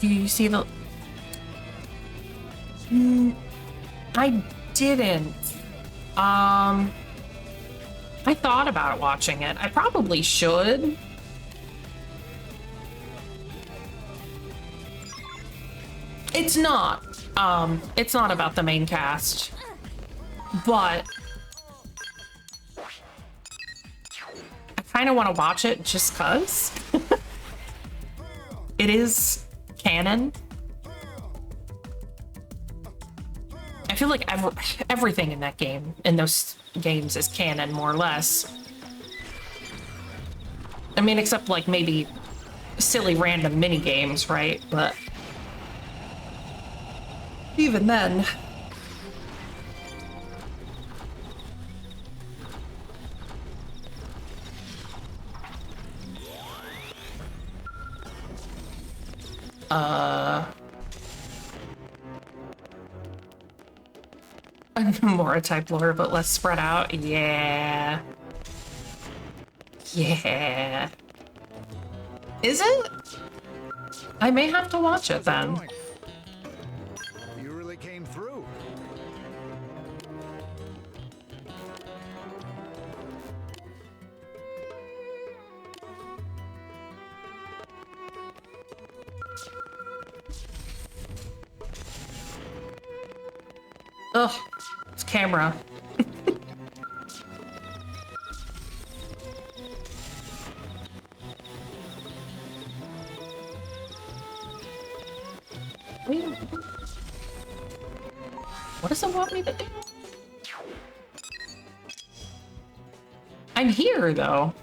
Do you see the... I didn't. I thought about watching it. I probably should. It's not about the main cast, but I kind of want to watch it just 'cause. It is canon. I feel like everything in that game, in those games, is canon, more or less. I mean, except like maybe silly random mini games, right? But even then. More a type lore, but less spread out. Yeah. Yeah. Is it? I may have to watch it then. You really came through. Ugh, it's camera. What does it want me to do? I'm here, though.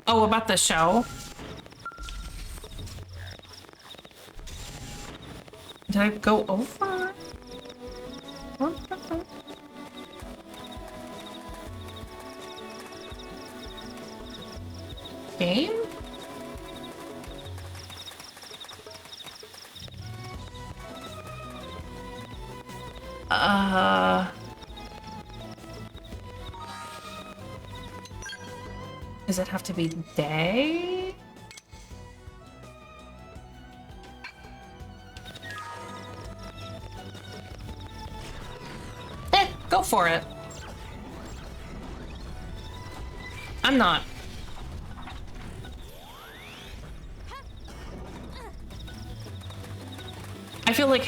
Oh, about the show? Did I go over? Game? Does it have to be day? Go for it. I'm not. I feel like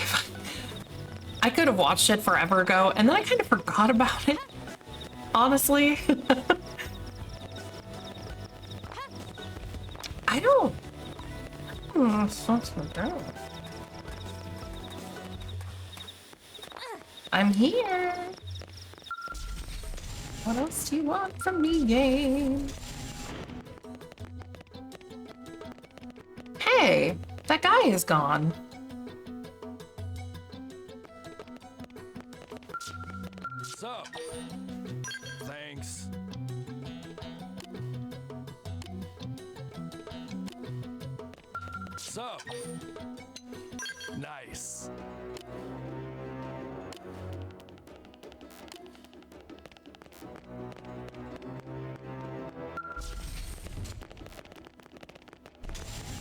I could have watched it forever ago, and then I kind of forgot about it. Honestly. I don't. I'm here. What else do you want from me, game? Hey, that guy is gone. Sup? Thanks. Sup? Nice.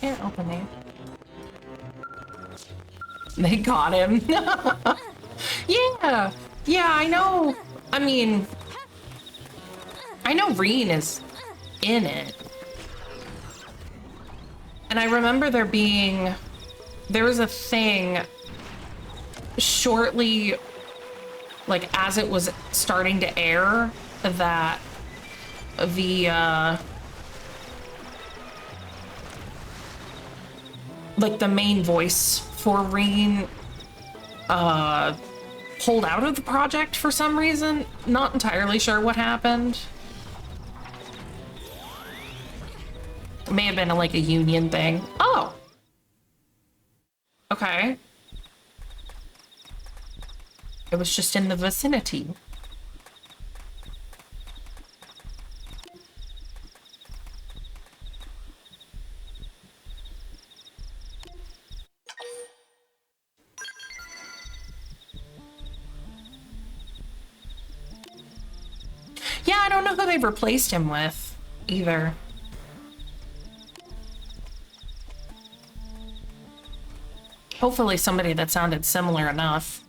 Can't open it. They got him. Yeah. Yeah, I know. I mean, I know Rein is in it. And I remember there was a thing shortly, like as it was starting to air, that the, like the main voice for Rein, pulled out of the project for some reason. Not entirely sure what happened. It may have been like a union thing. Oh. Okay. It was just in the vicinity. Yeah, I don't know who they've replaced him with either. Hopefully somebody that sounded similar enough.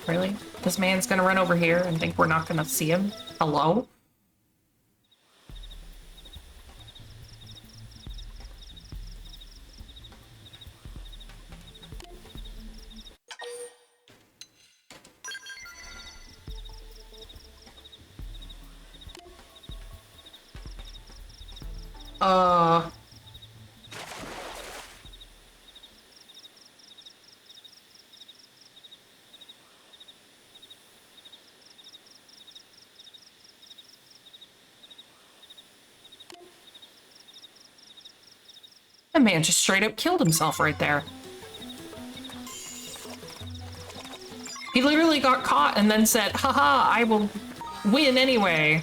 Really? This man's gonna run over here and think we're not gonna see him? Hello? That man just straight up killed himself right there. He literally got caught and then said, haha, I will win anyway.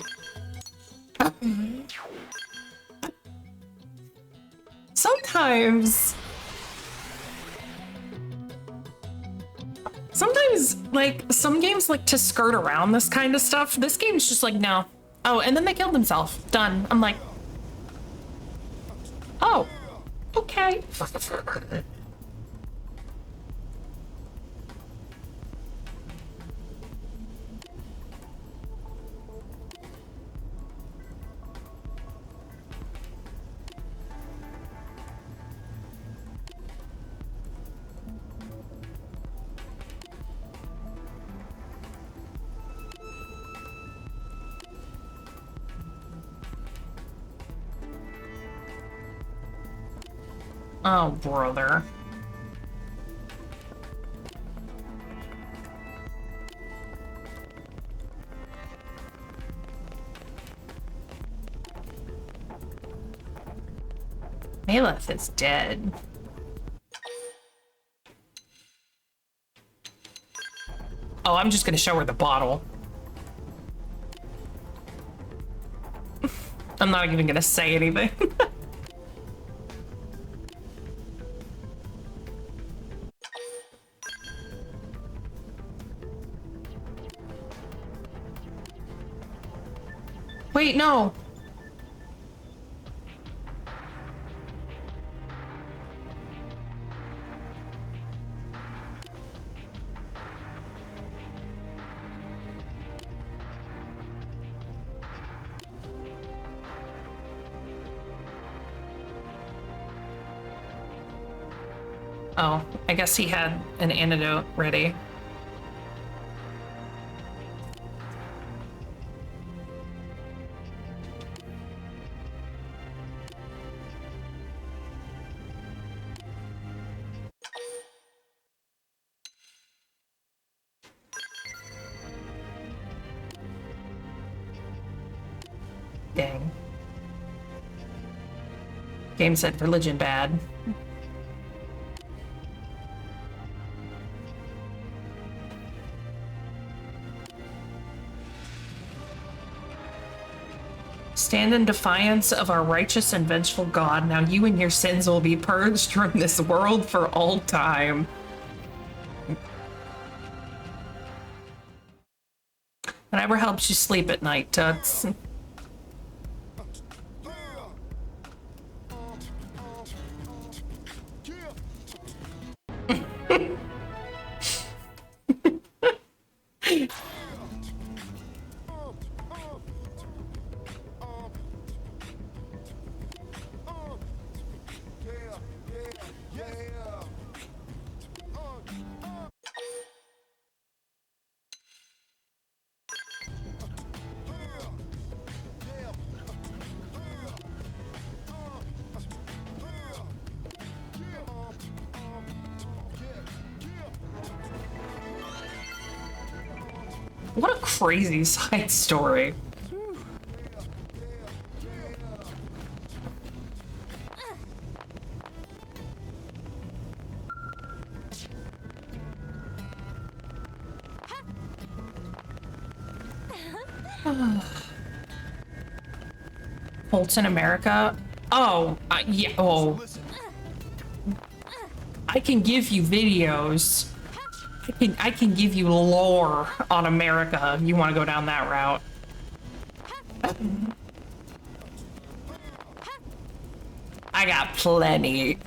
Sometimes, like, some games like to skirt around this kind of stuff. This game's just like, no. Oh, and then they killed themselves. Done. I'm like, oh, okay. Oh, brother. Maleth is dead. Oh, I'm just gonna show her the bottle. I'm not even gonna say anything. Wait, no. Oh, I guess he had an antidote ready. Dang. Game said religion bad. Stand in defiance of our righteous and vengeful God. Now you and your sins will be purged from this world for all time. Whatever helps you sleep at night, Toots. What a crazy side story. Holtz in America? Oh, yeah, oh. I can give you videos. I can give you lore on America if you want to go down that route. I got plenty.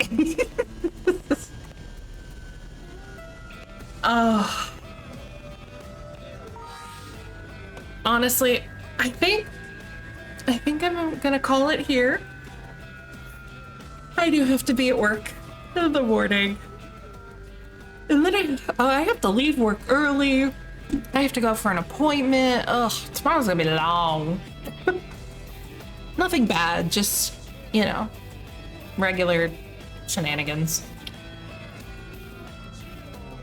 Honestly, I think I'm gonna call it here. I do have to be at work in the morning. And then I have to leave work early. I have to go for an appointment. Ugh, tomorrow's gonna be long. Nothing bad, just, you know, regular shenanigans.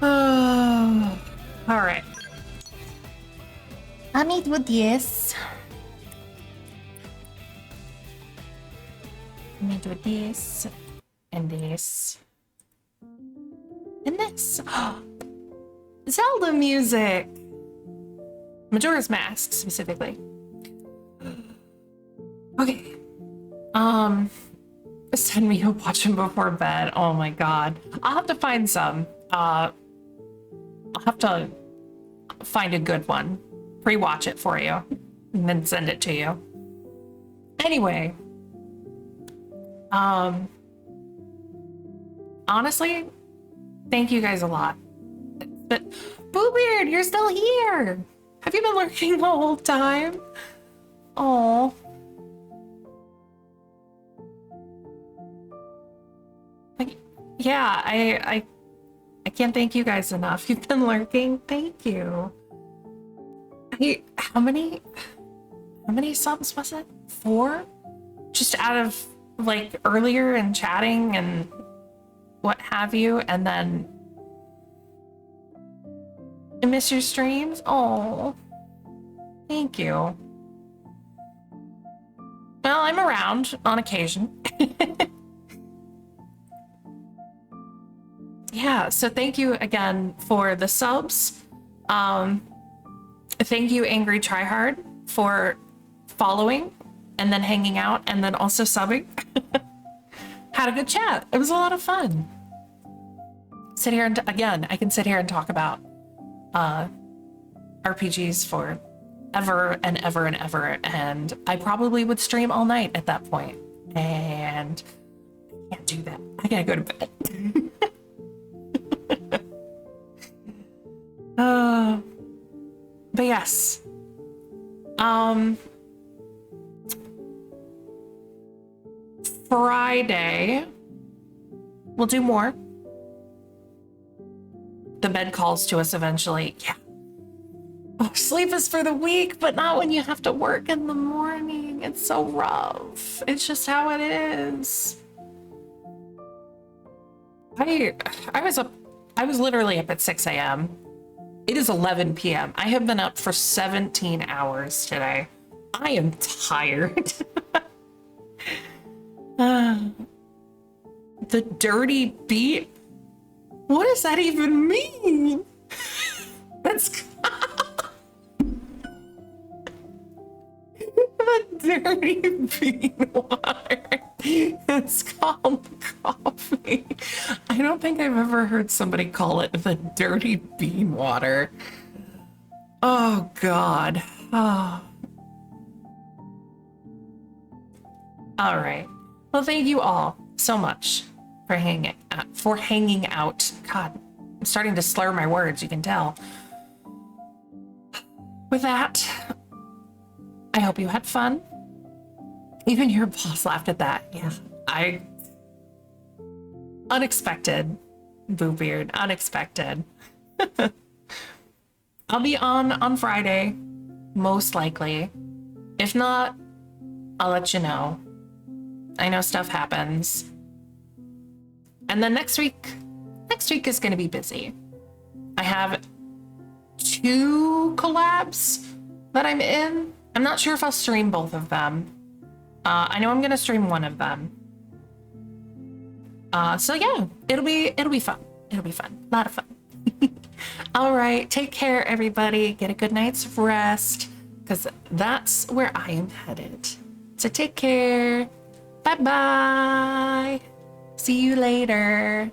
All right. I need with this. I need with this and this and this. Zelda music. Majora's Mask specifically. Okay. Send me to watch them before bed. Oh my god. I'll have to find some. I'll have to find a good one. Pre-watch it for you. And then send it to you. Anyway. Honestly, thank you guys a lot. But Boobeard, you're still here. Have you been lurking the whole time? Oh. Yeah, I can't thank you guys enough. You've been lurking. Thank you. How many subs was it? 4? Just out of like earlier and chatting and what have you, and then I miss your streams. Oh, thank you. Well, I'm around on occasion. Yeah, so thank you again for the subs. Thank you, Angry Tryhard, for following and then hanging out and then also subbing. Had a good chat. It was a lot of fun. Sit here and again, I can sit here and talk about RPGs for ever and ever and ever, and I probably would stream all night at that point. And I can't do that. I gotta go to bed. But yes. Friday, we'll do more. the bed calls to us eventually. Yeah. Oh, sleep is for the weak, but not when you have to work in the morning. It's so rough. It's just how it is. I was literally up at 6 a.m. It is 11 p.m. I have been up for 17 hours today. I am tired. The dirty beat? What does that even mean? That's the dirty bean water. It's called coffee. I don't think I've ever heard somebody call it the dirty bean water. Oh God. Oh. All right. Well, thank you all so much for hanging out. God, I'm starting to slur my words, you can tell. With that, I hope you had fun. Even your boss laughed at that. Yeah, unexpected, Boobeard, unexpected. I'll be on Friday, most likely. If not, I'll let you know. I know stuff happens. And then next week is going to be busy. I have 2 collabs that I'm in. I'm not sure if I'll stream both of them. I know I'm going to stream one of them. So yeah, it'll be fun. It'll be fun. A lot of fun. All right, take care, everybody. Get a good night's rest, because that's where I am headed. So take care. Bye-bye. See you later.